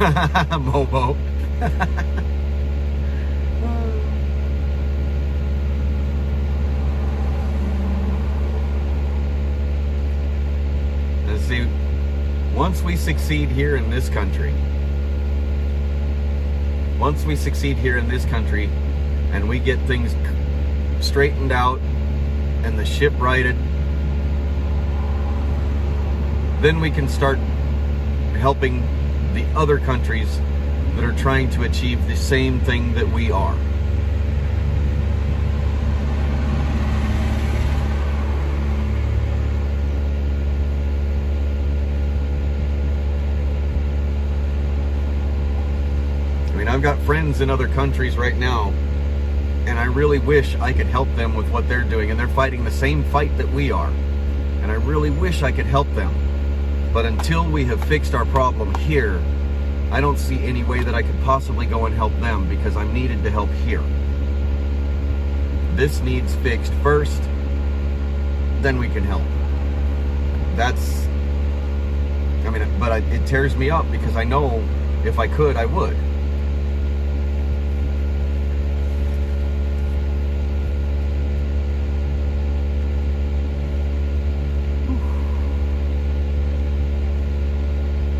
S5: Momo. And see, once we succeed here in this country, and we get things straightened out and the ship righted, then we can start helping the other countries that are trying to achieve the same thing that we are. I mean, I've got friends in other countries right now, and I really wish I could help them with what they're doing, and they're fighting the same fight that we are, and I really wish I could help them. But until we have fixed our problem here, I don't see any way that I could possibly go and help them, because I'm needed to help here. This needs fixed first, then we can help. That's, I mean, but it tears me up, because I know if I could, I would.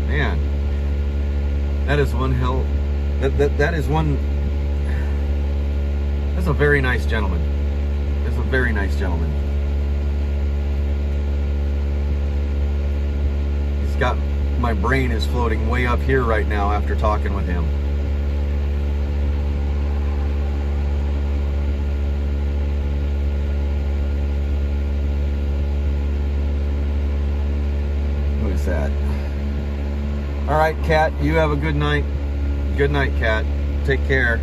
S5: Man, that is one hell. That is one. That's a very nice gentleman. That's a very nice gentleman. He's got, my brain is floating way up here right now after talking with him. Who is that? All right, Kat, you have a good night. Good night, Kat. Take care.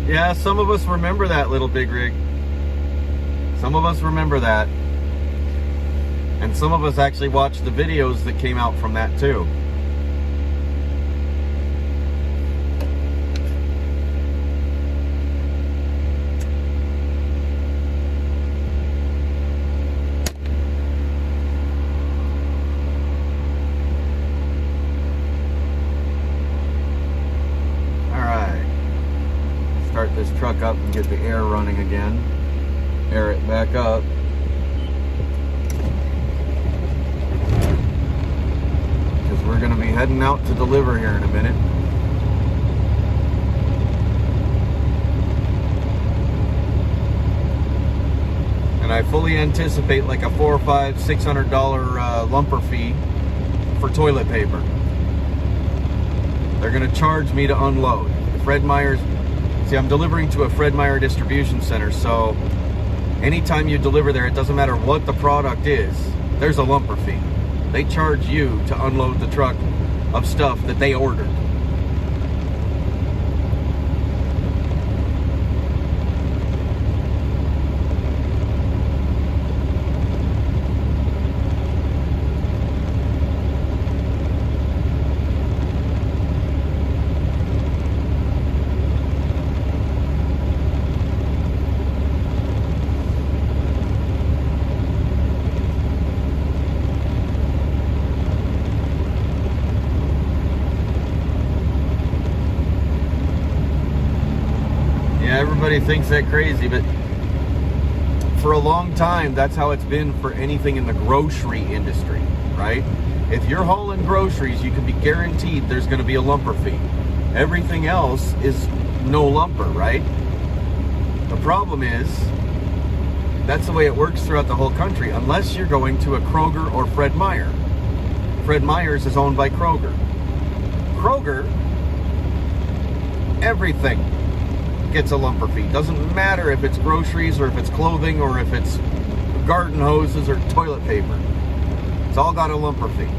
S5: Yeah, some of us remember that, Little Big Rig. Some of us remember that. And some of us actually watched the videos that came out from that too. Start this truck up and get the air running again. Air it back up. Because we're going to be heading out to deliver here in a minute. And I fully anticipate like a $400, $500, $600 lumper fee for toilet paper. They're going to charge me to unload. Fred Meyer's. See, I'm delivering to a Fred Meyer distribution center, so anytime you deliver there, it doesn't matter what the product is, there's a lumper fee. They charge you to unload the truck of stuff that they ordered. Everybody thinks that crazy, but for a long time, that's how it's been for anything in the grocery industry, right? If you're hauling groceries, you can be guaranteed there's going to be a lumper fee. Everything else is no lumper, right? The problem is, that's the way it works throughout the whole country, unless you're going to a Kroger or Fred Meyer. Fred Meyer's is owned by Kroger. Kroger, everything gets a lumper fee. Doesn't matter if it's groceries or if it's clothing or if it's garden hoses or toilet paper. It's all got a lumper fee.